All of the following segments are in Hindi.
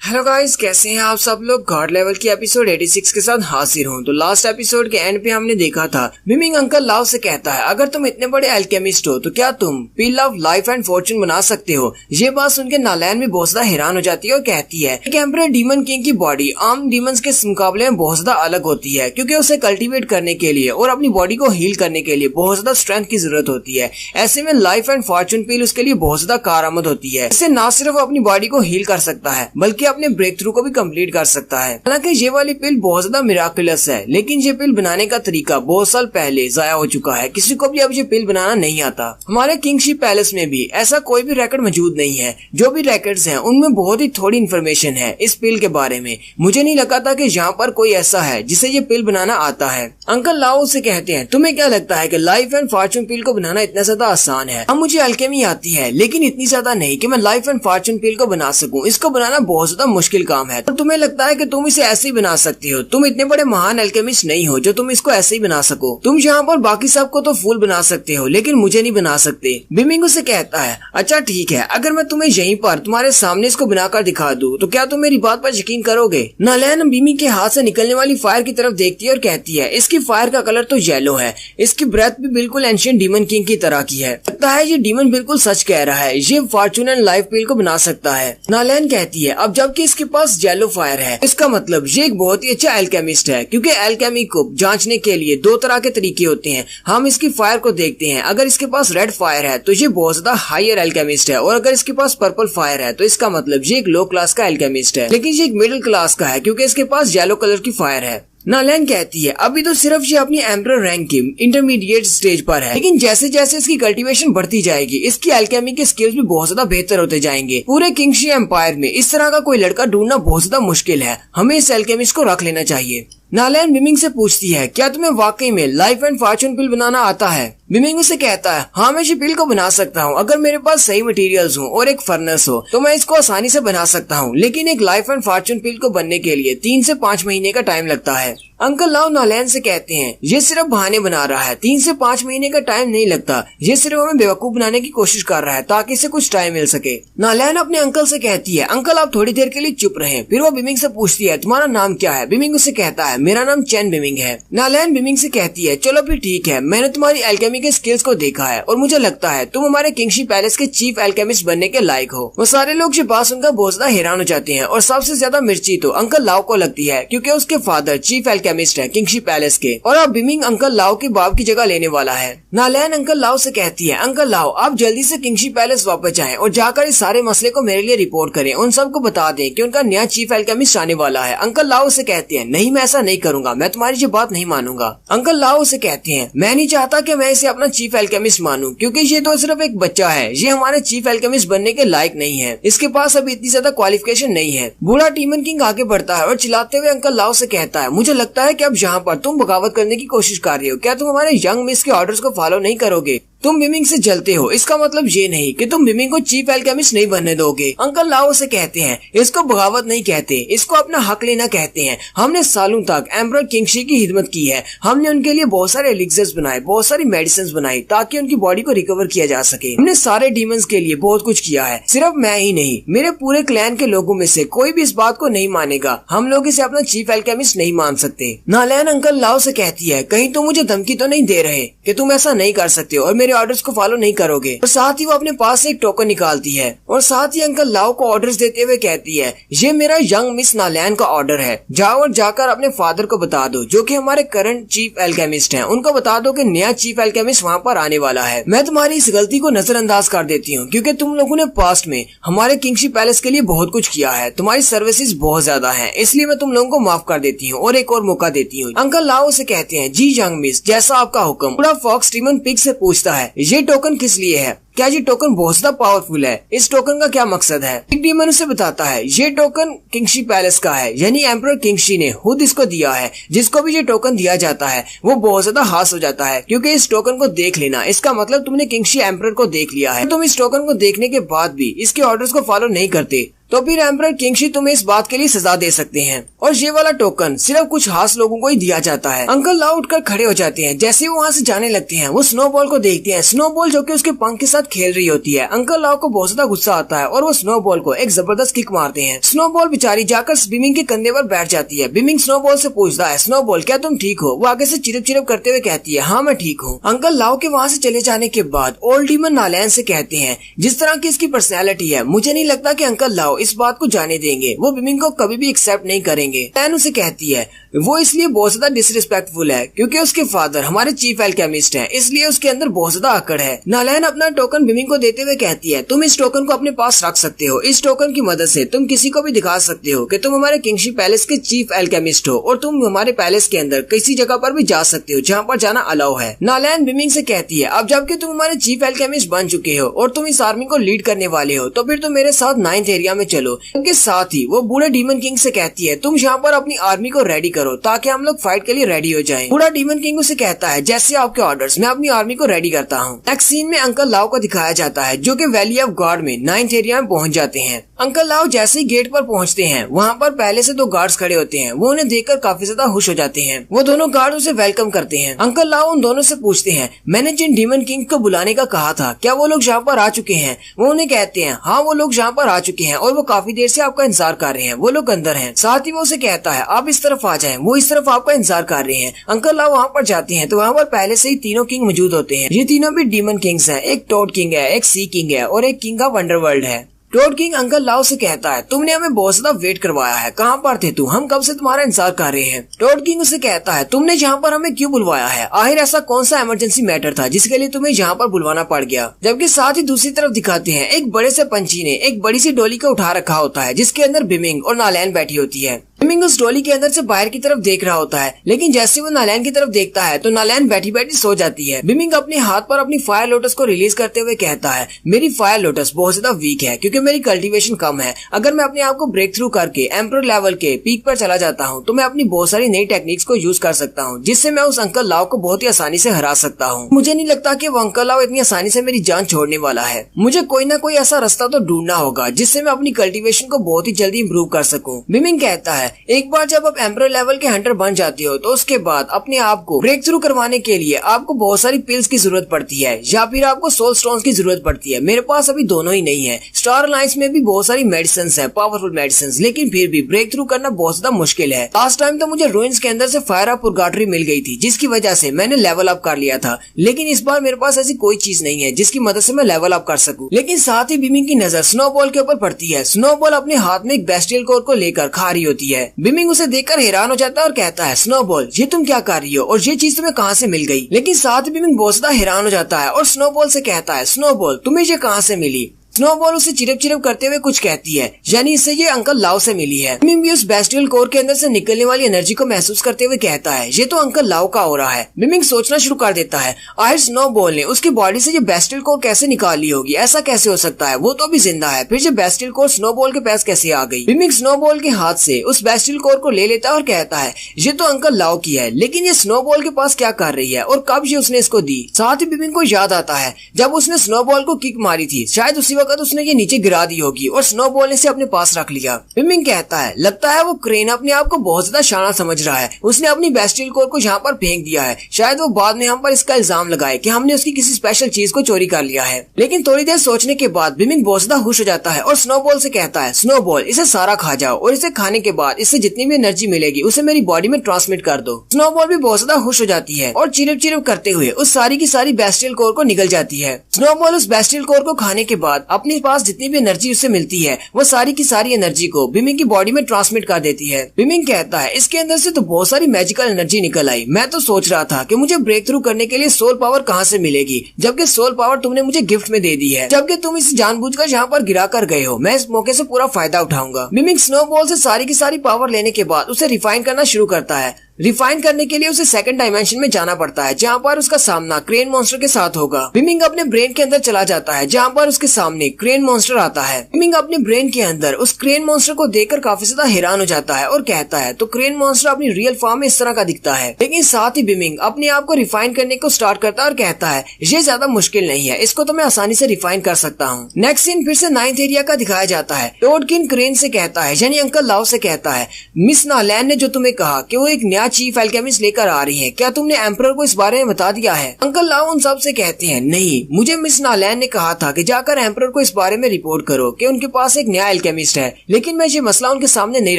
हेलो गाइस, कैसे हैं आप सब लोग। गॉड लेवल की एपिसोड 86 के साथ हाजिर हूं। तो लास्ट एपिसोड के एंड पे हमने देखा था मिमिंग अंकल लाव से कहता है, अगर तुम इतने बड़े अल्केमिस्ट हो तो क्या तुम पिल ऑफ लाइफ एंड फॉर्चून बना सकते हो। ये बात सुनकर नालैन भी बहुत ज्यादा हैरान हो जाती है और कहती है कि एम्परर डीमन किंग की बॉडी आम डीमंस के मुकाबले में बहुत ज्यादा अलग होती है, क्योंकि उसे कल्टीवेट करने के लिए और अपनी बॉडी को हील करने के लिए बहुत ज्यादा स्ट्रेंथ की जरूरत होती है। ऐसे में लाइफ एंड फॉर्चून पिल उसके लिए बहुत ज्यादा कारआमद होती है। इससे न सिर्फ अपनी बॉडी को हील कर सकता है बल्कि अपने ब्रेक थ्रू को भी कंप्लीट कर सकता है। हालांकि ये वाली पिल बहुत ज्यादा मिराकुलस है, लेकिन ये पिल बनाने का तरीका बहुत साल पहले जाया हो चुका है। किसी को भी अब ये पिल बनाना नहीं आता। हमारे किंगशिप पैलेस में भी ऐसा कोई भी रिकॉर्ड मौजूद नहीं है। जो भी रिकॉर्ड्स हैं उनमें बहुत ही थोड़ी इन्फॉर्मेशन है इस पिल के बारे में। मुझे नहीं लगा था कि यहाँ पर कोई ऐसा है जिसे ये पिल बनाना आता है। अंकल लाओ से कहते हैं, तुम्हें क्या लगता है कि लाइफ एंड फॉर्चून पिल को बनाना इतना ज्यादा आसान है। अब मुझे अल्केमी आती है, लेकिन इतनी ज्यादा नहीं कि मैं लाइफ एंड फॉर्चून पिल को बना सकूं। इसको बनाना बहुत ज्यादा मुश्किल काम है। तो तुम्हें लगता है कि तुम इसे ऐसे ही बना सकती हो। तुम इतने बड़े महान अल्केमिस्ट नहीं हो जो तुम इसको ऐसे ही बना सको। तुम यहाँ पर बाकी सबको तो फूल बना सकते हो, लेकिन मुझे नहीं बना सकते। बिमिंग उसे कहता है, अच्छा ठीक है, अगर मैं तुम्हें यहीं पर तुम्हारे सामने इसको बनाकर दिखा दूं तो क्या तुम मेरी बात पर यकीन करोगे। नालैन बिमिंग के हाथ से निकलने वाली फायर की तरफ देखती है और कहती है, इसकी फायर का कलर तो येलो है। इसकी ब्रेथ भी बिल्कुल एंशिएंट डीमन किंग की तरह की है। लगता है ये डीमन बिल्कुल सच कह रहा है। ये फॉर्चून एंड लाइफ पिल को बना सकता है। नालैन कहती है, अब जबकि इसके पास येलो फायर है, इसका मतलब ये एक बहुत ही अच्छा एल्केमिस्ट है, क्योंकि एल्केमी को जांचने के लिए दो तरह के तरीके होते हैं। हम इसकी फायर को देखते हैं। अगर इसके पास रेड फायर है तो ये बहुत ज्यादा हायर एल्केमिस्ट है, और अगर इसके पास पर्पल फायर है तो इसका मतलब ये एक लो क्लास का एल्केमिस्ट है। लेकिन ये एक मिडिल क्लास का है, क्योंकि इसके पास येलो कलर की फायर है। नालैन कहती है, अभी तो सिर्फ ये अपनी एम्परर रैंक की इंटरमीडिएट स्टेज पर है, लेकिन जैसे जैसे इसकी कल्टीवेशन बढ़ती जाएगी इसकी एल्केमी के स्किल्स भी बहुत ज्यादा बेहतर होते जाएंगे। पूरे किंगशी एम्पायर में इस तरह का कोई लड़का ढूंढना बहुत ज्यादा मुश्किल है। हमें इस एल्केमिस्ट को रख लेना चाहिए। नालैन बिमिंग से पूछती है, क्या तुम्हें वाकई में लाइफ एंड फॉर्चून पिल बनाना आता है। बिमिंग उसे कहता है, हाँ मैं इस पिल को बना सकता हूँ। अगर मेरे पास सही मटेरियल्स हो और एक फर्नेस हो तो मैं इसको आसानी से बना सकता हूँ, लेकिन एक लाइफ एंड फॉर्चून पिल को बनने के लिए 3 से 5 महीने का टाइम लगता है। अंकल लाओ नालैन से कहते हैं, ये सिर्फ बहाने बना रहा है। 3 से 5 महीने का टाइम नहीं लगता। ये सिर्फ हमें बेवकूफ बनाने की कोशिश कर रहा है ताकि इसे कुछ टाइम मिल सके। नालैन अपने अंकल से कहती है, अंकल आप थोड़ी देर के लिए चुप रहें। फिर वो बिमिंग से पूछती है, तुम्हारा नाम क्या है। बिमिंग उसे कहता है, मेरा नाम चैन बिमिंग है। नालैन बिमिंग से कहती है, चलो फिर ठीक है, मैंने तुम्हारी एल्केमी के स्किल्स को देखा है और मुझे लगता है तुम हमारे किंगशिप पैलेस के चीफ एल्केमिस्ट बनने के लायक हो। वो सारे लोग ये बात सुनकर बहुत ज्यादा हैरान हो जाते हैं, और सबसे ज्यादा मिर्ची तो अंकल लाओ को लगती है, क्योंकि उसके फादर चीफ एल्केमिस्ट है किंगशिप पैलेस के, और अब बिमिंग अंकल लाओ के बाप की जगह लेने वाला है। नालैन अंकल लाओ से कहती है, अंकल लाओ आप जल्दी से किंगशिप पैलेस वापस जाएं और जाकर इस सारे मसले को मेरे लिए रिपोर्ट करें। उन सबको बता दें कि उनका नया चीफ एल्केमिस्ट आने वाला है। अंकल लाओ से कहते हैं, नहीं मैं ऐसा नहीं करूंगा, मैं तुम्हारी ये बात नहीं मानूंगा। अंकल लाओ से कहते हैं, मैं नहीं चाहता कि मैं इसे अपना चीफ एल्केमिस्ट मानूं, क्योंकि ये तो सिर्फ एक बच्चा है। ये हमारे चीफ एल्केमिस्ट बनने के लायक नहीं है। इसके पास अभी इतनी ज्यादा क्वालिफिकेशन नहीं है। बूढ़ा डीमन किंग आगे बढ़ता है और चिल्लाते हुए अंकल लाओ से कहता है, मुझे लगता है कि अब यहाँ पर तुम बगावत करने की कोशिश कर रहे हो। क्या तुम हमारे यंग मिस के ऑर्डर्स को फॉलो नहीं करोगे। तुम बिमिंग से जलते हो, इसका मतलब ये नहीं कि तुम बिमिंग को चीफ एल्केमिस्ट नहीं बनने दोगे। अंकल लाओ से कहते हैं, इसको बगावत नहीं कहते, इसको अपना हक लेना कहते हैं। हमने सालों तक एम्परर किंगशी की खिदमत की है। हमने उनके लिए बहुत सारे एलिक्सर्स बनाए, बहुत सारी मेडिसिन बनाई ताकि उनकी बॉडी को रिकवर किया जा सके। हमने सारे डीमंस के लिए बहुत कुछ किया है। सिर्फ मैं ही नहीं, मेरे पूरे क्लैन के लोगों में से कोई भी इस बात को नहीं मानेगा। हम लोग इसे अपना चीफ एल्केमिस्ट नहीं मान सकते। नालैन अंकल लाओ से कहती है, कहीं तुम मुझे धमकी तो नहीं दे रहे कि तुम ऐसा नहीं कर सकते और मेरे ऑर्डर्स को फॉलो नहीं करोगे। और साथ ही वो अपने पास से एक टोकन निकालती है और साथ ही अंकल लाओ को ऑर्डर्स देते हुए कहती है, ये मेरा यंग मिस नालैन का ऑर्डर है। जाओ और जाकर अपने फादर को बता दो, जो कि हमारे करंट चीफ एल्केमिस्ट हैं, उनको बता दो कि नया चीफ एल्केमिस्ट वहाँ पर आने वाला है। मैं तुम्हारी इस गलती को नजरअंदाज कर देती हूँ, क्योंकि तुम लोगों ने पास्ट में हमारे किंगशिप पैलेस के लिए बहुत कुछ किया है। तुम्हारी सर्विसेज बहुत ज्यादा है, इसलिए मैं तुम लोगों को माफ कर देती हूँ और एक और मौका देती हूँ। अंकल लाओ से कहते हैं, जी यंग मिस, जैसा आपका हुक्म। पूरा फॉक्स डीमन पिग से पूछता है, ये टोकन किस लिए है। क्या ये टोकन बहुत ज्यादा पावरफुल है। इस टोकन का क्या मकसद है। बिग डीमन उसे बताता है, ये टोकन किंगशी पैलेस का है, यानी एम्परर किंगशी ने खुद इसको दिया है। जिसको भी ये टोकन दिया जाता है वो बहुत ज्यादा हास हो जाता है, क्योंकि इस टोकन को देख लेना इसका मतलब तुमने किंगशी एम्परर को देख लिया है। तुम इस टोकन को देखने के बाद भी इसके ऑर्डर्स को फॉलो नहीं करते तो फिर एम्परर किंगशी तुम्हें इस बात के लिए सजा दे सकते हैं, और ये वाला टोकन सिर्फ कुछ खास लोगों को ही दिया जाता है। अंकल लाओ उठकर खड़े हो जाते हैं। जैसे वो वहाँ से जाने लगते हैं वो स्नोबॉल को देखते हैं। स्नोबॉल जो कि उसके पंख के साथ साथ खेल रही होती है। अंकल लाओ को बहुत ज्यादा गुस्सा आता है और वो स्नोबॉल को एक जबरदस्त किक मारते हैं। स्नोबॉल बेचारी जाकर बिमिंग के कंधे पर बैठ जाती है। बिमिंग स्नोबॉल से पूछता है, स्नोबॉल क्या तुम ठीक हो? वो आगे से चिरप चिरप करते हुए कहती है, हाँ मैं ठीक हूँ। अंकल लाओ के वहाँ से चले जाने के बाद ओल्ड डीमन नालैन से कहते हैं, जिस तरह की इसकी पर्सनैलिटी है मुझे नहीं लगता कि अंकल लाओ इस बात को जाने देंगे। वो बिमिंग को कभी भी एक्सेप्ट नहीं करेंगे। नालैन उसे कहती है वो इसलिए बहुत ज्यादा डिसरिस्पेक्टफुल है क्योंकि उसके फादर हमारे चीफ एल्केमिस्ट हैं, इसलिए उसके अंदर बहुत ज्यादा अकड़ है। नालैन अपना टोकन बिमिंग को देते हुए कहती है, तुम इस टोकन को अपने पास रख सकते हो। इस टोकन की मदद से तुम किसी को भी दिखा सकते हो कि तुम हमारे किंगशिप पैलेस के चीफ एल्केमिस्ट हो और तुम हमारे पैलेस के अंदर किसी जगह पर भी जा सकते हो जहाँ पर जाना अलाउ है। नालैन बिमिंग से कहती है, अब जबकि तुम हमारे चीफ एल्केमिस्ट बन चुके हो और तुम इस आर्मी को लीड करने वाले हो तो फिर तुम मेरे साथ 9th एरिया में चलो। उनके साथ ही वो बूढ़े डीमन किंग से कहती है, तुम यहाँ पर अपनी आर्मी को रेडी करो ताकि हम लोग फाइट के लिए रेडी हो जाएं। बूढ़ा डीमन किंग उसे कहता है, जैसे आपके ऑर्डर्स, मैं अपनी आर्मी को रेडी करता हूँ। नेक्स्ट सीन में अंकल लाओ को दिखाया जाता है जो कि वैली ऑफ गॉड में 9th एरिया में पहुंच जाते हैं। अंकल लाओ जैसे ही गेट पर पहुंचते हैं वहाँ पर पहले से 2 गार्ड्स खड़े होते हैं। वो उन्हें देखकर काफी ज्यादा खुश हो जाते हैं। वो दोनों गार्ड उसे वेलकम करते हैं। अंकल लाओ उन दोनों से पूछते हैं, मैंने जिन डीमन किंग को बुलाने का कहा था क्या वो लोग यहाँ पर आ चुके हैं? वो उन्हें कहते हैं, हाँ वो लोग यहाँ पर आ चुके हैं और वो काफी देर से आपका इंतजार कर रहे हैं। वो लोग अंदर हैं। साथ ही वो उसे कहता है, आप इस तरफ आ जाएं, वो इस तरफ आपका इंतजार कर रहे हैं। अंकल लाओ वहाँ पर जाते हैं तो वहाँ पर पहले से ही 3 किंग मौजूद होते हैं। ये तीनों भी डीमन किंग्स हैं। एक टोड किंग है, एक सी किंग है और एक किंग ऑफ अंडरवर्ल्ड है। टोड किंग अंकल लाओ से कहता है, तुमने हमें बहुत ज्यादा वेट करवाया है, कहाँ पर थे तू? हम कब से तुम्हारा इंतजार कर रहे हैं। टोड किंग उसे कहता है, तुमने यहाँ पर हमें क्यों बुलवाया है? आखिर ऐसा कौन सा इमरजेंसी मैटर था जिसके लिए तुम्हें यहाँ पर बुलवाना पड़ गया? जबकि साथ ही दूसरी तरफ दिखाते हैं एक बड़े से पंछी ने एक बड़ी सी डोली को उठा रखा होता है जिसके अंदर बिमिंग और नालैन बैठी होती है। बिमिंग उस डोली के अंदर से बाहर की तरफ देख रहा होता है, लेकिन जैसे वो नालैन की तरफ देखता है तो नालैन बैठी बैठी सो जाती है। बिमिंग अपने हाथ पर अपनी फायर लोटस को रिलीज करते हुए कहता है, मेरी फायर लोटस बहुत ज्यादा वीक है क्योंकि मेरी कल्टीवेशन कम है। अगर मैं अपने आप को ब्रेक थ्रू करके एम्परर लेवल के पीक पर चला जाता हूँ तो मैं अपनी बहुत सारी नई टेक्निक्स को यूज कर सकता हूँ जिससे मैं उस अंकल लाओ को बहुत ही आसानी से हरा सकता हूँ। मुझे नहीं लगता कि वो अंकल लाओ इतनी आसानी से मेरी जान छोड़ने वाला है। मुझे कोई ना कोई ऐसा रास्ता तो ढूंढना होगा जिससे मैं अपनी कल्टीवेशन को बहुत ही जल्दी इम्प्रूव कर सकूँ। बिमिंग कहता है, एक बार जब आप एम्परर लेवल के हंटर बन जाते हो तो उसके बाद अपने आप को ब्रेक थ्रू करवाने के लिए आपको बहुत सारी पिल्स की जरूरत पड़ती है या फिर आपको सोल स्टोन्स की जरूरत पड़ती है। मेरे पास अभी दोनों ही नहीं है। स्टार अलायंस में भी बहुत सारी मेडिसिन है, पावरफुल मेडिसिन, लेकिन फिर भी ब्रेक थ्रू करना बहुत ज्यादा मुश्किल है। लास्ट टाइम तो मुझे रूइंस के अंदर से फायर ऑफ पुरगाटरी मिल गई थी जिसकी वजह से मैंने लेवल अप कर लिया था, लेकिन इस बार मेरे पास ऐसी कोई चीज नहीं है जिसकी मदद से मैं लेवल अप कर सकूं। लेकिन साथ ही बिमिंग की नजर स्नोबॉल के ऊपर पड़ती है। स्नोबॉल अपने हाथ में एक बेस्टियल कोर को लेकर खा रही होती है। बिमिंग उसे देखकर हैरान हो जाता है और कहता है, स्नोबॉल ये तुम क्या कर रही हो और ये चीज तुम्हें कहाँ से मिल गई? लेकिन साथ ही बिमिंग बहुत ज्यादा हैरान हो जाता है और स्नोबॉल से कहता है, स्नोबॉल तुम्हें ये कहाँ से मिली? स्नोबॉल उसे चिरप चिरप करते हुए कुछ कहती है, यानी इससे ये अंकल लाओ से मिली है। बिमिंग भी उस बेस्टियल कोर के अंदर से निकलने वाली एनर्जी को महसूस करते हुए कहता है, ये तो अंकल लाओ का हो रहा है। बिमिंग सोचना शुरू कर देता है, आखिर स्नोबॉल ने उसकी बॉडी से ये बेस्टियल कोर कैसे निकाल ली होगी? ऐसा कैसे हो सकता है? वो तो अभी जिंदा है, फिर ये बेस्टियल कोर स्नोबॉल के पास कैसे आ गई? बिमिंग स्नोबॉल के हाथ से उस बेस्टियल कोर को ले लेता है और कहता है, ये तो अंकल लाओ की है, लेकिन ये स्नोबॉल के पास क्या कर रही है और कब ये उसने इसको दी? साथ ही बिमिंग को याद आता है जब उसने स्नोबॉल को किक मारी थी, शायद उसी वक्त उसने ये नीचे गिरा दी होगी और स्नोबॉल ने इसे अपने पास रख लिया। बिमिंग कहता है, लगता है वो क्रेन अपने आप को बहुत ज्यादा शाना समझ रहा है। उसने अपनी बेस्टियल कोर को यहाँ पर फेंक दिया है। शायद वो बाद में हम पर इसका इल्जाम लगाए कि हमने उसकी किसी स्पेशल चीज को चोरी कर लिया है। लेकिन थोड़ी देर सोचने के बाद बिमिंग बहुत ज्यादा खुश हो जाता है और स्नोबॉल से कहता है, स्नोबॉल इसे सारा खा जाओ और इसे खाने के बाद इससे जितनी भी एनर्जी मिलेगी उसे मेरी बॉडी में ट्रांसमिट कर दो। स्नोबॉल भी बहुत ज्यादा खुश हो जाती है और चिरप चिरप करते हुए उस सारी की सारी बेस्टियल कोर को निगल जाती है। स्नोबॉल उस बेस्टियल कोर को खाने के बाद अपने पास जितनी भी एनर्जी उससे मिलती है वो सारी की सारी एनर्जी को बिमिंग की बॉडी में ट्रांसमिट कर देती है। बिमिंग कहता है, इसके अंदर से तो बहुत सारी मैजिकल एनर्जी निकल आई। मैं तो सोच रहा था कि मुझे ब्रेक थ्रू करने के लिए सोल पावर कहाँ से मिलेगी, जबकि सोल पावर तुमने मुझे गिफ्ट में दे दी है। जबकि तुम इसे जानबूझकर यहाँ पर गिरा कर गए हो, मैं इस मौके से पूरा फायदा उठाऊंगा। बिमिंग स्नोबॉल से सारी की सारी पावर लेने के बाद उसे रिफाइन करना शुरू करता है। रिफाइन करने के लिए उसे सेकंड डायमेंशन में जाना पड़ता है जहाँ पर उसका सामना क्रेन मॉन्स्टर के साथ होगा। बिमिंग अपने ब्रेन के अंदर चला जाता है जहाँ पर उसके सामने क्रेन मॉन्स्टर आता है। बिमिंग अपने ब्रेन के अंदर उस क्रेन मॉन्स्टर को देखकर काफी ज्यादा हैरान हो जाता है और कहता है, तो क्रेन मॉन्स्टर अपनी रियल फॉर्म में इस तरह का दिखता है। लेकिन साथ ही बिमिंग अपने आप को रिफाइन करने को स्टार्ट करता है और कहता है, ये ज्यादा मुश्किल नहीं है, इसको तो मैं आसानी से रिफाइन कर सकता हूँ। नेक्स्ट सीन फिर से 9th एरिया का दिखाया जाता है। टोड किंग क्रेन से कहता है, यानी अंकल लाओ से कहता है, मिस नालैन ने जो तुम्हें कहा कि वो एक नया नया चीफ एल्केमिस्ट लेकर आ रही है, क्या तुमने एम्परर को इस बारे में बता दिया है? अंकल लाओ उन सब से कहते हैं, नहीं, मुझे मिस नालैन ने कहा था कि जाकर एम्परर को इस बारे में रिपोर्ट करो कि उनके पास एक नया एल्केमिस्ट है, लेकिन मैं ये मसला उनके सामने नहीं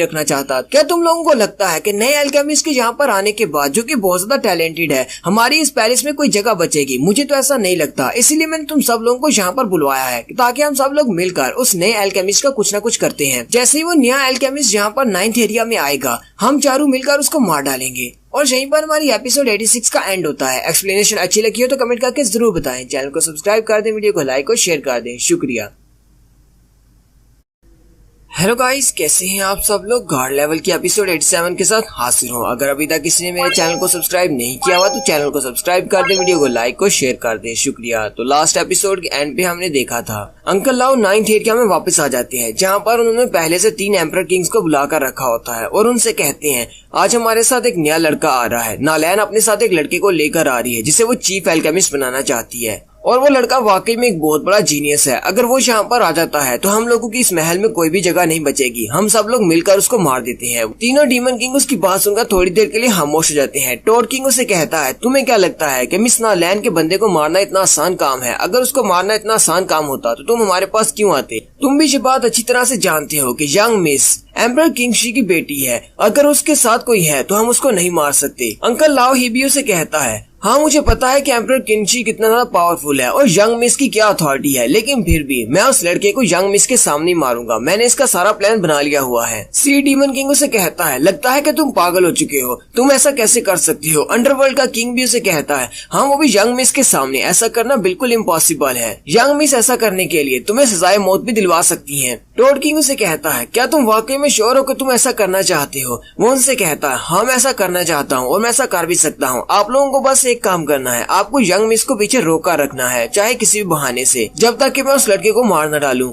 रखना चाहता। क्या तुम लोगों को लगता है कि नए एल्केमिस्ट के यहाँ पर आने के बाद, जो कि बहुत ज्यादा टैलेंटेड है, हमारी इस पैलेस में कोई जगह बचेगी? मुझे तो ऐसा नहीं लगता। इसीलिए मैंने तुम सब लोगों को यहाँ पर बुलवाया है ताकि हम सब लोग मिलकर उस नए एल्केमिस्ट का कुछ न कुछ करते हैं। जैसे ही वो नया एल्केमिस्ट यहाँ पर 9th एरिया में आएगा, हम चारों मिलकर उसको मार डालेंगे। और यहीं पर हमारी एपिसोड 86 का एंड होता है। एक्सप्लेनेशन अच्छी लगी हो तो कमेंट करके जरूर बताएं। चैनल को सब्सक्राइब कर दें, वीडियो को लाइक और शेयर कर दें। शुक्रिया। हेलो गाइस, कैसे हैं आप सब लोग? गार्ड लेवल की एपिसोड 87 के साथ हाजिर हूँ। अगर अभी तक किसी ने मेरे चैनल को सब्सक्राइब नहीं किया हुआ तो चैनल को सब्सक्राइब कर दे, वीडियो को लाइक और शेयर कर दे। शुक्रिया। तो लास्ट एपिसोड के एंड पे हमने देखा था अंकल लाओ 9th एरिया में वापस आ जाते हैं, जहाँ पर उन्होंने पहले से 3 एम्परर किंग्स को बुलाकर रखा होता है और उनसे कहते हैं आज हमारे साथ एक नया लड़का आ रहा है। नालैन अपने साथ एक लड़के को लेकर आ रही है जिसे वो चीफ एल्केमिस्ट बनाना चाहती है और वो लड़का वाकई में एक बहुत बड़ा जीनियस है। अगर वो यहाँ पर आ जाता है तो हम लोगों की इस महल में कोई भी जगह नहीं बचेगी। हम सब लोग मिलकर उसको मार देते हैं। तीनों डीमन किंग उसकी बात सुनकर थोड़ी देर के लिए खामोश हो जाते हैं। टॉड किंग उसे कहता है, तुम्हें क्या लगता है कि मिस नालैन के बंदे को मारना इतना आसान काम है? अगर उसको मारना इतना आसान काम होता तो तुम हमारे पास क्यों आते? तुम भी ये बात अच्छी तरह से जानते हो कि यंग मिस एम्परर किंगशी की बेटी है, अगर उसके साथ कोई है तो हम उसको नहीं मार सकते। अंकल लाओ हिबियो से कहता है, हाँ मुझे पता है कि एम्परर किंगशी कितना ज्यादा पावरफुल है और यंग मिस की क्या अथॉरिटी है, लेकिन फिर भी मैं उस लड़के को यंग मिस के सामने मारूंगा। मैंने इसका सारा प्लान बना लिया हुआ है। सी डीमन किंग उसे कहता है, लगता है कि तुम पागल हो चुके हो, तुम ऐसा कैसे कर सकती हो? अंडरवर्ल्ड का किंग भी उसे कहता है, हाँ वो भी यंग मिस के सामने, ऐसा करना बिल्कुल इम्पॉसिबल है। यंग मिस ऐसा करने के लिए तुम्हें सजाए मौत भी दिलवा सकती है। टॉड किंग उसे कहता है, क्या तुम वाकई में श्योर हो कि तुम ऐसा करना चाहते हो? वो उनसे कहता है, हाँ मैं ऐसा करना चाहता हूँ और मैं ऐसा कर भी सकता हूँ। आप लोगों को बस एक काम करना है, आपको यंग मिस को पीछे रोका रखना है, चाहे किसी भी बहाने से, जब तक कि मैं उस लड़के को मार न डालूं।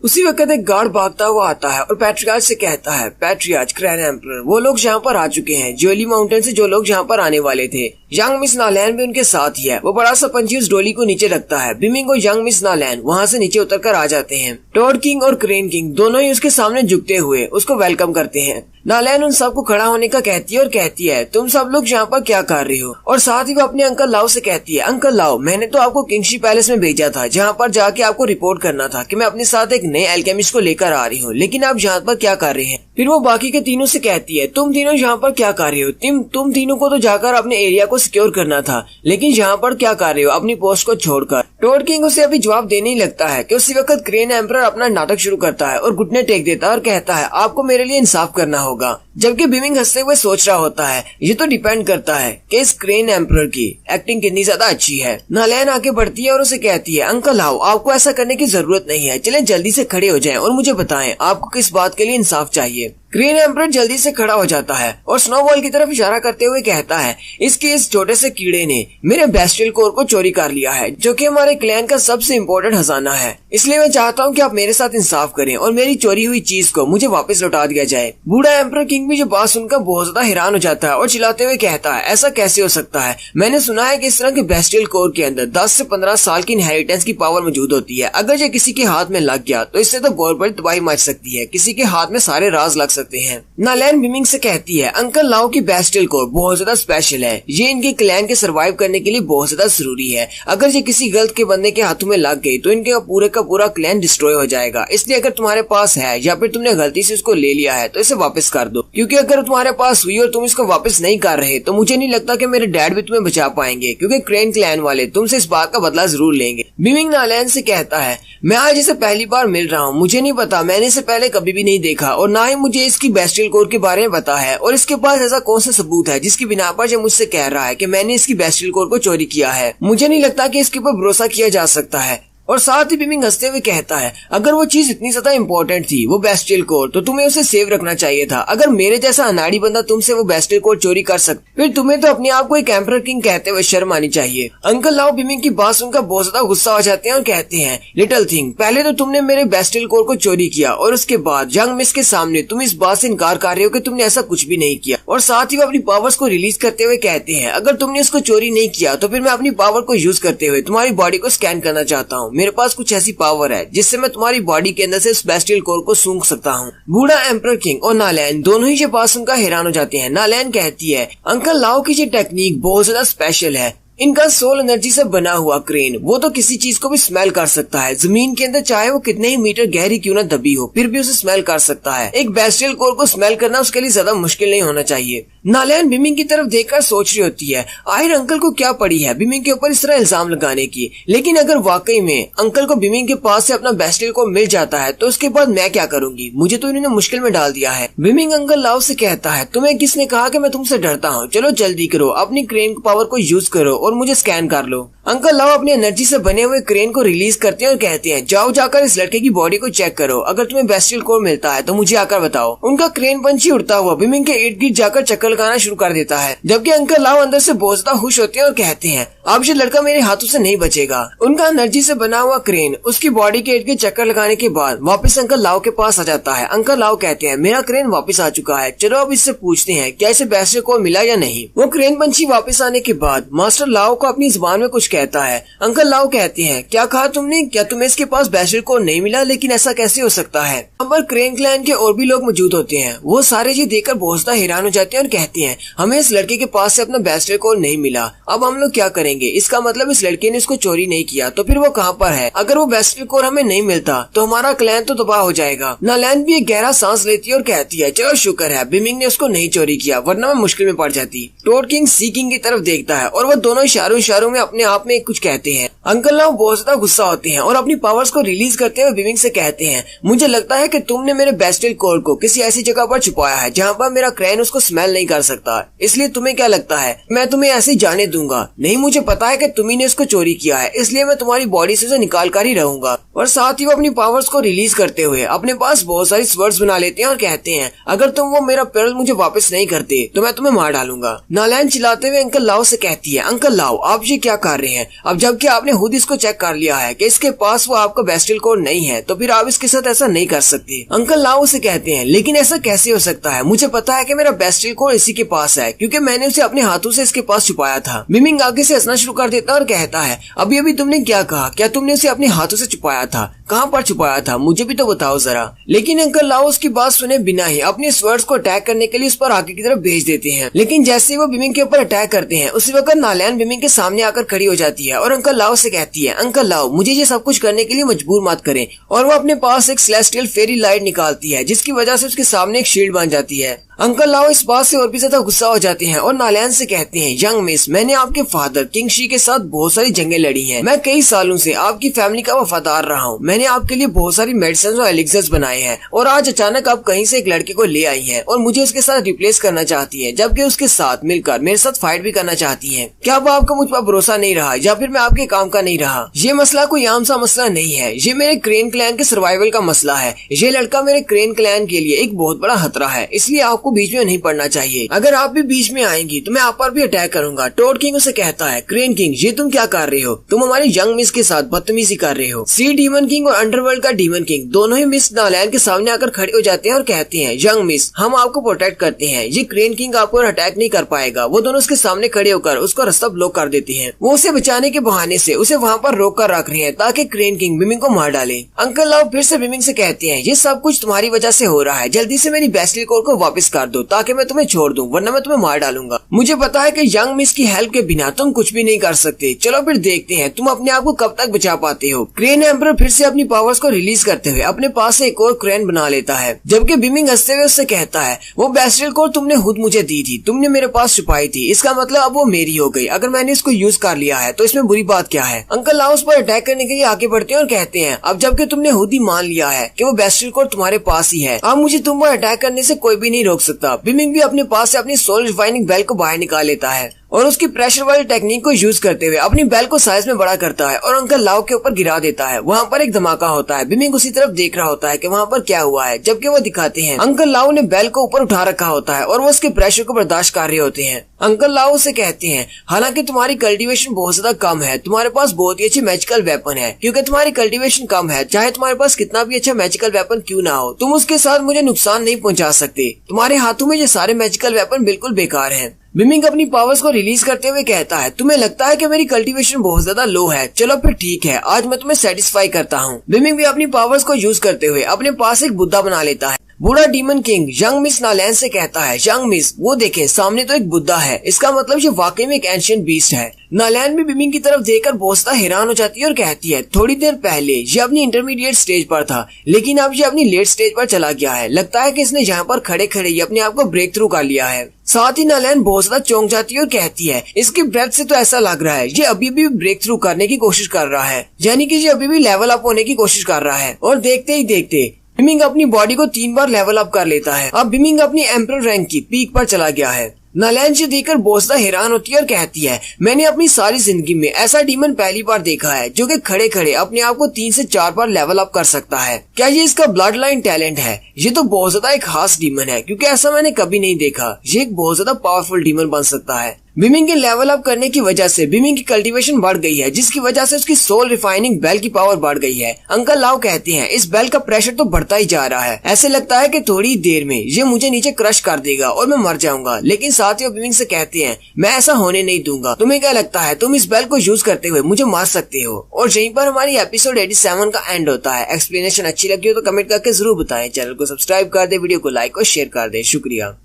उसी वक्त एक गार्ड भागता हुआ आता है और पैट्रियार्च से कहता है, पैट्रियार्च, ग्रैंड एम्परर, वो लोग यहाँ पर आ चुके हैं। ज्वेली माउंटेन से जो लोग यहाँ पर आने वाले थे, यंग मिस नालैन भी उनके साथ ही है। वो बड़ा सा पंछी उस डोली को नीचे रखता है। बिमिंग और यंग मिस नालैन वहाँ से नीचे उतरकर आ जाते हैं। टॉड किंग और क्रेन किंग दोनों ही उसके सामने झुकते हुए उसको वेलकम करते हैं। नालैन उन सबको खड़ा होने का कहती है और कहती है, तुम सब लोग यहाँ पर क्या कर रहे हो? और साथ ही वो अपने अंकल लाओ से कहती है, अंकल लाओ, मैंने तो आपको किंगशी पैलेस में भेजा था, जहाँ पर जाके आपको रिपोर्ट करना था कि मैं अपने साथ एक नए एल्केमिस्ट को लेकर आ रही हूँ, लेकिन आप यहाँ पर क्या कर रहे हैं? फिर वो बाकी के तीनों से कहती है, तुम तीनों यहाँ पर क्या कर रहे हो? तुम तीनों को तो जाकर अपने एरिया को सिक्योर करना था, लेकिन यहाँ पर क्या कर रहे हो अपनी पोस्ट को छोड़कर? टॉड किंग उसे अभी जवाब देने ही लगता है कि उसी वक्त क्रेन एम्परर अपना नाटक शुरू करता है और घुटने टेक देता है और कहता है, आपको मेरे लिए इंसाफ करना होगा। जबकि बिमिंग हंसते हुए सोच रहा होता है, ये तो डिपेंड करता है कि इस क्रेन एम्परर की एक्टिंग कितनी ज्यादा अच्छी है। नालैन आके बढ़ती है और उसे कहती है, अंकल लाओ, आपको ऐसा करने की जरूरत नहीं है, चलें जल्दी से खड़े हो जाएं और मुझे बताएं आपको किस बात के लिए इंसाफ चाहिए। क्रेन एम्परर जल्दी से खड़ा हो जाता है और स्नोबॉल की तरफ इशारा करते हुए कहता है, इसके इस छोटे से कीड़े ने मेरे बेस्टियल कोर को चोरी कर लिया है, जो कि हमारे क्लैन का सबसे इम्पोर्टेंट खजाना है। इसलिए मैं चाहता हूँ कि आप मेरे साथ इंसाफ करें और मेरी चोरी हुई चीज को मुझे वापस लौटा दिया जाए। बूढ़ा एम्परर किंग भी जो बात सुनकर बहुत ज्यादा हैरान हो जाता है और चिल्लाते हुए कहता है, ऐसा कैसे हो सकता है? मैंने सुना है कि इस तरह के बेस्टियल कोर के अंदर 10 से 15 साल की इनहेरिटेंस की पावर मौजूद होती है। अगर ये किसी के हाथ में लग गया तो इससे तो बहुत बड़ी तबाही मच सकती है, किसी के हाथ में सारे राज लग सकते हैं। नालैन बिमिंग से कहती है, अंकल लाओ की बेस्टियल कोर बहुत ज्यादा स्पेशल है, ये इनके क्लैन के सर्वाइव करने के लिए बहुत ज्यादा जरूरी है। अगर ये किसी गलत के बंदे के हाथों में लग गई तो इनके पूरे का पूरा क्लैन डिस्ट्रॉय हो जाएगा। इसलिए अगर तुम्हारे पास है या फिर तुमने गलती से उसको ले लिया है तो इसे वापस कर दो, क्योंकि अगर तुम्हारे पास हुई और तुम इसको वापस नहीं कर रहे तो मुझे नहीं लगता कि मेरे डैड भी तुम्हें बचा पाएंगे, क्योंकि क्रेन क्लैन वाले तुमसे इस बात का बदला जरूर लेंगे। बिमिंग नालैन से कहता है, मैं आज इसे पहली बार मिल रहा हूँ, मुझे नहीं पता, मैंने इसे पहले कभी भी नहीं देखा और ना ही मुझे इसकी बेस्टियल कोर के बारे में पता है, और इसके पास ऐसा कौन सा सबूत है जिसकी बिना पर ये मुझसे कह रहा है कि मैंने इसकी बेस्टियल कोर को चोरी किया है? मुझे नहीं लगता कि इसके ऊपर भरोसा किया जा सकता है। और साथ ही बिमिंग हंसते हुए कहता है, अगर वो चीज इतनी ज्यादा इम्पोर्टेंट थी, वो बेस्टियल कोर, तो तुम्हें उसे सेव रखना चाहिए था। अगर मेरे जैसा अनाड़ी बंदा तुमसे वो बेस्टियल कोर चोरी कर सकता, फिर तुम्हें तो अपने आप को एक एम्परर किंग कहते हुए शर्म आनी चाहिए। अंकल लाओ बिमिंग की बात सुनकर बहुत ज्यादा गुस्सा हो जाते हैं और कहते हैं, लिटिल थिंग, पहले तो तुमने मेरे बेस्टियल कोर को चोरी किया और उसके बाद यंग मिस के सामने तुम इस बात से इनकार कर रहे हो कि तुमने ऐसा कुछ भी नहीं किया। और साथ ही वो अपनी पावर्स को रिलीज करते हुए कहते हैं, अगर तुमने इसको चोरी नहीं किया तो फिर मैं अपनी पावर को यूज करते हुए तुम्हारी बॉडी को स्कैन करना चाहता हूँ। मेरे पास कुछ ऐसी पावर है जिससे मैं तुम्हारी बॉडी के अंदर से इस बेस्टियल कोर को सूंघ सकता हूँ। बूढ़ा एम्परर किंग और नालैन दोनों ही ये बात सुनकर हैरान हो जाते हैं। नालैन कहती है, अंकल लाओ की ये टेक्निक बहुत ज्यादा स्पेशल है। इनका सोल एनर्जी से बना हुआ क्रेन वो तो किसी चीज को भी स्मेल कर सकता है। जमीन के अंदर चाहे वो कितने ही मीटर गहरी क्यों न दबी हो, फिर भी उसे स्मेल कर सकता है। एक बेस्टियल कोर को स्मेल करना उसके लिए ज्यादा मुश्किल नहीं होना चाहिए। नालैन बिमिंग की तरफ देखकर सोच रही होती है, आखिर अंकल को क्या पड़ी है बिमिंग के ऊपर इस तरह इल्जाम लगाने की। लेकिन अगर वाकई में अंकल को बिमिंग के पास से अपना बेस्टियल कोर मिल जाता है तो उसके बाद मैं क्या करूंगी, मुझे तो इन्होंने मुश्किल में डाल दिया है। बिमिंग अंकल लाओ से कहता है, तुम्हें किसने कहा कि मैं तुमसे डरता हूँ, चलो जल्दी करो, अपनी क्रेन पावर को यूज करो और मुझे स्कैन कर लो। अंकल लाओ अपनी एनर्जी से बने हुए क्रेन को रिलीज करते हैं और कहते हैं, जाओ जाकर इस लड़के की बॉडी को चेक करो, अगर तुम्हें बेस्टियल कोर मिलता है तो मुझे आकर बताओ। उनका क्रेन पंछी उड़ता हुआ बिमिंग के इर्द गिर्द जाकर चक्कर लगाना शुरू कर देता है, जबकि अंकल लाओ अंदर से बहुत ज्यादा खुश होते हैं और कहते हैं, अब ये लड़का मेरे हाथों से नहीं बचेगा। उनका एनर्जी से बना हुआ क्रेन उसकी बॉडी के इर्द गिर्द चक्कर लगाने के बाद वापस अंकल लाओ के पास आ जाता है। अंकल लाओ कहते हैं, मेरा क्रेन वापस आ चुका है, चलो अब इससे पूछते हैं क्या इसे बेस्टियल कोर मिला या नहीं। वो क्रेन पंछी वापस आने के बाद मास्टर लाओ को अपनी जुबान में कुछ कहता है। अंकल लाओ कहते हैं, क्या कहा तुमने, क्या तुम्हें इसके पास बेस्टियल कोर नहीं मिला, लेकिन ऐसा कैसे हो सकता है। यहाँ पर क्रेन क्लैन के और भी लोग मौजूद होते हैं। वो सारे ये देखकर बहुत ज्यादा हैरान हो जाते हैं और कहते हैं, हमें इस लड़के के पास से अपना बेस्टियल कोर नहीं मिला, अब हम लोग क्या करेंगे। इसका मतलब इस लड़के ने इसको चोरी नहीं किया, तो फिर वो कहाँ पर है। अगर वो बेस्टियल कोर हमें नहीं मिलता तो हमारा क्लैन तो तबाह हो जाएगा। नालैन भी एक गहरा सांस लेती है और कहती है, चलो शुक्र है बिमिंग ने उसको नहीं चोरी किया, वरना मैं मुश्किल में पड़ जाती। टोड किंग सी किंग की तरफ देखता है और वो दोनों इशारों में अपने आप में कुछ कहते हैं। अंकल लाओ बहुत ज्यादा गुस्सा होते हैं और अपनी पावर्स को रिलीज करते हुए बिमिंग से कहते हैं, मुझे लगता है कि तुमने मेरे बेस्टियल कोर को किसी ऐसी जगह पर छुपाया है जहाँ पर मेरा क्रेन उसको स्मेल नहीं कर सकता, इसलिए तुम्हें क्या लगता है मैं तुम्हें ऐसे ही जाने दूंगा। नहीं, मुझे पता है कि तुम्ही ने इसको चोरी किया है, इसलिए मैं तुम्हारी बॉडी से उसे निकाल कर ही रहूंगा। और साथ ही वो अपनी पावर्स को रिलीज करते हुए अपने पास बहुत सारी स्वर्ड्स बना लेते हैं और कहते हैं, अगर तुम वो मेरा पर्ल मुझे वापस नहीं करते तो मैं तुम्हें मार डालूंगा। नालैन चिल्लाते हुए अंकल लाओ से कहती है, अंकल लाओ आप ये क्या कर रहे हैं, अब जबकि आपने खुद इसको चेक कर लिया है कि इसके पास वो आपका बेस्टियल कोर नहीं है, तो फिर आप इसके साथ ऐसा नहीं कर सकते। अंकल लाओ से कहते हैं, लेकिन ऐसा कैसे हो सकता है, मुझे पता है कि मेरा बेस्टियल कोर इसी के पास है, क्योंकि मैंने उसे अपने हाथों से इसके पास छुपाया था। बिमिंग आगे से हंसना शुरू कर देता है और कहता है, अभी अभी तुमने क्या कहा, क्या तुमने उसे अपने हाथों से छुपाया था, कहाँ पर छुपाया था, मुझे भी तो बताओ जरा। लेकिन अंकल लाओ उसकी बात सुने बिना ही अपने स्वर्ड्स को अटैक करने के लिए उस पर आगे की तरफ भेज देते हैं। लेकिन जैसे ही वो बिमिंग के ऊपर अटैक करते हैं उसी वक्त नालैन बिमिंग के सामने आकर खड़ी हो जाती है और अंकल लाओ से कहती है, अंकल लाओ मुझे ये सब कुछ करने के लिए मजबूर मत करें। और वो अपने पास एक सेलेस्टियल फेरी लाइट निकालती है, जिसकी वजह से उसके सामने एक शील्ड बन जाती है। अंकल लाओ इस बात से और भी ज्यादा गुस्सा हो जाते हैं और नालैन से कहते हैं, यंग मिस, मैंने आपके फादर किंग शी के साथ बहुत सारी जंगें लड़ी हैं। मैं कई सालों से आपकी फैमिली का वफादार रहा हूँ। मैंने आपके लिए बहुत सारी मेडिसिन और एलिक्सर्स बनाए हैं और आज अचानक आप कहीं से एक लड़के को ले आई हैं और मुझे उसके साथ रिप्लेस करना चाहती है, जबकि उसके साथ मिलकर मेरे साथ फाइट भी करना चाहती है। क्या अब आपका मुझ पर भरोसा नहीं रहा या फिर मैं आपके काम का नहीं रहा। ये मसला कोई आम सा मसला नहीं है, ये मेरे क्रेन क्लैन के सर्वाइवल का मसला है। ये लड़का मेरे क्रेन क्लैन के लिए एक बहुत बड़ा खतरा है, इसलिए आपको बीच में नहीं पड़ना चाहिए। अगर आप भी बीच में आएंगी तो मैं आप पर भी अटैक करूंगा। टोड किंग उसे कहता है, क्रेन किंग ये तुम क्या कर रहे हो, तुम हमारे यंग मिस के साथ बदतमीजी कर रहे हो। सी डीमन किंग और अंडरवर्ल्ड का डीमन किंग दोनों ही मिस नालैन के सामने आकर खड़े हो जाते हैं और कहते हैं, यंग मिस हम आपको प्रोटेक्ट करते हैं, ये क्रेन किंग आपको अटैक नहीं कर पाएगा। वो दोनों उसके सामने खड़े होकर उसका रास्ता ब्लॉक कर देते हैं। वो उसे बचाने के बहाने से उसे वहाँ पर रोक कर रख रहे हैं ताकि क्रेन किंग बिमिंग को मार डाले। अंकल लाओ फिर से बिमिंग से कहते हैं, ये सब कुछ तुम्हारी वजह से हो रहा है, जल्दी से मेरी बेस्टियल कोर को वापस कर दो ताकि मैं तुम्हें छोड़ दूं, वरना मैं तुम्हें मार डालूंगा। मुझे पता है कि यंग मिस की हेल्प के बिना तुम कुछ भी नहीं कर सकते। चलो फिर देखते हैं तुम अपने आप को कब तक बचा पाते हो। क्रेन एम्परर फिर से अपनी पावर्स को रिलीज करते हुए अपने पास से एक और क्रेन बना लेता है, जबकि बिमिंग हंसते हुए उससे कहता है, वो बेस्टियल कोर तुमने खुद मुझे दी थी, तुमने मेरे पास छुपाई थी, इसका मतलब अब वो मेरी हो गई। अगर मैंने इसको यूज कर लिया है तो इसमें बुरी बात क्या है। अंकल लाओ उस पर अटैक करने के लिए आगे बढ़ते हैं और कहते हैं, अब जबकि तुमने खुद ही मान लिया है कि वो बेस्टियल कोर तुम्हारे पास ही है, अब मुझे तुम पर अटैक करने से कोई भी नहीं रोक सकता। बिमिंग भी अपने पास से अपनी सोल रिफाइनिंग बेल को बाहर निकाल लेता है और उसकी प्रेशर वाली टेक्निक को यूज करते हुए अपनी बेल को साइज में बड़ा करता है और अंकल लाओ के ऊपर गिरा देता है। वहाँ पर एक धमाका होता है। बिमिंग उसी तरफ देख रहा होता है कि वहाँ पर क्या हुआ है, जबकि वो दिखाते हैं अंकल लाओ ने बेल को ऊपर उठा रखा होता है और वो उसके प्रेशर को बर्दाश्त कर रहे होते हैं। अंकल लाओ से कहते हैं हालांकि तुम्हारी कल्टीवेशन बहुत ज्यादा कम है, तुम्हारे पास बहुत ही अच्छी मैजिकल वेपन है। क्योंकि तुम्हारी कल्टीवेशन कम है, चाहे तुम्हारे पास कितना भी अच्छा मैजिकल वेपन क्यों ना हो, तुम उसके साथ मुझे नुकसान नहीं पहुंचा सकते। तुम्हारे हाथों में ये सारे मैजिकल वेपन बिल्कुल बेकार हैं। बिमिंग अपनी पावर्स को रिलीज करते हुए कहता है तुम्हें लगता है कि मेरी कल्टीवेशन बहुत ज्यादा लो है, चलो फिर ठीक है, आज मैं तुम्हें सेटिस्फाई करता हूँ। बिमिंग भी अपनी पावर्स को यूज करते हुए अपने पास एक बुद्धा बना लेता है। बूढ़ा demon king young miss Nalain से कहता है यंग मिस वो देखें सामने तो एक बुद्धा है, इसका मतलब ये वाकई में एक एंशिएंट बीस्ट है। नालैन भी बिमिंग की तरफ देखकर बहुत ज्यादा हैरान हो जाती है और कहती है थोड़ी देर पहले ये अपनी इंटरमीडिएट स्टेज पर था, लेकिन अब ये अपनी लेट स्टेज पर चला गया है। लगता है कि इसने यहाँ पर खड़े खड़े ही अपने आप को ब्रेक थ्रू कर लिया है। साथ ही नालैन बहुत ज्यादा चौंक जाती है और कहती है इसकी ब्रेथ से तो ऐसा लग रहा है ये अभी भी ब्रेक थ्रू करने की कोशिश कर रहा है, यानी कि ये अभी भी लेवल अप होने की कोशिश कर रहा है। और देखते ही देखते बिमिंग अपनी बॉडी को 3 बार लेवल अप कर लेता है। अब बिमिंग अपनी एम्परर रैंक की पीक पर चला गया है। नालैन से देखकर बहुत ज्यादा हैरान होती है और कहती है मैंने अपनी सारी जिंदगी में ऐसा डीमन पहली बार देखा है जो कि खड़े खड़े अपने आप को 3 से 4 बार लेवल अप कर सकता है। क्या ये इसका ब्लड लाइन टैलेंट है? ये तो बहुत ज्यादा एक खास डीमन है, क्योंकि ऐसा मैंने कभी नहीं देखा। ये एक बहुत ज्यादा पावरफुल डीमन बन सकता है। बिमिंग के लेवल अप करने की वजह से बिमिंग की कल्टीवेशन बढ़ गई है, जिसकी वजह से उसकी सोल रिफाइनिंग बेल की पावर बढ़ गई है। अंकल लाओ कहते हैं इस बेल का प्रेशर तो बढ़ता ही जा रहा है, ऐसे लगता है कि थोड़ी देर में ये मुझे नीचे क्रश कर देगा और मैं मर जाऊंगा। लेकिन साथ ही बिमिंग से कहते हैं मैं ऐसा होने नहीं दूंगा, तुम्हें क्या लगता है तुम इस बेल को यूज करते हुए मुझे मार सकते हो? और यहीं पर हमारी एपिसोड 87 का एंड होता है। एक्सप्लेनेशन अच्छी लगी हो तो कमेंट करके जरूर बताएं। चैनल को सब्सक्राइब कर दे, वीडियो को लाइक और शेयर कर दे। शुक्रिया।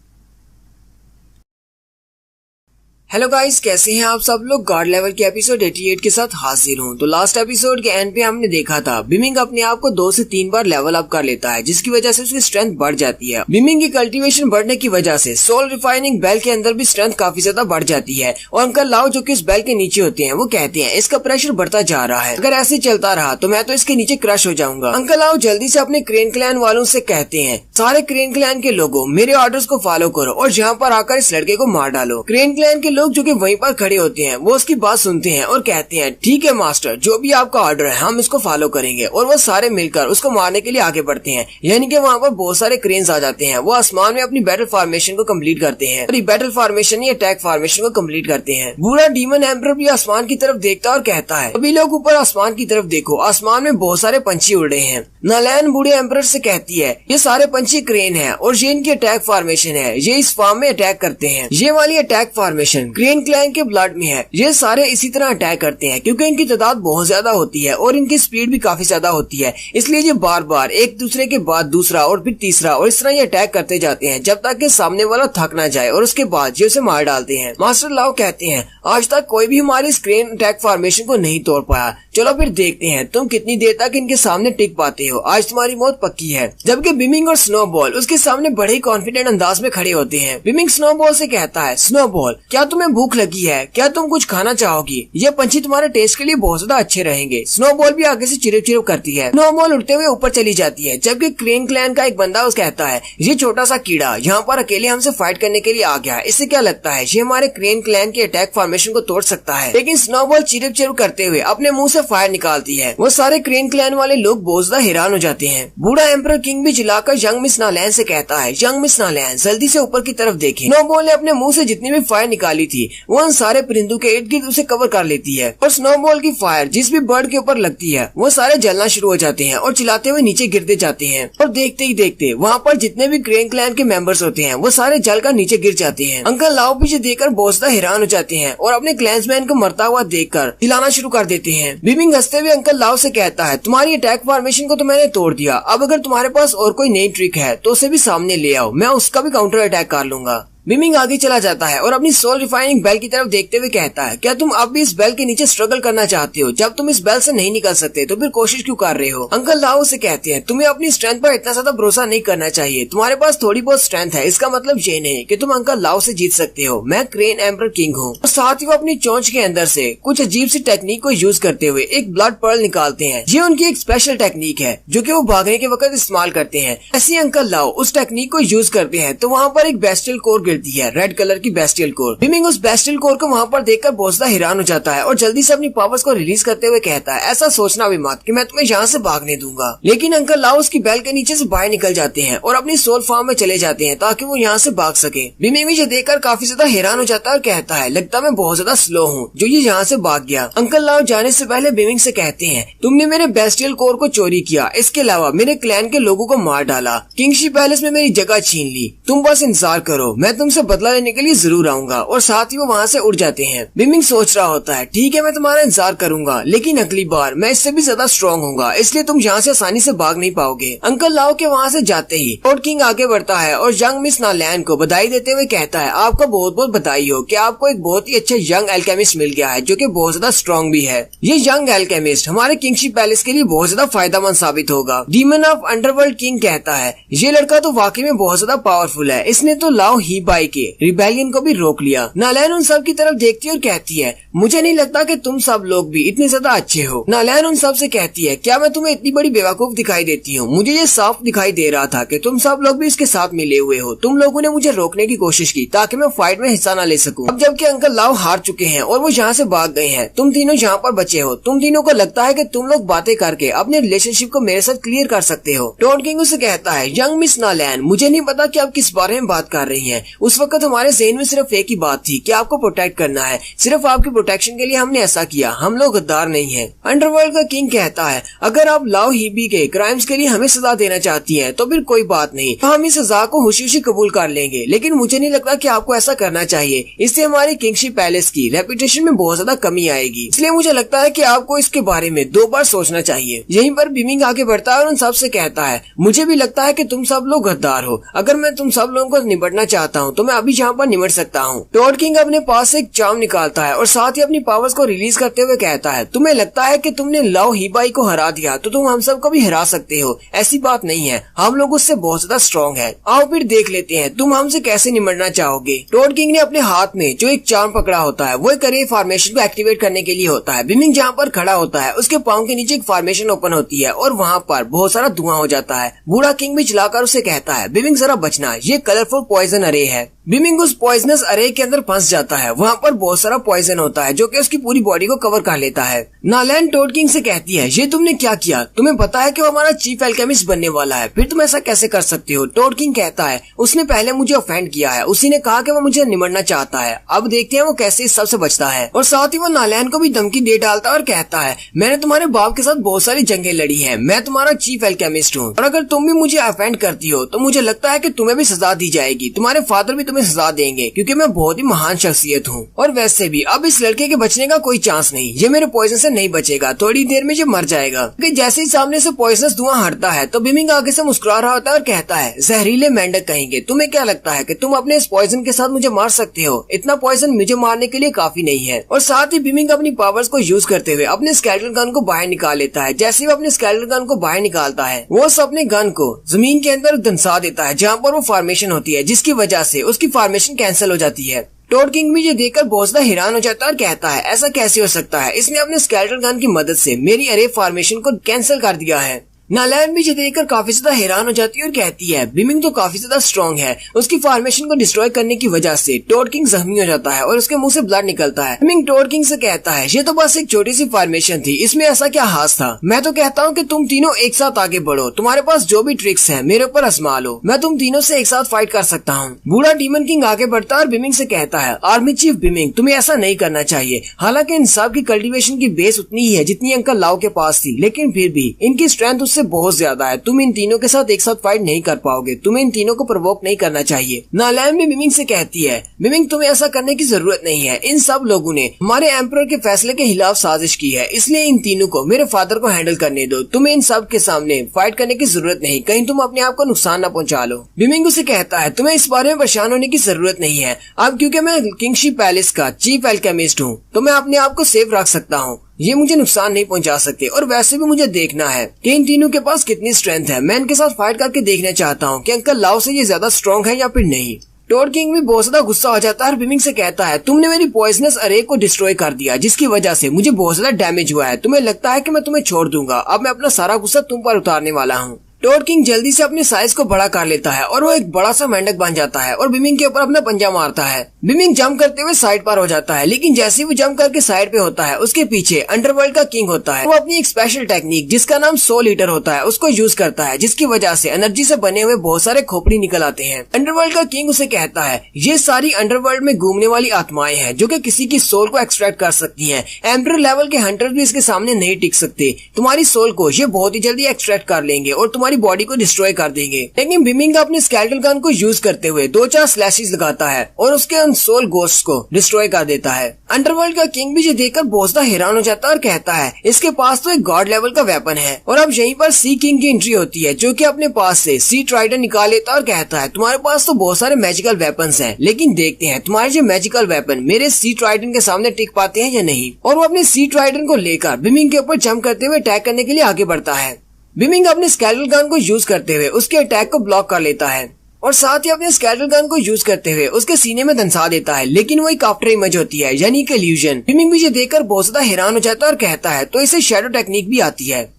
हेलो गाइस, कैसे हैं आप सब लोग? गॉड लेवल के एपिसोड 88 के साथ हाजिर हूं। तो लास्ट एपिसोड के एंड पे हमने देखा था बिमिंग अपने आप को 2 से 3 बार लेवल अप कर लेता है, जिसकी वजह से उसकी स्ट्रेंथ बढ़ जाती है। बिमिंग की कल्टीवेशन बढ़ने की वजह से सोल रिफाइनिंग बेल के अंदर भी स्ट्रेंथ काफी ज्यादा बढ़ जाती है। और अंकल लाओ जो कि इस बेल के नीचे होते हैं वो कहते हैं इसका प्रेशर बढ़ता जा रहा है, अगर ऐसे चलता रहा तो मैं तो इसके नीचे क्रश हो जाऊंगा। अंकल लाओ जल्दी से अपने क्रेन क्लैन वालों से कहते हैं सारे क्रेन क्लैन के लोगों मेरे ऑर्डर्स को फॉलो करो और यहाँ पर आकर इस लड़के को मार डालो। क्रेन क्लैन के लोग जो कि वहीं पर खड़े होते हैं वो उसकी बात सुनते हैं और कहते हैं ठीक है मास्टर, जो भी आपका ऑर्डर है हम इसको फॉलो करेंगे। और वो सारे मिलकर उसको मारने के लिए आगे बढ़ते हैं। यानी कि वहाँ पर बहुत सारे क्रेन्स आ जाते हैं। वो आसमान में अपनी बैटल फॉर्मेशन को कंप्लीट करते हैं और बैटल फॉर्मेशन या अटैक फॉर्मेशन को कंप्लीट करते हैं। बूढ़ा डीमन एम्परर भी आसमान की तरफ देखता है और कहता है अभी लोग ऊपर आसमान की तरफ देखो, आसमान में बहुत सारे पंछी उड़ रहे हैं। नालैन बूढ़े एम्परर से कहती है ये सारे पंछी क्रेन है और ये इनकी अटैक फॉर्मेशन है, ये इस फार्म में अटैक करते हैं। ये वाली अटैक फॉर्मेशन क्रेन क्लैन के ब्लड में है। ये सारे इसी तरह अटैक करते हैं क्योंकि इनकी तादाद बहुत ज्यादा होती है और इनकी स्पीड भी काफी ज्यादा होती है, इसलिए ये बार बार एक दूसरे के बाद दूसरा और फिर तीसरा और इस तरह ये अटैक करते जाते हैं जब तक कि सामने वाला थक ना जाए और उसके बाद ये उसे मार डालते हैं। मास्टर लाओ कहते हैं आज तक कोई भी हमारी स्क्रीन अटैक फॉर्मेशन को नहीं तोड़ पाया, चलो फिर देखते हैं तुम कितनी देर तक इनके सामने टिक पाते हो, आज तुम्हारी मौत पक्की है। जबकि बिमिंग और स्नोबॉल उसके सामने बड़े ही कॉन्फिडेंट अंदाज में खड़े होते हैं। बिमिंग स्नोबॉल से कहता है स्नोबॉल क्या तुम्हें भूख लगी है? क्या तुम कुछ खाना चाहोगी? ये पंछी तुम्हारे टेस्ट के लिए बहुत ज्यादा अच्छे रहेंगे। स्नोबॉल भी आगे से चिरप चिरप करती है। स्नोबॉल उड़ते हुए ऊपर चली जाती है। जबकि क्रेन क्लैन का एक बंदा उस कहता है ये छोटा सा कीड़ा यहाँ पर अकेले हमसे फाइट करने के लिए आ गया है, इससे क्या लगता है ये हमारे क्रेन क्लैन के अटैक फॉर्मेशन को तोड़ सकता है। लेकिन स्नोबॉल चिरप चिरप करते हुए अपने मुंह से फायर निकालती है। वो सारे क्रेन क्लैन वाले लोग बहुत ज्यादा हैरान हो जाते हैं। बूढ़ा एम्परर किंग भी चिल्लाकर यंग मिस नालैन से कहता है यंग मिस नालैन जल्दी से ऊपर की तरफ देखें। स्नोबॉल ने अपने मुंह से जितनी भी फायर निकाली थी वो उन सारे परिंदों के इर्द गिर्द उसे कवर कर लेती है और स्नोबॉल की फायर जिस भी बर्ड के ऊपर लगती है वो सारे जलना शुरू हो जाते हैं और चिल्लाते हुए नीचे गिरते जाते हैं। और देखते ही देखते वहाँ पर जितने भी क्रेन क्लैन के मेंबर्स होते हैं वो सारे जलकर नीचे गिर जाते हैं। अंकल लाओ पीछे देखकर बहुत ज्यादा हैरान हो जाते हैं और अपने क्लैंसमैन को मरता हुआ देखकर चिल्लाना शुरू कर देते हैं। बिमिंग हंसते हुए अंकल लाओ से कहता है तुम्हारी अटैक फॉर्मेशन को तो मैंने तोड़ दिया, अब अगर तुम्हारे पास और कोई नई ट्रिक है तो उसे भी सामने ले आओ, मैं उसका भी काउंटर अटैक कर लूंगा। बिमिंग आगे चला जाता है और अपनी सोल रिफाइनिंग बेल की तरफ देखते हुए कहता है क्या तुम अब भी इस बेल के नीचे स्ट्रगल करना चाहते हो? जब तुम इस बेल से नहीं निकल सकते तो फिर कोशिश क्यों कर रहे हो? अंकल लाओ से कहते हैं तुम्हें अपनी स्ट्रेंथ पर इतना ज्यादा भरोसा नहीं करना चाहिए, तुम्हारे पास थोड़ी बहुत स्ट्रेंथ है, इसका मतलब ये नहीं कि तुम अंकल लाओ से जीत सकते हो। मैं क्रेन एम्परर किंग हूँ। और साथ ही वो अपनी चोंच के अंदर से कुछ अजीब सी टेक्निक को यूज करते हुए एक ब्लड पर्ल निकालते हैं। ये उनकी एक स्पेशल टेक्निक है जो कि वो भागने के वक्त इस्तेमाल करते हैं। ऐसे अंकल लाओ उस टेक्निक को यूज करते हैं तो वहाँ पर एक बेस्टियल कोर मिलती है, रेड कलर की बेस्टियल कोर। बिमिंग उस बेस्टियल कोर को वहाँ पर देखकर बहुत ज्यादा हैरान हो जाता है और जल्दी से अपनी पावर्स को रिलीज करते हुए कहता है, ऐसा सोचना भी मत कि मैं तुम्हें यहाँ से भागने दूंगा। लेकिन अंकल लाओ उसकी बेल के नीचे से बाहर निकल जाते हैं और अपनी सोल फार्म में चले जाते हैं ताकि वो यहाँ से भाग सके। बिमिंग मुझे देखकर काफी ज्यादा हैरान हो जाता है और कहता है, लगता मैं बहुत ज्यादा स्लो हूँ जो ये यहाँ से भाग गया। अंकल लाओ जाने से पहले बिमिंग से कहते हैं, तुमने मेरे बेस्टियल कोर को चोरी किया, इसके अलावा मेरे क्लैन के लोगों को मार डाला, किंगशी पैलेस में मेरी जगह छीन ली। तुम बस इंतजार करो, मैं तुमसे बदला लेने के लिए जरूर आऊंगा। और साथ ही वो वहाँ से उड़ जाते हैं। बिमिंग सोच रहा होता है, ठीक है मैं तुम्हारा इंतजार करूंगा, लेकिन अगली बार मैं इससे भी ज्यादा स्ट्रॉन्ग होऊंगा, इसलिए तुम यहाँ से आसानी से भाग नहीं पाओगे। अंकल लाओ के वहाँ से जाते ही लॉर्ड किंग आगे बढ़ता है और यंग मिस नालैन को बधाई देते हुए कहता है, आपका बहुत बहुत बधाई हो कि आपको एक बहुत ही अच्छा यंग एल्केमिस्ट मिल गया है जो कि बहुत ज्यादा स्ट्रॉन्ग भी है। ये यंग एल्केमिस्ट हमारे किंगशी पैलेस के लिए बहुत ज्यादा फायदेमंद साबित होगा। डीमन ऑफ अंडरवर्ल्ड किंग कहता है, ये लड़का तो वाकई में बहुत ज्यादा पावरफुल है, इसने तो लाओ ही बाई के रिबेलियन को भी रोक लिया। नालैन उन सब की तरफ देखती है और कहती है, मुझे नहीं लगता कि तुम सब लोग भी इतने ज्यादा अच्छे हो। नालैन उन सब से कहती है, क्या मैं तुम्हें इतनी बड़ी बेवकूफ दिखाई देती हूँ? मुझे ये साफ दिखाई दे रहा था कि तुम सब लोग भी इसके साथ मिले हुए हो। तुम लोगों ने मुझे रोकने की कोशिश की ताकि मैं फाइट में हिस्सा न ले सकूं। अब जबकि अंकल लाओ हार चुके हैं और वो यहाँ से भाग गए हैं, तुम तीनों यहाँ पर बचे हो। तुम तीनों को लगता है कि तुम लोग बातें करके अपने रिलेशनशिप को मेरे साथ क्लियर कर सकते हो। टोन किंग उसे कहता है, यंग मिस नालैन, मुझे नहीं पता कि आप किस बारे में बात कर रही हैं। उस वक्त हमारे ज़हन में सिर्फ एक ही बात थी कि आपको प्रोटेक्ट करना है, सिर्फ आपकी प्रोटेक्शन के लिए हमने ऐसा किया, हम लोग गद्दार नहीं है। अंडरवर्ल्ड का किंग कहता है, अगर आप लाओ हीबी के क्राइम्स के लिए हमें सजा देना चाहती हैं तो फिर कोई बात नहीं, हम इस सजा को खुशी खुशी कबूल कर लेंगे, लेकिन मुझे नहीं लगता कि आपको ऐसा करना चाहिए। इससे हमारी किंगशी पैलेस की रेपुटेशन में बहुत ज्यादा कमी आएगी, इसलिए मुझे लगता है कि आपको इसके बारे में 2 बार सोचना चाहिए। यहीं पर बिमिंग आगे बढ़ता है और उन सब से कहता है, मुझे भी लगता है कि तुम सब लोग गद्दार हो। अगर मैं तुम सब लोगों को निपटना चाहता हूँ तो मैं अभी यहाँ पर निपट सकता हूँ। टॉड किंग अपने पास से एक चार्म निकालता है और साथ ही अपनी पावर्स को रिलीज करते हुए कहता है, तुम्हें लगता है कि तुमने लाओ हीबाई को हरा दिया तो तुम हम सबको भी हरा सकते हो? ऐसी बात नहीं है, हम लोग उससे बहुत ज्यादा स्ट्रॉन्ग है। आओ फिर देख लेते हैं तुम हमसे कैसे निपटना चाहोगे। टॉड किंग ने अपने हाथ में जो एक चार्म पकड़ा होता है वो एक अरे फॉर्मेशन को एक्टिवेट करने के लिए होता है। बिमिंग जहाँ पर खड़ा होता है उसके पाँव के नीचे एक फॉर्मेशन ओपन होती है और वहाँ पर बहुत सारा धुआं हो जाता है। बूढ़ा किंग भी चलाकर उसे कहता है, बिमिंग जरा बचना, ये कलरफुल पॉइजन अरे है। बिमिंग उस पॉइजनस अरे के अंदर फंस जाता है। वहाँ पर बहुत सारा पॉइजन होता है जो कि उसकी पूरी बॉडी को कवर कर लेता है। नालैन टॉड किंग से कहती है, ये तुमने क्या किया? तुम्हें पता है कि वो हमारा चीफ एल्केमिस्ट बनने वाला है, फिर तुम ऐसा कैसे कर सकते हो? टॉड किंग कहता है, उसने पहले मुझे ऑफेंड किया है, उसी ने कहा कि वो मुझे निमटना चाहता है, अब देखते हैं वो कैसे इस सब से बचता है। और साथ ही वो नालैन को भी धमकी दे डालता है और कहता है, मैंने तुम्हारे बाप के साथ बहुत सारी जंगें लड़ी है, मैं तुम्हारा चीफ एल्केमिस्ट हूँ और अगर तुम भी मुझे ऑफेंड करती हो तो मुझे लगता है कि तुम्हें भी सजा दी जाएगी, तुम्हारे फादर भी तुम्हें सजा देंगे क्योंकि मैं बहुत ही महान शख्सियत हूँ। और वैसे भी अब इस लड़के के बचने का कोई चांस नहीं, ये मेरे पॉइजन से नहीं बचेगा, थोड़ी देर में ये मर जाएगा। क्योंकि जैसे ही सामने से पॉइजनस धुआं हटता है तो बिमिंग आगे से मुस्कुरा रहा होता है और कहता है, जहरीले मेंढक कहेंगे, तुम्हें क्या लगता है कि तुम अपने इस पॉइजन के साथ मुझे मार सकते हो? इतना पॉइजन मुझे मारने के लिए काफी नहीं है। और साथ ही बिमिंग अपनी पावर्स को यूज करते हुए अपने स्केलेटन गन को बाहर निकाल लेता है। जैसे वो अपने स्केलेटन गन को बाहर निकालता है वो अपने गन को जमीन के अंदर धंसा देता है जहाँ पर वो फॉर्मेशन होती है, जिसकी वजह से उसकी फॉर्मेशन कैंसिल हो जाती है। टॉड किंग भी ये देखकर बहुत ज्यादा हैरान हो जाता है और कहता है, ऐसा कैसे हो सकता है? इसने अपने स्केलेटन गन की मदद से मेरी अरे फॉर्मेशन को कैंसिल कर दिया है। नालैन भी ये देखकर काफी ज्यादा हैरान हो जाती है और कहती है, बिमिंग तो काफी ज्यादा स्ट्रॉन्ग है, उसकी फॉर्मेशन को डिस्ट्रॉय करने की वजह से टॉड किंग जख्मी हो जाता है और उसके मुंह से ब्लड निकलता है। बिमिंग टॉड किंग से कहता है, ये तो बस एक छोटी सी फॉर्मेशन थी, इसमें ऐसा क्या हास था? मैं तो कहता हूँ कि तुम तीनों एक साथ आगे बढ़ो, तुम्हारे पास जो भी ट्रिक्स है मेरे ऊपर आजमा लो, मैं तुम तीनों से एक साथ फाइट कर सकता हूँ। बूढ़ा डीमन किंग आगे बढ़ता है और बिमिंग से कहता है, आर्मी चीफ बिमिंग, तुम्हें ऐसा नहीं करना चाहिए। हालांकि इन सब की कल्टीवेशन की बेस उतनी ही है जितनी अंकल लाओ के पास थी, लेकिन फिर भी इनकी स्ट्रेंथ उससे बहुत ज्यादा है, तुम इन तीनों के साथ एक साथ फाइट नहीं कर पाओगे, तुम्हें इन तीनों को प्रोवोक नहीं करना चाहिए। नालैन भी बिमिंग से कहती है, बिमिंग तुम्हें ऐसा करने की जरूरत नहीं है, इन सब लोगों ने हमारे एम्परर के फैसले के खिलाफ साजिश की है, इसलिए इन तीनों को मेरे फादर को हैंडल करने दो, तुम्हें इन सब के सामने फाइट करने की जरूरत नहीं, कहीं तुम अपने आप को नुकसान न पहुंचा लो। बिमिंग उसे कहता है, तुम्हें इस बारे में परेशान होने की जरूरत नहीं है, अब क्योंकि मैं किंगशी पैलेस का चीफ एल्केमिस्ट हूँ तो मैं अपने आप को सेफ रख सकता हूँ, ये मुझे नुकसान नहीं पहुंचा सकते। और वैसे भी मुझे देखना है कि इन तीनों के पास कितनी स्ट्रेंथ है, मैं इनके साथ फाइट करके देखना चाहता हूँ कि अंकल लाओ से ये ज्यादा स्ट्रॉन्ग है या फिर नहीं। टॉड किंग भी बहुत ज्यादा गुस्सा हो जाता है और बिमिंग से कहता है, तुमने मेरी पॉइजनस अरे को डिस्ट्रॉय कर दिया, जिसकी वजह से मुझे बहुत ज्यादा डैमेज हुआ है, तुम्हें लगता है कि मैं तुम्हें छोड़ दूंगा? अब मैं अपना सारा गुस्सा तुम पर उतारने वाला हूँ। टोड किंग जल्दी से अपने साइज को बड़ा कर लेता है और वो एक बड़ा सा मेंढक बन जाता है और बिमिंग के ऊपर अपना पंजा मारता है। बिमिंग जंप करते हुए साइड पर हो जाता है, लेकिन जैसे ही वो जंप करके साइड पे होता है उसके पीछे अंडरवर्ल्ड का किंग होता है। वो अपनी एक स्पेशल टेक्निक जिसका नाम सोल ईटर होता है उसको यूज करता है, जिसकी वजह से एनर्जी से बने हुए बहुत सारे खोपड़ी निकल आते हैं। अंडरवर्ल्ड का किंग उसे कहता है ये सारी अंडरवर्ल्ड में घूमने वाली आत्माएं हैं जो कि किसी की सोल को एक्सट्रैक्ट कर सकती हैं। एम्परर लेवल के हंटर भी इसके सामने नहीं टिक सकते। तुम्हारी सोल को ये बहुत ही जल्दी एक्सट्रैक्ट कर लेंगे और तुम्हारी बॉडी को डिस्ट्रॉय कर देंगे। लेकिन बिमिंग अपने स्केलेटल गन को यूज करते हुए 2-4 स्लैशेस लगाता है और उसके उन सोल गोस्ट को डिस्ट्रॉय कर देता है। अंडरवर्ल्ड का किंग भी ये देखकर बहुत ज्यादा हैरान हो जाता है और कहता है इसके पास तो एक गॉड लेवल का वेपन है। और अब यहीं पर सी किंग की एंट्री होती है जो कि अपने पास से सी ट्राइडन निकाल लेता है और कहता है तुम्हारे पास तो बहुत सारे मैजिकल वेपन्स हैं, लेकिन देखते हैं तुम्हारे जो मैजिकल वेपन मेरे सी ट्राइडन के सामने टिक पाते हैं या नहीं। और वो अपने सी ट्राइडन को लेकर बिमिंग के ऊपर जंप करते हुए अटैक करने के लिए आगे बढ़ता है। बिमिंग अपने स्केलेटल गन को यूज करते हुए उसके अटैक को ब्लॉक कर लेता है और साथ ही अपने स्केलेटल गन को यूज करते हुए उसके सीने में धंसा देता है, लेकिन वो एक आफ्टर इमेज होती है यानी कि इल्यूजन। बिमिंग भी ये देखकर बहुत ज्यादा हैरान हो जाता है और कहता है तो इसे शैडो टेक्निक भी आती है।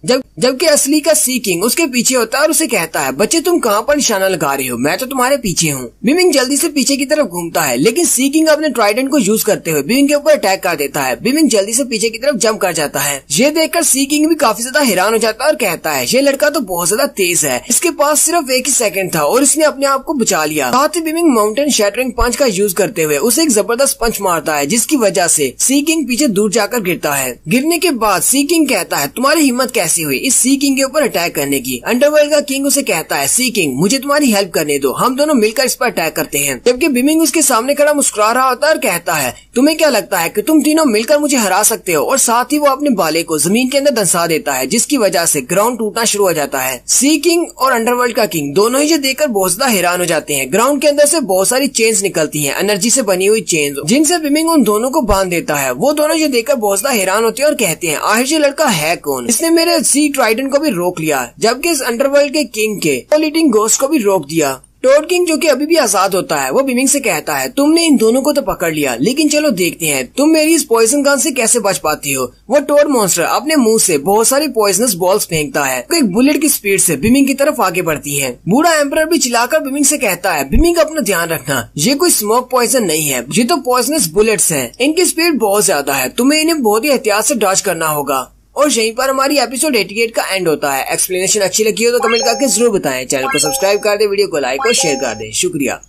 जबकि असली का सी किंग उसके पीछे होता है और उसे कहता है बच्चे तुम कहाँ पर निशाना लगा रहे हो, मैं तो तुम्हारे पीछे हूँ। बिमिंग जल्दी से पीछे की तरफ घूमता है, लेकिन सी किंग अपने ट्राइडेंट को यूज करते हुए बिमिंग के ऊपर अटैक कर देता है। बिमिंग जल्दी से पीछे की तरफ जंप कर जाता है। ये देखकर सी किंग भी काफी ज्यादा हैरान हो जाता है और कहता है ये लड़का तो बहुत ज्यादा तेज है, इसके पास सिर्फ एक ही सेकंड था और इसने अपने आप को बचा लिया। साथ ही बिमिंग माउंटेन शैटरिंग पंच का यूज करते हुए उसे एक जबरदस्त पंच मारता है, जिसकी वजह से सी किंग पीछे दूर जाकर गिरता है। गिरने के बाद सी किंग कहता है तुम्हारी हिम्मत कैसी हुई इस सी किंग के ऊपर अटैक करने की। अंडरवर्ल्ड का किंग उसे कहता है सी किंग मुझे तुम्हारी हेल्प करने दो, हम दोनों मिलकर इस पर अटैक करते हैं। जबकि बिमिंग उसके सामने खड़ा मुस्कुरा रहा होता है और कहता है तुम्हें क्या लगता है कि तुम तीनों मिलकर मुझे हरा सकते हो। और साथ ही वो अपने बाले को जमीन के अंदर धंसा देता है, जिसकी वजह से ग्राउंड टूटना शुरू हो जाता है। सी किंग और अंडरवर्ल्ड का किंग दोनों ही ये देखकर बहुत ज्यादा हैरान हो जाते हैं। ग्राउंड के अंदर से बहुत सारी चेन्स निकलती हैं, एनर्जी से बनी हुई चेन्स, जिनसे बिमिंग उन दोनों को बांध देता है। वो दोनों ये देखकर बहुत ज्यादा हैरान होते हैं और कहते हैं आखिर ये लड़का है कौन, इसने मेरे सी ट्राइडन को भी रोक लिया, जबकि इस अंडरवर्ल्ड के किंग के लीडिंग गोस्ट को भी रोक दिया। टोड किंग जो कि अभी भी आजाद होता है वो बिमिंग से कहता है तुमने इन दोनों को तो पकड़ लिया, लेकिन चलो देखते हैं तुम मेरी इस पॉइजन गन से कैसे बच पाती हो। वो टोड मॉन्स्टर अपने मुंह से बहुत सारी पॉइजनस बॉल्स फेंकता है, तो एक बुलेट की स्पीड से बिमिंग की तरफ आगे बढ़ती है। बूढ़ा एम्परर भी चिल्लाकर बिमिंग से कहता है बिमिंग अपना ध्यान रखना, ये कोई स्मोक पॉइजन नहीं है, ये तो पॉइजनस बुलेट्स हैं, इनकी स्पीड बहुत ज्यादा है, तुम्हें इन्हें बहुत ही एहतियात से डॉज करना होगा। और यहीं पर हमारी एपिसोड 88 का एंड होता है। एक्सप्लेनेशन अच्छी लगी हो तो कमेंट करके जरूर बताएं। चैनल को सब्सक्राइब कर दे, वीडियो को लाइक और शेयर कर दें। शुक्रिया।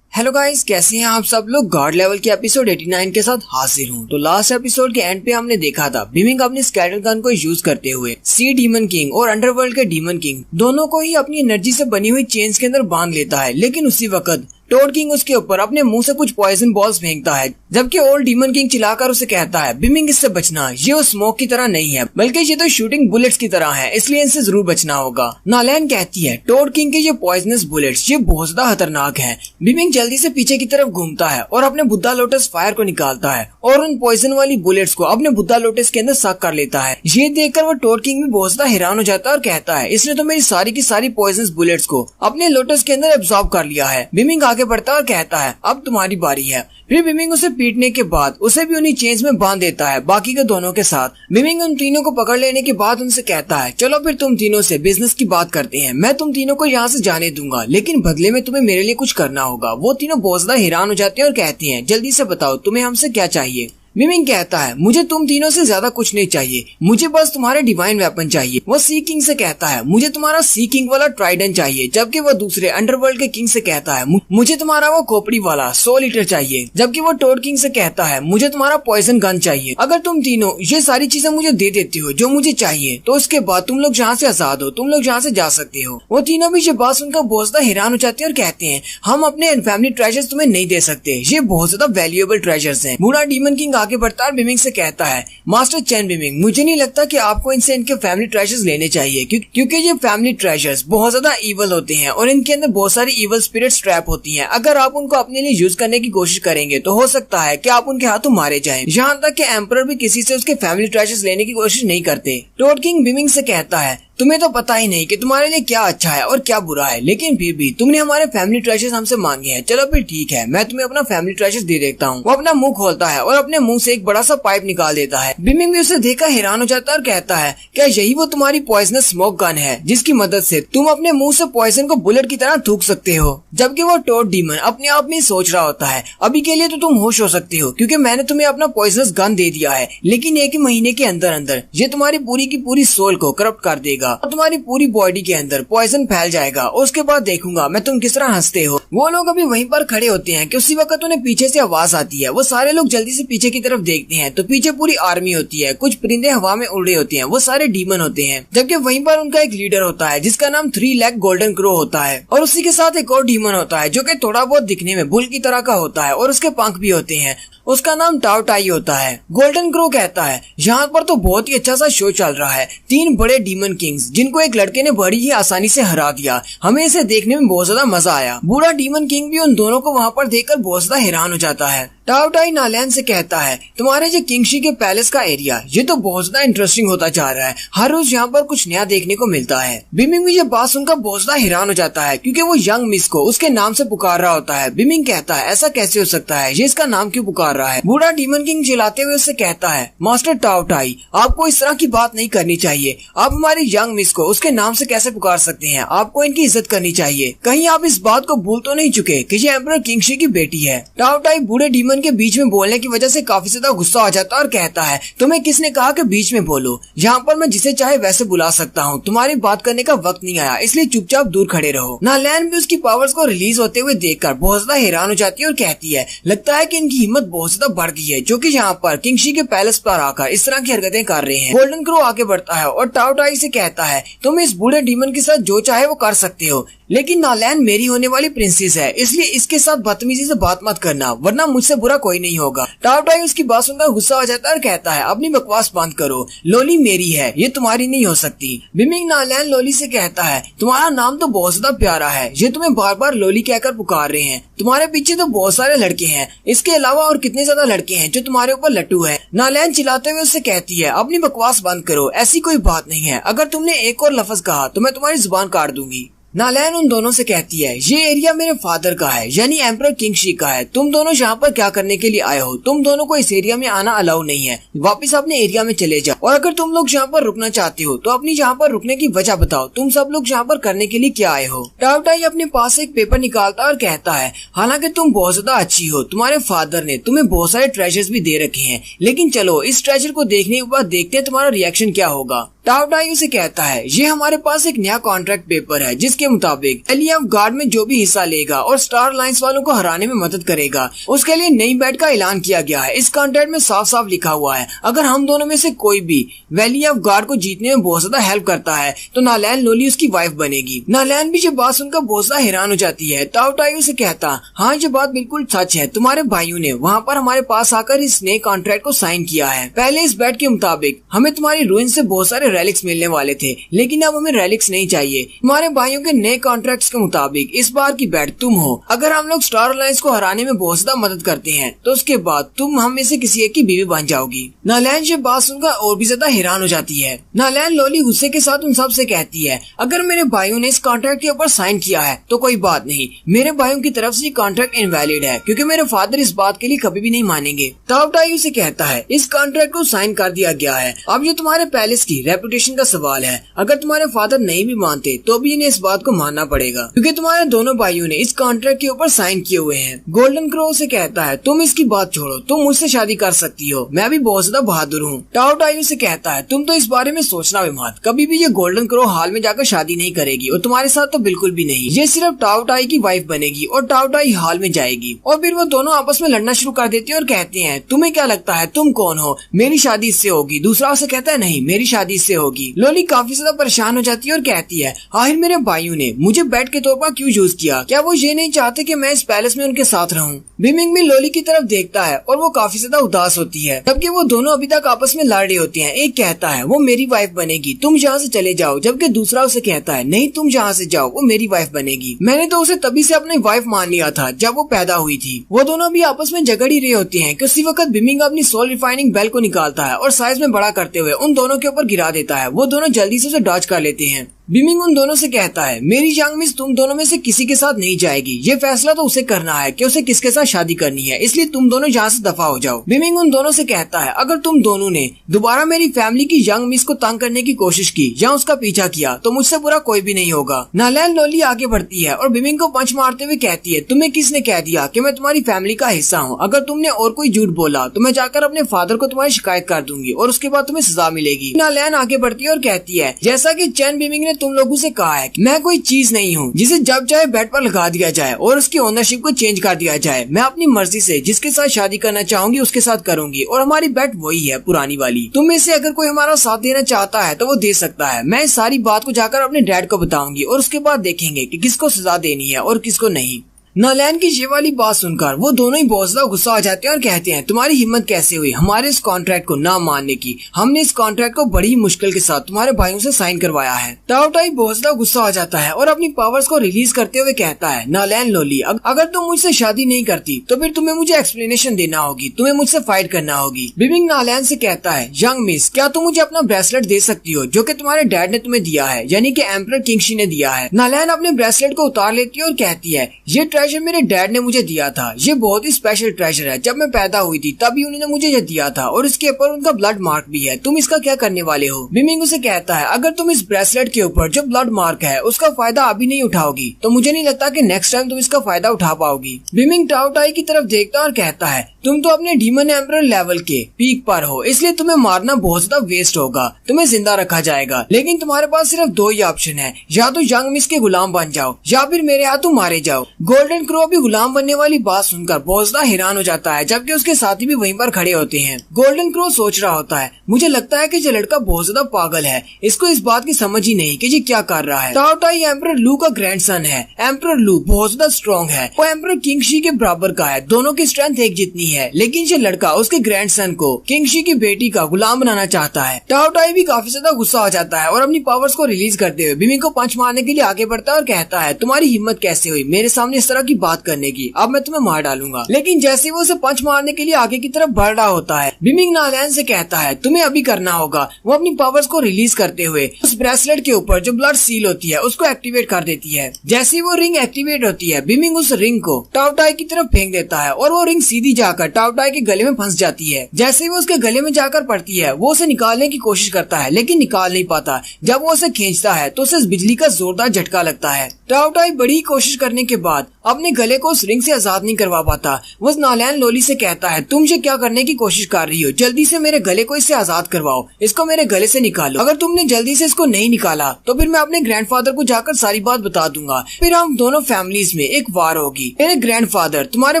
हेलो गाइस, कैसे हैं आप सब लोग। गॉड लेवल के एपिसोड 89 के साथ हाजिर हूँ। तो लास्ट एपिसोड के एंड पे हमने देखा था बिमिंग अपने स्केलेटल गन को यूज करते हुए सी डीमन किंग और अंडरवर्ल्ड के डीमन किंग दोनों को ही अपनी एनर्जी से बनी हुई चेन्स के अंदर बांध लेता है। लेकिन उसी वक्त टोड किंग उसके ऊपर अपने मुंह से कुछ पॉइजन बॉल्स फेंकता है, जबकि ओल्ड डीमन किंग चिल्लाकर उसे कहता है बिमिंग इससे बचना, ये वो स्मोक की तरह नहीं है बल्कि ये तो शूटिंग बुलेट्स की तरह है, इसलिए इनसे जरूर बचना होगा। नालैन कहती है टोड किंग के ये पॉइजनस बुलेट्स ये बहुत ज्यादा खतरनाक है। बिमिंग जल्दी से पीछे की तरफ घूमता है और अपने बुद्धा लोटस फायर को निकालता है और उन पॉइजन वाली बुलेट्स को अपने बुद्धा लोटस के अंदर सक कर लेता है। ये देखकर वो टोड किंग भी बहुत ज्यादा हैरान हो जाता है और कहता है इसने तो मेरी सारी की सारी पॉइजनस बुलेट्स को अपने लोटस के अंदर एब्जॉर्ब कर लिया है। बिमिंग आगे बढ़ता है और कहता है अब तुम्हारी बारी है। फिर बिमिंग उसे पीटने के बाद उसे भी उन्हीं चेन्स में बांध देता है बाकी के दोनों के साथ। बिमिंग उन तीनों को पकड़ लेने के बाद उनसे कहता है चलो फिर तुम तीनों से बिजनेस की बात करते हैं, मैं तुम तीनों को यहाँ से जाने दूंगा, लेकिन बदले में तुम्हें मेरे लिए कुछ करना होगा। वो तीनों बहुत ज्यादा हैरान हो जाते हैं और कहती हैं जल्दी से बताओ तुम्हें हमसे क्या चाहिए। बिमिंग कहता है मुझे तुम तीनों से ज्यादा कुछ नहीं चाहिए, मुझे बस तुम्हारे डिवाइन वेपन चाहिए। वो सी किंग से कहता है मुझे तुम्हारा सी किंग वाला ट्राइडेंट चाहिए, जबकि वो दूसरे अंडरवर्ल्ड के किंग से कहता है मुझे तुम्हारा वो खोपड़ी वाला सोल ईटर चाहिए, जबकि वो टोड किंग से कहता है मुझे तुम्हारा पॉइजन गन चाहिए। अगर तुम तीनों ये सारी चीजें मुझे दे देती हो जो मुझे चाहिए तो उसके बाद तुम लोग यहाँ से आजाद हो, तुम लोग यहाँ से जा सकते हो। वो तीनों भी ये बात सुनकर बहुत ज्यादा हैरान हो जाते हैं और कहते हैं हम अपने फैमिली ट्रेजर्स तुम्हें नहीं दे सकते, ये बहुत ज्यादा वैल्यूएबल ट्रेजर्स हैं। बूढ़ा डीमन किंग आगे बढ़ता है बिमिंग से कहता है मास्टर चैन बिमिंग मुझे नहीं लगता कि आपको इनसे इनके फैमिली ट्रेजर्स लेने चाहिए, क्योंकि ये फैमिली ट्रेजर्स बहुत ज्यादा इवल होते हैं और इनके अंदर बहुत सारी इवल स्पिरिट्स ट्रैप होती हैं। अगर आप उनको अपने लिए यूज करने की कोशिश करेंगे तो हो सकता है कि आप उनके हाथों मारे जाएं। यहाँ तक कि एम्परर भी किसी से उसके फैमिली ट्रेजर्स लेने की कोशिश नहीं करते। टोड किंग बिमिंग से कहता है तुम्हें तो पता ही नहीं कि तुम्हारे लिए क्या अच्छा है और क्या बुरा है, लेकिन फिर भी तुमने हमारे फैमिली ट्रेजर्स हमसे मांगे हैं। चलो फिर ठीक है, मैं तुम्हें अपना फैमिली ट्रेजर्स दे देता हूँ। वो अपना मुंह खोलता है और अपने मुंह से एक बड़ा सा पाइप निकाल देता है। बिमिंग भी उसे देखकर हैरान हो जाता है और कहता है, क्या यही वो तुम्हारी पॉइजनस स्मोक गन है जिसकी मदद से तुम अपने मुंह से पॉइजन को बुलेट की तरह थूक सकते हो? जबकि वो टोड डीमन अपने आप में सोच रहा होता है, अभी के लिए तो तुम होश हो सकते हो क्योंकि मैंने तुम्हें अपना पॉइजनस गन दे दिया है, लेकिन एक ही महीने के अंदर अंदर ये तुम्हारी पूरी की पूरी सोल को करप्ट कर देगा और तुम्हारी पूरी बॉडी के अंदर पॉइजन फैल जाएगा। उसके बाद देखूंगा मैं तुम किस तरह हंसते हो। वो लोग अभी वहीं पर खड़े होते हैं कि उसी वक्त उन्हें पीछे से आवाज आती है। वो सारे लोग जल्दी से पीछे की तरफ देखते हैं तो पीछे पूरी आर्मी होती है, कुछ परिंदे हवा में उड़ रहे होते हैं, वो सारे डीमन होते हैं। जबकि वहीं पर उनका एक लीडर होता है जिसका नाम 3 लाख गोल्डन क्रो होता है और उसी के साथ एक और डीमन होता है जो कि थोड़ा बहुत दिखने में बुल की तरह का होता है और उसके पंख भी होते हैं। उसका नाम टाओ टाई होता है। गोल्डन क्रो कहता है, यहाँ पर तो बहुत ही अच्छा सा शो चल रहा है। 3 बड़े डीमन किंग्स जिनको एक लड़के ने बड़ी ही आसानी से हरा दिया, हमें इसे देखने में बहुत ज्यादा मजा आया। बूढ़ा डीमन किंग भी उन दोनों को वहाँ पर देखकर बहुत ज्यादा हैरान हो जाता है। टाओ टाई नालैन से कहता है, तुम्हारे जो किंगशी के पैलेस का एरिया ये तो बहुत ज्यादा इंटरेस्टिंग होता जा रहा है, हर रोज यहाँ पर कुछ नया देखने को मिलता है। बिमिंग भी ये बात सुनकर बहुत ज्यादा हैरान हो जाता है क्योंकि वो यंग मिस को उसके नाम से पुकार रहा होता है। बिमिंग कहता है, ऐसा कैसे हो सकता है, ये इसका नाम क्यों पुकार रहा है? बूढ़ा डीमन किंग चिल्लाते हुए उससे कहता है, मास्टर टाओ टाई, आपको इस तरह की बात नहीं करनी चाहिए। आप हमारी यंग मिस को उसके नाम से कैसे पुकार सकते हैं? आपको इनकी इज्जत करनी चाहिए। कहीं आप इस बात को भूल तो नहीं चुके कि ये एम्परर किंगशी की बेटी है? टाओ टाई बूढ़े डीमन के बीच में बोलने की वजह से काफी ज्यादा गुस्सा आ जाता है और कहता है, तुम्हें किसने कहा कि बीच में बोलो? यहाँ पर मैं जिसे चाहे वैसे बुला सकता हूँ, तुम्हारी बात करने का वक्त नहीं आया, इसलिए चुपचाप दूर खड़े रहो। नालैन भी उसकी पावर्स को रिलीज होते हुए देखकर बहुत ज्यादा हैरान हो जाती है और कहती है, लगता है कि इनकी हिम्मत बहुत ज्यादा बढ़ गई है जो कि यहाँ पर किंगशी के पैलेस पर आकर इस तरह की हरकतें कर रहे हैं। गोल्डन क्रो आगे बढ़ता है और टाओ टाई से कहता है, तुम इस बूढ़े डीमन के साथ जो चाहे वो कर सकते हो, लेकिन नालैन मेरी होने वाली प्रिंसेस है, इसलिए इसके साथ बदतमीजी से बात मत करना, वरना मुझसे बुरा कोई नहीं होगा। टाओ टाई उसकी बात सुनकर गुस्सा हो जाता है और कहता है, अपनी बकवास बंद करो, लोली मेरी है, ये तुम्हारी नहीं हो सकती। बिमिंग नालैन लोली से कहता है, तुम्हारा नाम तो बहुत ज्यादा प्यारा है, ये तुम्हें बार बार लोली कहकर पुकार रहे हैं, तुम्हारे पीछे तो बहुत सारे लड़के हैं, इसके अलावा और कितने ज्यादा लड़के हैं जो तुम्हारे ऊपर लट्टू है। नालैन चिल्लाते हुए उससे कहती है, अपनी बकवास बंद करो, ऐसी कोई बात नहीं है, अगर तुमने एक और लफ्ज कहा तो मैं तुम्हारी जुबान काट दूंगी। नालैन उन दोनों से कहती है, ये एरिया मेरे फादर का है, यानी एम्परर किंगशी का है, तुम दोनों यहाँ पर क्या करने के लिए आए हो? तुम दोनों को इस एरिया में आना अलाउ नहीं है, वापस अपने एरिया में चले जाओ। और अगर तुम लोग यहाँ पर रुकना चाहते हो तो अपनी यहाँ पर रुकने की वजह बताओ, तुम सब लोग यहाँ पर करने के लिए क्या आए हो? टाओ टाई अपने पास एक पेपर निकालता और कहता है, हालांकि तुम बहुत ज्यादा अच्छी हो, तुम्हारे फादर ने तुम्हें बहुत सारे ट्रेजर्स भी दे रखे हैं, लेकिन चलो इस ट्रेजर को देखने के बाद देखते हैं तुम्हारा रिएक्शन क्या होगा। टाओ टाई उसे कहता है, ये हमारे पास एक नया कॉन्ट्रैक्ट पेपर है जिसके मुताबिक एलिया ऑफ गार्ड में जो भी हिस्सा लेगा और स्टार लाइंस वालों को हराने में मदद करेगा, उसके लिए नई बैट का ऐलान किया गया है। इस कॉन्ट्रैक्ट में साफ साफ लिखा हुआ है, अगर हम दोनों में से कोई भी वैली ऑफ गार्ड को जीतने में बहुत ज्यादा हेल्प करता है तो नालैन लोली उसकी वाइफ बनेगी। नालैन भी ये बात सुनकर बहुत ज्यादा हैरान हो जाती है। टाओ टाई उसे कहता, हाँ ये बात बिल्कुल सच है, तुम्हारे भाइयों ने वहाँ पर हमारे पास आकर इस नए कॉन्ट्रैक्ट को साइन किया है। पहले इस बैट के मुताबिक हमें तुम्हारी रूइन से बहुत सारे रेलिक्स मिलने वाले थे, लेकिन अब हमें रेलिक्स नहीं चाहिए। तुम्हारे भाइयों के नए कॉन्ट्रैक्ट्स के मुताबिक इस बार की बैट तुम हो, अगर हम लोग स्टार अलायंस को हराने में बहुत ज्यादा मदद करते हैं तो उसके बाद तुम हम में से किसी एक की बीवी बन जाओगी। नालैन ये बात सुनकर और भी ज्यादा हैरान हो जाती है। नालैन लोली गुस्से के साथ उन सब से कहती है, अगर मेरे भाइयों ने इस कॉन्ट्रैक्ट के ऊपर साइन किया है तो कोई बात नहीं, मेरे भाइयों की तरफ से कॉन्ट्रैक्ट इनवैलिड है क्योंकि मेरे फादर इस बात के लिए कभी भी नहीं मानेंगे। टाओ टाई उसे कहता है, इस कॉन्ट्रैक्ट को साइन कर दिया गया है, अब ये तुम्हारे पैलेस की रेपुटेशन का सवाल है, अगर तुम्हारे फादर नहीं भी मानते तो भी इन्हें इस बात को मानना पड़ेगा क्योंकि तुम्हारे दोनों भाइयों ने इस कॉन्ट्रैक्ट के ऊपर साइन किए हुए हैं। गोल्डन क्रो से कहता है, तुम इसकी बात छोड़ो, तुम मुझसे शादी कर सकती हो, मैं भी बहुत ज्यादा बहादुर हूँ। टाओ टाई से कहता है, तुम तो इस बारे में सोचना भी मत, कभी भी ये गोल्डन क्रो हाल में जाकर शादी नहीं करेगी और तुम्हारे साथ तो बिल्कुल भी नहीं, ये सिर्फ टाओ टाई की वाइफ बनेगी और टाओ टाई हाल में जाएगी। और फिर वो दोनों आपस में लड़ना शुरू कर देते हैं और कहते हैं, तुम्हें क्या लगता है तुम कौन हो, मेरी शादी इससे होगी? दूसरा उसे कहता है, नहीं मेरी शादी इससे होगी। लोली काफी ज्यादा परेशान हो जाती है और कहती है, आखिर मेरे भाइयों भाइयों ने मुझे बेट के तौर पर क्यों यूज किया? क्या वो ये नहीं चाहते कि मैं इस पैलेस में उनके साथ रहूं? बिमिंग भी लोली की तरफ देखता है और वो काफी ज्यादा उदास होती है, जबकि वो दोनों अभी तक आपस में लड़ रहे होते हैं। एक कहता है वो मेरी वाइफ बनेगी, तुम यहाँ से चले जाओ, जबकि दूसरा उसे कहता है नहीं तुम यहाँ से जाओ, वो मेरी वाइफ बनेगी। मैंने तो उसे तभी से अपनी वाइफ मान लिया था जब वो पैदा हुई थी। वो दोनों भी आपस में झगड़ ही रहे होते हैं कि उसी वक्त बिमिंग अपनी सोल रिफाइनिंग बेल को निकालता है और साइज में बड़ा करते हुए उन दोनों के ऊपर गिरा देता है। वो दोनों जल्दी से उसे डॉज कर लेते हैं। बिमिंग उन दोनों से कहता है मेरी यंग मिस तुम दोनों में से किसी के साथ नहीं जाएगी, ये फैसला तो उसे करना है कि उसे किसके साथ शादी करनी है, इसलिए तुम दोनों यहाँ से दफा हो जाओ। बिमिंग उन दोनों से कहता है अगर तुम दोनों ने दोबारा मेरी फैमिली की यंग मिस को तंग करने की कोशिश की या उसका पीछा किया तो मुझसे बुरा कोई भी नहीं होगा। नालैन लोली आगे बढ़ती है और बिमिंग को पंच मारते हुए कहती है तुम्हें किसने कह दिया कि मैं तुम्हारी फैमिली का हिस्सा हूँ? अगर तुमने और कोई झूठ बोला तो मैं जाकर अपने फादर को तुम्हारी शिकायत कर दूंगी और उसके बाद तुम्हें सजा मिलेगी। नालैन आगे बढ़ती है और कहती है जैसा कि चैन बिमिंग ने तुम लोगों से कहा है मैं कोई चीज नहीं हूँ जिसे जब चाहे बेड पर लगा दिया जाए और उसकी ओनरशिप को चेंज कर दिया जाए। मैं अपनी मर्जी से जिसके साथ शादी करना चाहूंगी उसके साथ करूंगी और हमारी बेड वही है पुरानी वाली। तुम में से अगर कोई हमारा साथ देना चाहता है तो वो दे सकता है। मैं इस सारी बात को जाकर अपने डैड को बताऊंगी और उसके बाद देखेंगे कि किसको सजा देनी है और किसको नहीं। नालैन की ये वाली बात सुनकर वो दोनों ही बहुत ज्यादा गुस्सा आ जाते हैं और कहते हैं तुम्हारी हिम्मत कैसे हुई हमारे इस कॉन्ट्रैक्ट को ना मानने की? हमने इस कॉन्ट्रैक्ट को बड़ी मुश्किल के साथ तुम्हारे भाइयों से साइन करवाया है। टाओटाई बहुत ज्यादा गुस्सा आ जाता है और अपनी पावर्स को रिलीज करते हुए कहता है नालैन लोली अगर तुम मुझसे शादी नहीं करती तो फिर तुम्हें मुझे एक्सप्लेनेशन देना होगी, तुम्हें मुझसे फाइट करना होगी। बिमिंग नालैन से कहता है यंग मिस क्या तुम मुझे अपना ब्रेसलेट दे सकती हो जो कि तुम्हारे डैड ने तुम्हें दिया है, यानी कि एम्परर किंगशी ने दिया है। नालैन अपने ब्रेसलेट को उतार लेती है और कहती है ये ट्रेजर मेरे डैड ने मुझे दिया था, ये बहुत ही स्पेशल ट्रेजर है। जब मैं पैदा हुई थी तभी उन्होंने मुझे ये दिया था और इसके ऊपर उनका ब्लड मार्क भी है। तुम इसका क्या करने वाले हो? बिमिंग उसे कहता है अगर तुम इस ब्रेसलेट के ऊपर जो ब्लड मार्क है उसका फायदा अभी नहीं उठाओगी तो मुझे नहीं लगता कि नेक्स्ट टाइम तुम इसका फायदा उठा पाओगी। बिमिंग टाओटाई की तरफ देखता है और कहता है तुम तो अपने डीमन एम्परर लेवल के पीक पर हो, इसलिए तुम्हें मारना बहुत ज्यादा वेस्ट होगा, तुम्हें जिंदा रखा जाएगा। लेकिन तुम्हारे पास सिर्फ दो ही ऑप्शन है, या तो यंग मिस के गुलाम बन जाओ या फिर मेरे हाथों मारे जाओ। गोल्डन क्रो भी गुलाम बनने वाली बात सुनकर बहुत ज्यादा हैरान हो जाता है, जबकि उसके साथी भी वहीं पर खड़े होते हैं। गोल्डन क्रो सोच रहा होता है मुझे लगता है कि ये लड़का बहुत ज्यादा पागल है, इसको इस बात की समझ ही नहीं कि ये क्या कर रहा है। टाओटाई एम्परर लू का ग्रैंडसन है। एम्परर लू बहुत ज्यादा स्ट्रॉन्ग है, वो एम्परर किंगशी के बराबर का है, दोनों की स्ट्रेंथ एक जितनी है। लेकिन ये लड़का उसके ग्रैंडसन को किंगशी की बेटी का गुलाम बनाना चाहता है। टाओटाई भी काफी ज्यादा गुस्सा हो जाता है और अपनी पावर्स को रिलीज करते हुए बिमिंग को पंच मारने के लिए आगे बढ़ता है और कहता है तुम्हारी हिम्मत कैसे हुई मेरे सामने इस तरह की बात करने की, अब मैं तुम्हें मार डालूंगा। लेकिन जैसे वो उसे पंच मारने के लिए आगे की तरफ बढ़ रहा होता है बिमिंग नालैन से कहता है तुम्हें अभी करना होगा। वो अपनी पावर्स को रिलीज करते हुए उस ब्रेसलेट के ऊपर जो ब्लड सील होती है उसको एक्टिवेट कर देती है। जैसे वो रिंग एक्टिवेट होती है बिमिंग उस रिंग को टाओटाई की तरफ फेंक देता है और वो रिंग सीधी जाकर टाओटाई के गले में फंस जाती है। जैसे वो उसके गले में जाकर पड़ती है वो उसे निकालने की कोशिश करता है लेकिन निकाल नहीं पाता। जब वो उसे खींचता है तो उसे बिजली का जोरदार झटका लगता है। टाओटाई बड़ी कोशिश करने के बाद अपने गले को उस रिंग से आजाद नहीं करवा पाता। वो नालैन लोली से कहता है तुम ये क्या करने की कोशिश कर रही हो, जल्दी से मेरे गले को इससे आजाद करवाओ, इसको मेरे गले से निकालो। अगर तुमने जल्दी से इसको नहीं निकाला तो फिर मैं अपने ग्रैंडफादर को जाकर सारी बात बता दूंगा, फिर हम दोनों फैमिलीज में एक वार होगी। मेरे ग्रैंडफादर तुम्हारे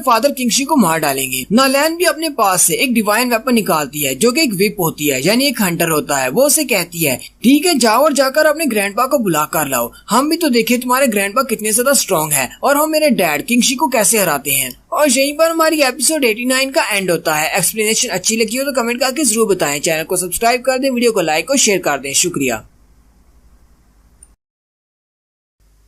फादर किंगशी को मार डालेंगे। नालैन भी अपने पास से एक डिवाइन वेपन निकालती है जो कि एक विप होती है, यानी एक हंटर होता है। वो उसे कहती है ठीक है जाओ और जाकर अपने ग्रैंडपा को बुला कर लाओ, हम भी तो देखे तुम्हारे ग्रैंडपा कितने ज्यादा स्ट्रॉन्ग है और हम मेरे डैड किंगशी को कैसे हराते हैं। और यहीं पर हमारी एपिसोड 89 का एंड होता है। एक्सप्लेनेशन अच्छी लगी हो तो कमेंट करके जरूर बताएं, चैनल को सब्सक्राइब कर दें, वीडियो को लाइक और शेयर कर दें। शुक्रिया।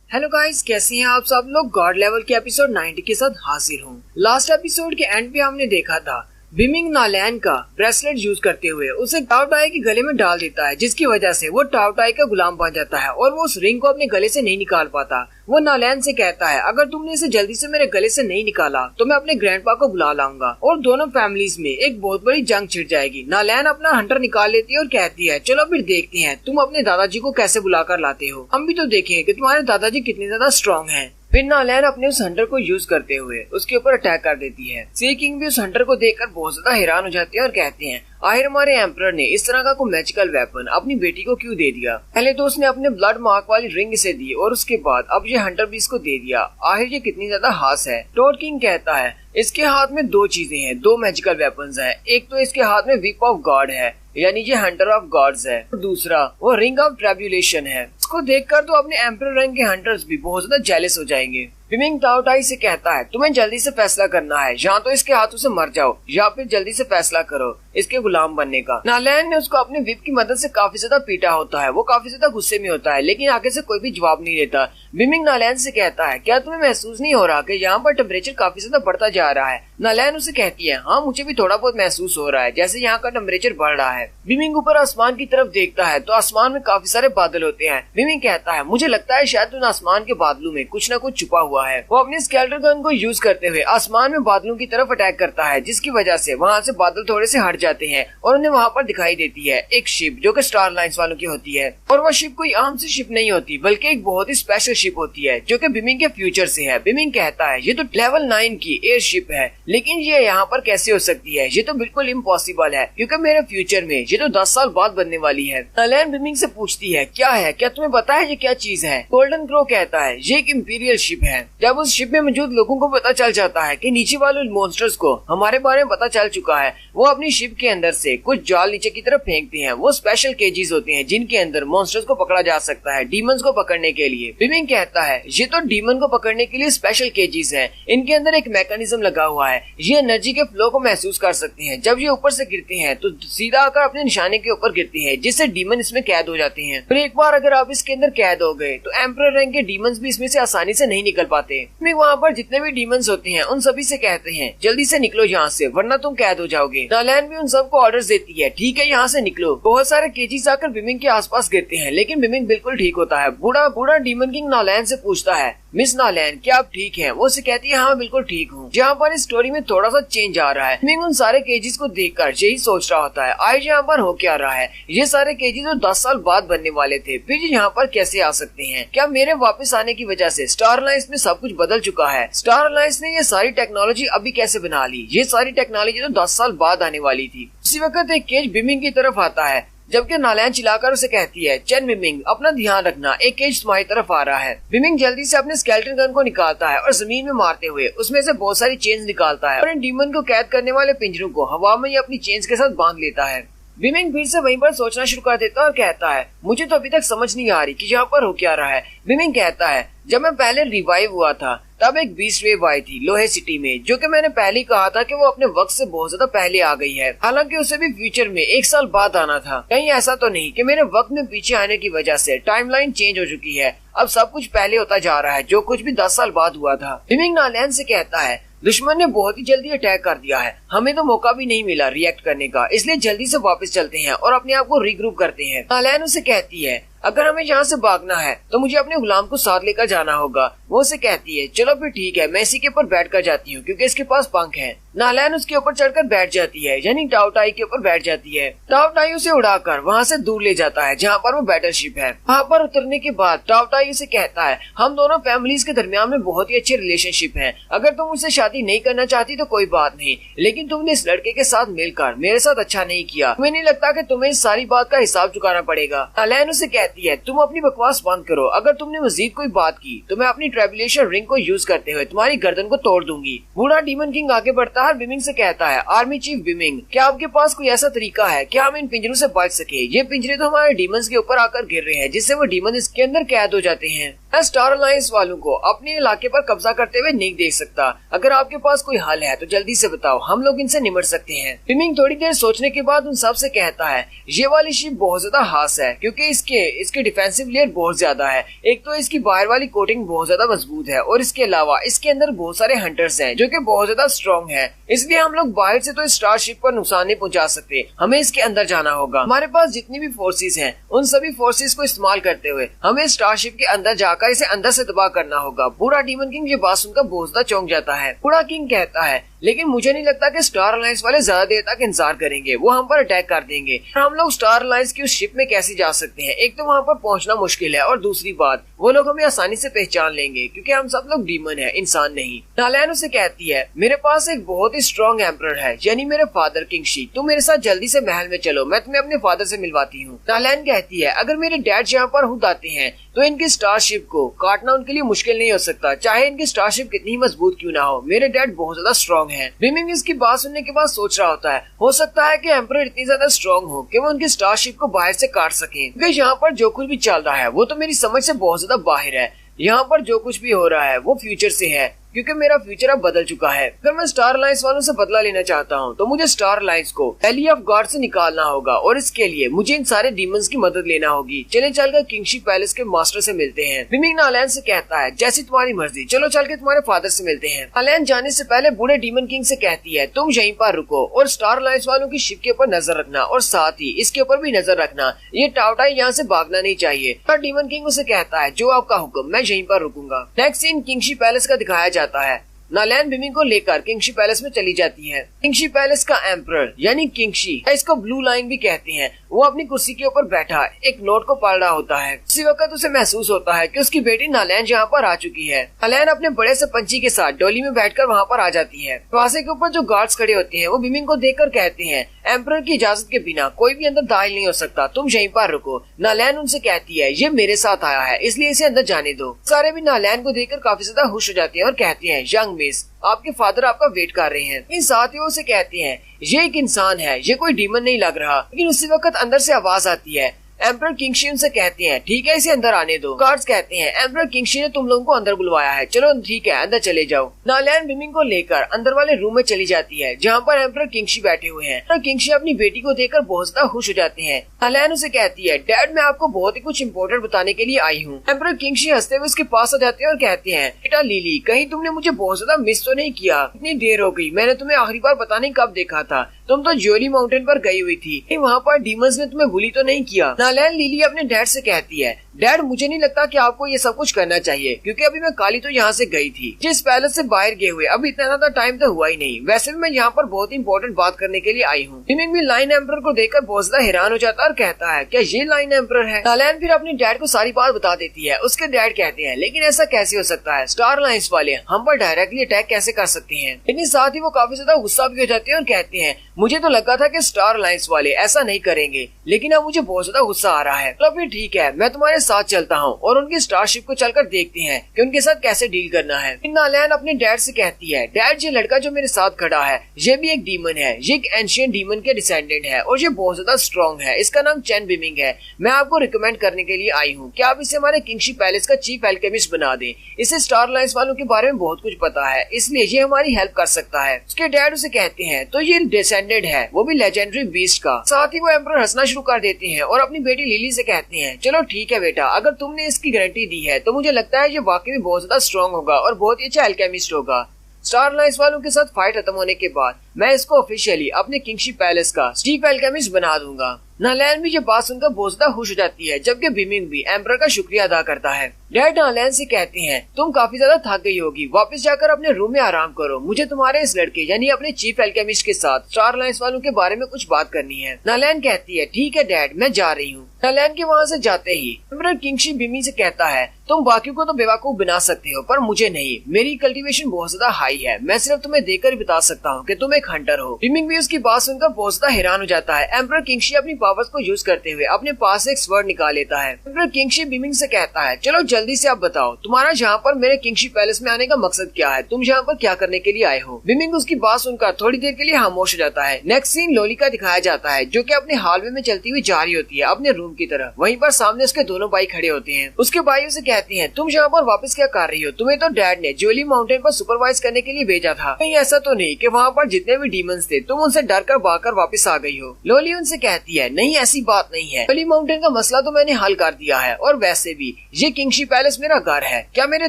हेलो गाइस, कैसे हैं आप सब लोग? गॉड लेवल के एपिसोड 90 के साथ हाजिर हूँ। लास्ट एपिसोड के एंड पे हमने देखा था बिमिंग नालैन का ब्रेसलेट यूज करते हुए उसे टाओटाई के गले में डाल देता है, जिसकी वजह से वो टाओटाई का गुलाम बन जाता है और वो उस रिंग को अपने गले से नहीं निकाल पाता। वो नालैन से कहता है अगर तुमने इसे जल्दी से मेरे गले से नहीं निकाला तो मैं अपने ग्रैंडपा को बुला लाऊंगा और दोनों फैमिलीज में एक बहुत बड़ी जंग छिड़ जाएगी। नालैन अपना हंटर निकाल लेती है और कहती है चलो फिर देखते हैं तुम अपने दादाजी को कैसे बुलाकर लाते हो, हम भी तो देखें कि तुम्हारे दादाजी कितने ज्यादा स्ट्रॉन्ग हैं। फिर नालैन अपने उस हंटर को यूज करते हुए उसके ऊपर अटैक कर देती है। सी किंग भी उस हंटर को देखकर बहुत ज्यादा हैरान हो जाती है और कहते हैं आखिर हमारे एम्परर ने इस तरह का कोई मैजिकल वेपन अपनी बेटी को क्यों दे दिया? पहले तो उसने अपने ब्लड मार्क वाली रिंग इसे दी और उसके बाद अब ये हंटर भी इसको दे दिया। आखिर ये कितनी ज्यादा हास है। टॉड किंग कहता है इसके हाथ में दो चीजें हैं, दो मैजिकल वेपन्स हैं। एक तो इसके हाथ में विप ऑफ गॉड है, यानी ये हंटर ऑफ गॉड्स है, और दूसरा वो रिंग ऑफ ट्रिब्यूलेशन है। इसको देखकर तो अपने एम्परर रैंक के हंटर्स भी बहुत ज्यादा जेलस हो जाएंगे। विमिंग ताओटाई से कहता है तुम्हें जल्दी से फैसला करना है, या तो इसके हाथों से मर जाओ या फिर जल्दी से फैसला करो इसके गुलाम बनने का। नालैन ने उसको अपने विप की मदद से काफी ज्यादा पीटा होता है, वो काफी ज्यादा गुस्से में होता है, लेकिन आगे से कोई भी जवाब नहीं देता। विमिंग नालैन से कहता है क्या तुम्हें महसूस नहीं हो रहा कि यहाँ पर टेम्परेचर काफी ज्यादा बढ़ता जा रहा है? नालैन उसे कहती है हाँ मुझे भी थोड़ा बहुत महसूस हो रहा है, जैसे यहाँ का टेम्परेचर बढ़ रहा है। विमिंग ऊपर आसमान की तरफ देखता है तो आसमान में काफी सारे बादल होते हैं। विमिंग कहता है मुझे लगता है शायद उन आसमान के बादलों में कुछ न कुछ छुपा हुआ है। वो अपने स्केल्टर गन को यूज करते हुए आसमान में बादलों की तरफ अटैक करता है, जिसकी वजह से वहाँ से बादल थोड़े से हट जाते हैं और उन्हें वहाँ पर दिखाई देती है एक शिप जो कि स्टार लाइन्स वालों की होती है। और वह शिप कोई आम सी शिप नहीं होती बल्कि एक बहुत ही स्पेशल शिप होती है जो कि बिमिंग के फ्यूचर से है। बिमिंग कहता है ये तो लेवल 9 की एयर शिप है, लेकिन ये यहाँ पर कैसे हो सकती है? ये तो बिल्कुल इम्पॉसिबल है क्योंकि मेरे फ्यूचर में ये तो 10 साल बाद बनने वाली है। नालैन बिमिंग से पूछती है क्या है, क्या तुम्हें पता है ये क्या चीज है? गोल्डन क्रो कहता है ये एक इंपीरियल शिप है। जब उस शिप में मौजूद लोगों को पता चल जाता है कि नीचे वाले मॉन्स्टर्स को हमारे बारे में पता चल चुका है, वो अपनी शिप के अंदर से कुछ जाल नीचे की तरफ फेंकते हैं। वो स्पेशल केजेस होते हैं जिनके अंदर मॉन्स्टर्स को पकड़ा जा सकता है डीमंस को पकड़ने के लिए। बिमिंग कहता है ये तो डीमन को पकड़ने के लिए स्पेशल केजेस हैं, इनके अंदर एक मैकेनिज्म लगा हुआ है, ये एनर्जी के फ्लो को महसूस कर सकते हैं। जब ये ऊपर से गिरते हैं तो सीधा आकर अपने निशाने के ऊपर गिरते हैं, जिससे डीमन इसमें कैद हो जाते हैं। फिर एक बार अगर आप इसके अंदर कैद हो गए तो एम्परर रैंक के डीमंस भी इसमें से आसानी से नहीं निकल पाते। वहाँ पर जितने भी डीमंस होते हैं उन सभी से कहते हैं जल्दी से निकलो यहाँ से वरना तुम कैद हो जाओगे। नालैन भी उन सबको ऑर्डर्स देती है ठीक है यहाँ से निकलो। बहुत सारे केजीज आकर बिमिंग के आसपास गिरते हैं, लेकिन बिमिंग बिल्कुल ठीक होता है। बूढ़ा डीमन किंग नालैन से पूछता है मिस नालैन क्या आप ठीक हैं? वो उसे कहती है हाँ बिल्कुल ठीक हूँ। जहाँ पर इस स्टोरी में थोड़ा सा चेंज आ रहा है। बिमिंग उन सारे केजीज को देखकर यही सोच रहा होता है आज यहाँ पर हो क्या रहा है? ये सारे केजीज तो 10 साल बाद बनने वाले थे, फिर ये यहाँ पर कैसे आ सकते हैं? क्या मेरे वापस आने की वजह से स्टार अलायंस में सब कुछ बदल चुका है? स्टार अलायंस ने ये सारी टेक्नोलॉजी अभी कैसे बना ली? ये सारी टेक्नोलॉजी तो 10 साल बाद आने वाली थी। उसी वक्त एक केज बिमिंग की तरफ आता है, जबकि नालैन चिल्लाकर उसे कहती है चेन बिमिंग अपना ध्यान रखना, एक केज तुम्हारी तरफ आ रहा है। बिमिंग जल्दी से अपने स्केलेटन गन को निकालता है और जमीन में मारते हुए उसमें से बहुत सारी चेन्स निकालता है और इन डीमन को कैद करने वाले पिंजरों को हवा में अपनी चेन्स के साथ बांध लेता है। बिमिंग फिर से वहीं पर सोचना शुरू कर देता है और कहता है मुझे तो अभी तक समझ नहीं आ रही कि यहाँ पर हो क्या रहा है। बिमिंग कहता है जब मैं पहले रिवाइव हुआ था तब एक बीस्ट वेव आई थी लोहे सिटी में, जो कि मैंने पहले ही कहा था कि वो अपने वक्त से बहुत ज्यादा पहले आ गई है। हालांकि उसे भी फ्यूचर में 1 साल बाद आना था। कहीं ऐसा तो नहीं कि मेरे वक्त में पीछे आने की वजह से टाइमलाइन चेंज हो चुकी है, अब सब कुछ पहले होता जा रहा है जो कुछ भी 10 साल बाद हुआ था। बिमिंग नालैन से कहता है दुश्मन ने बहुत ही जल्दी अटैक कर दिया है, हमें तो मौका भी नहीं मिला रिएक्ट करने का, इसलिए जल्दी से वापस चलते हैं और अपने आप को रीग्रुप करते हैं। नालैन उसे कहती है अगर हमें यहाँ से भागना है तो मुझे अपने गुलाम को साथ लेकर जाना होगा। वो उसे कहती है चलो फिर ठीक है, मैं इसी के ऊपर बैठ कर जाती हूँ क्योंकि इसके पास पंख है। नालैन उसके ऊपर चढ़कर बैठ जाती है, यानी ताओटाई के ऊपर बैठ जाती है। ताओटाई उसे उड़ाकर वहाँ से दूर ले जाता है जहाँ पर वो बैटलशिप है। वहाँ पर उतरने के बाद ताओटाई उसे कहता है हम दोनों फैमिलीज के दरमियान में बहुत ही अच्छे रिलेशनशिप है, अगर तुम मुझसे शादी नहीं करना चाहती तो कोई बात नहीं, लेकिन तुमने इस लड़के के साथ मिलकर मेरे साथ अच्छा नहीं किया, तुम्हें नहीं लगता कि तुम्हें इस सारी बात का हिसाब चुकाना पड़ेगा? नालैन उसे कहती है तुम अपनी बकवास बंद करो, अगर तुमने मजीद कोई बात की तो मैं अपनी ट्रेबुलेशन रिंग को यूज करते हुए तुम्हारी गर्दन को तोड़ दूंगी। बूढ़ा डीमन किंग आगे बढ़ता है, बिमिंग से कहता है आर्मी चीफ बिमिंग क्या आपके पास कोई ऐसा तरीका है कि हम इन पिंजरों से बच सके? ये पिंजरे तो हमारे डीमंस के ऊपर आकर गिर रहे हैं जिससे वो डीमन इसके अंदर कैद हो जाते हैं। मैं स्टार अलायंस वालों को अपने इलाके पर कब्जा करते हुए नहीं देख सकता, अगर आपके पास कोई हल है तो जल्दी से बताओ, हम लोग इनसे निमट सकते हैं। बिमिंग थोड़ी देर सोचने के बाद उन सब से कहता है ये वाली शिप बहुत ज्यादा हास है क्योंकि इसके डिफेंसिव लेयर बहुत ज्यादा है। एक तो इसकी बाहर वाली कोटिंग बहुत ज्यादा मजबूत है और इसके अलावा इसके अंदर बहुत सारे हंटर्स हैं जो कि बहुत ज्यादा स्ट्रॉन्ग है, इसलिए हम लोग बाहर से तो स्टार शिप पर नुकसान नहीं पहुंचा सकते, हमें इसके अंदर जाना होगा। हमारे पास जितनी भी फोर्सेस हैं उन सभी फोर्सेस को इस्तेमाल करते हुए हमें स्टार शिप के अंदर जाकर इसे अंदर से तबाह करना होगा। बूढ़ा डीमन किंग ये बात सुनकर बहुत ज्यादा चौंक जाता है। बूढ़ा किंग कहता है लेकिन मुझे नहीं लगता कि स्टार अलायंस वाले ज्यादा देर तक इंतजार करेंगे, वो हम पर अटैक कर देंगे। हम लोग स्टार अलायंस की उस शिप में कैसे जा सकते हैं? एक तो वहाँ पर पहुँचना मुश्किल है और दूसरी बात वो लोग हमें आसानी से पहचान लेंगे क्योंकि हम सब लोग डीमन है, इंसान नहीं। नालैन उसे कहती है मेरे पास एक बहुत ही स्ट्रॉन्ग एम्परर है, यानी मेरे फादर किंग शी, तुम मेरे साथ जल्दी से महल में चलो, मैं तुम्हें अपने फादर से मिलवाती हूँ। नालैन कहती है अगर मेरे डैड यहाँ पर खुद आते हैं तो इनकी स्टारशिप को काटना उनके लिए मुश्किल नहीं हो सकता, चाहे इनकी स्टारशिप कितनी मजबूत क्यों ना हो। मेरे डैड बहुत ज्यादा स्ट्रॉन्ग है। बिमिंग इसकी बात सुनने के बाद सोच रहा होता है, हो सकता है कि एम्परर इतनी ज्यादा स्ट्रॉन्ग हो कि वो उनकी स्टारशिप को बाहर से काट सके, क्योंकि यहाँ पर जो कुछ भी चल रहा है वो तो मेरी समझ से बहुत ज्यादा बाहर है। यहाँ पर जो कुछ भी हो रहा है वो फ्यूचर से है, क्योंकि मेरा फ्यूचर अब बदल चुका है। अगर मैं स्टार अलायंस वालों से बदला लेना चाहता हूँ तो मुझे स्टार अलायंस को वैली ऑफ गॉड से निकालना होगा, और इसके लिए मुझे इन सारे डीमंस की मदद लेना होगी। चले चलकर किंगशी पैलेस के मास्टर से मिलते हैं। बिमिंग नालैन से कहता है, जैसी तुम्हारी मर्जी, चलो चल के तुम्हारे फादर से मिलते हैं। नालैन जाने से पहले बूढ़े डीमन किंग से कहती है, तुम यहीं पर रुको और स्टार अलायंस वालों की शिप के ऊपर नजर रखना, और साथ ही इसके ऊपर भी नजर रखना, ये टावटाई यहाँ से भागना नहीं चाहिए। पर डीमन किंग उसे कहता है, जो आपका हुक्म, मैं यहीं पर रुकूंगा। नेक्स्ट सीन किंगशी पैलेस का दिखाया जाता है। नालैन बिमिंग को लेकर किंगशी पैलेस में चली जाती है। किंगशी पैलेस का एम्परर यानी किंगशी, इसको ब्लू लाइन भी कहते हैं, वो अपनी कुर्सी के ऊपर बैठा एक नोट को पढ़ रहा होता है। उसी वक्त उसे महसूस होता है कि उसकी बेटी नालैन यहाँ पर आ चुकी है। नालैन अपने बड़े से पंछी के साथ डोली में बैठकर वहाँ पर आ जाती है। दरवाजे के ऊपर जो गार्ड्स खड़े होते हैं वो बिमिंग को देखकर कहते हैं, एम्परर की इजाजत के बिना कोई भी अंदर दाखिल नहीं हो सकता, तुम यहीं पर रुको। नालैन उनसे कहती है, ये मेरे साथ आया है इसलिए इसे अंदर जाने दो। सारे भी नालैन को देखकर काफी ज्यादा खुश हो जाते हैं और कहते हैं, यंग मिस, आपके फादर आपका वेट कर रहे हैं। इन साथियों से कहते हैं, ये एक इंसान है, ये कोई डीमन नहीं लग रहा। लेकिन उसी वक्त अंदर से आवाज आती है। एम्परर किंगशी उनसे कहते हैं, ठीक है इसे अंदर आने दो। गार्ड्स कहते हैं, एम्परर किंगशी ने तुम लोगों को अंदर बुलवाया है, चलो ठीक है अंदर चले जाओ। नालैन बिमिंग को लेकर अंदर वाले रूम में चली जाती है जहाँ पर एम्परर किंगशी बैठे हुए हैं। एम्परर किंगशी अपनी बेटी को देखकर बहुत ज्यादा खुश हो जाते हैं। नालैन उसे कहती है, डैड मैं आपको बहुत ही कुछ इम्पोर्टेंट बताने के लिए आई हूँ। एम्परर किंगशी हंसते हुए उसके पास आ जाते हैं और कहते हैं, बेटा लिली, कहीं तुमने मुझे बहुत ज्यादा मिस तो नहीं किया? इतनी देर हो गई, मैंने तुम्हें आखिरी बार पता नहीं कब देखा था, तुम तो ज्वेली माउंटेन पर गई हुई थी, वहाँ पर डीमंस ने तुम्हें बुली तो नहीं किया? नालैन लिली अपने डैड से कहती है, डैड मुझे नहीं लगता कि आपको ये सब कुछ करना चाहिए, क्योंकि अभी मैं काली तो यहाँ से गई थी, जिस पैलेस से बाहर गए हुए अभी इतना ज्यादा टाइम तो हुआ ही नहीं। वैसे भी मैं यहाँ पर बहुत ही इंपॉर्टेंट बात करने के लिए आई हूँ। बिमिंग भी लाइन एम्परर को देखकर बहुत ज्यादा हैरान हो जाता है और कहता है, क्या ये लाइन एम्परर है? नालैन फिर अपने डैड को सारी बात बता देती है। उसके डैड कहते हैं, लेकिन ऐसा कैसे हो सकता है, स्टार अलायंस वाले हम पर डायरेक्टली अटैक कैसे कर सकते हैं? लेकिन साथ ही वो काफी ज्यादा गुस्सा भी हो जाते हैं और कहते हैं, मुझे तो लगा था कि स्टार अलायंस वाले ऐसा नहीं करेंगे, लेकिन अब मुझे बहुत ज्यादा गुस्सा आ रहा है। तो फिर ठीक है, मैं तुम्हारे साथ चलता हूँ और उनकी स्टारशिप को चलकर देखते हैं कि उनके साथ कैसे डील करना है। नालैन अपने डैड से कहती है, डैड ये लड़का जो मेरे साथ खड़ा है ये भी एक डीमन है, ये एक एंशिएंट डीमन के डिसेंडेंट है और ये बहुत ज्यादा स्ट्रॉन्ग है। इसका नाम चैन बिमिंग है। मैं आपको रिकमेंड करने के लिए आई हूँ कि आप इसे हमारे किंगशी पैलेस का चीफ एल्केमिस्ट बना दें। इसे स्टार अलायंस वालों के बारे में बहुत कुछ पता है, इसलिए ये हमारी हेल्प कर सकता है। उसके डैड उसे कहते हैं, तो ये डिसेंडेंट है, वो भी लेजेंडरी बीस्ट का। साथ ही वो एम्परर हंसना शुरू कर देते हैं और अपनी बेटी लिली से कहते हैं, चलो ठीक है बेटा, अगर तुमने इसकी गारंटी दी है तो मुझे लगता है ये वाकई में बहुत ज्यादा स्ट्रॉन्ग होगा और बहुत ही अच्छा एल्केमिस्ट होगा। स्टार अलायंस वालों के साथ फाइट खत्म होने के बाद मैं इसको ऑफिशियली अपने किंगशी पैलेस का चीफ एल्केमिस्ट बना दूंगा। नालैन भी ये बात सुनकर बहुत ज्यादा खुश हो जाती है, जबकि बिमिंग भी एम्परर का शुक्रिया अदा करता है। डैड नालैन से कहते हैं, तुम काफी ज्यादा थक गई होगी, वापस जाकर अपने रूम में आराम करो, मुझे तुम्हारे इस लड़के यानी अपने चीफ एल्केमिस्ट के साथ स्टार अलायंस वालों के बारे में कुछ बात करनी है। नालैन कहती है, ठीक है डैड, मैं जा रही हूँ। नालैन के वहाँ से जाते ही एम्परर किंगशी बिमिंग से कहता है, तुम बाकियों को तो बेवकूफ बना सकते हो पर मुझे नहीं, मेरी कल्टीवेशन बहुत ज्यादा हाई है, मैं सिर्फ तुम्हें देखकर ही बता सकता हूँ कि तुम एक हंटर हो। बिमिंग भी उसकी बात सुनकर बहुत ज्यादा हैरान हो जाता है। एम्परर किंगशी अपनी पावर्स को यूज करते हुए अपने पास एक स्वर्ड निकाल लेता है। एम्परर किंगशी बिमिंग से कहता है, चलो जल्दी से आप बताओ, तुम्हारा यहाँ पर मेरे किंगशी पैलेस में आने का मकसद क्या है, तुम यहाँ पर क्या करने के लिए आए हो? बिमिंग उसकी बात सुनकर थोड़ी देर के लिए खामोश हो जाता है। नेक्स्ट सीन लोली का दिखाया जाता है, जो कि अपने हालवे में चलती हुई जा रही होती है अपने रूम की तरफ। वहीं पर सामने उसके दोनों भाई खड़े होते हैं। उसके भाई उसे कहते हैं, तुम यहाँ पर वापस क्या कर रही हो? तुम्हें तो डैड ने ज्वेली माउंटेन पर सुपरवाइज करने के लिए भेजा था, कहीं ऐसा तो नहीं कि वहाँ पर जितने भी डीमंस थे तुम उनसे डर कर भागकर वापस आ गई हो? लोली उनसे कहती है, नहीं ऐसी बात नहीं है, ज्वेली माउंटेन का मसला तो मैंने हल कर दिया है, और वैसे भी ये किंगशी पैलेस मेरा घर है, क्या मेरे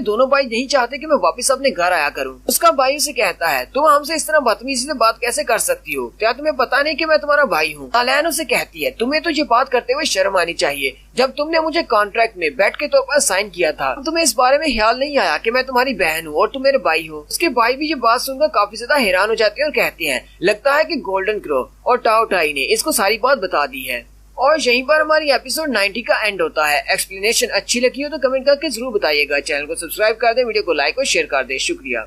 दोनों भाई नहीं चाहते कि मैं वापस अपने घर आया करूँ? उसका भाई उसे कहता है, तुम हमसे इस तरह बदतमीजी से बात कैसे कर सकती हो? क्या तुम्हें पता नहीं कि मैं तुम्हारा भाई हूँ? नालैन उसे कहती है, तुम्हें तो ये बात करते हुए शर्म आनी चाहिए, जब तुमने मुझे कॉन्ट्रैक्ट में बेट के तौर पर साइन किया था तुम्हें इस बारे में ख्याल नहीं आया कि मैं तुम्हारी बहन हूँ और तुम मेरे भाई हो। उसके भाई भी ये बात सुनकर काफी ज्यादा हैरान हो जाते हैं और कहते हैं, लगता है कि गोल्डन क्रो और टाओटाई ने इसको सारी बात बता दी है। और यहीं पर हमारी एपिसोड 90 का एंड होता है। एक्सप्लेनेशन अच्छी लगी हो तो कमेंट करके जरूर बताइएगा। चैनल को सब्सक्राइब कर दे, वीडियो को लाइक और शेयर कर दे। शुक्रिया।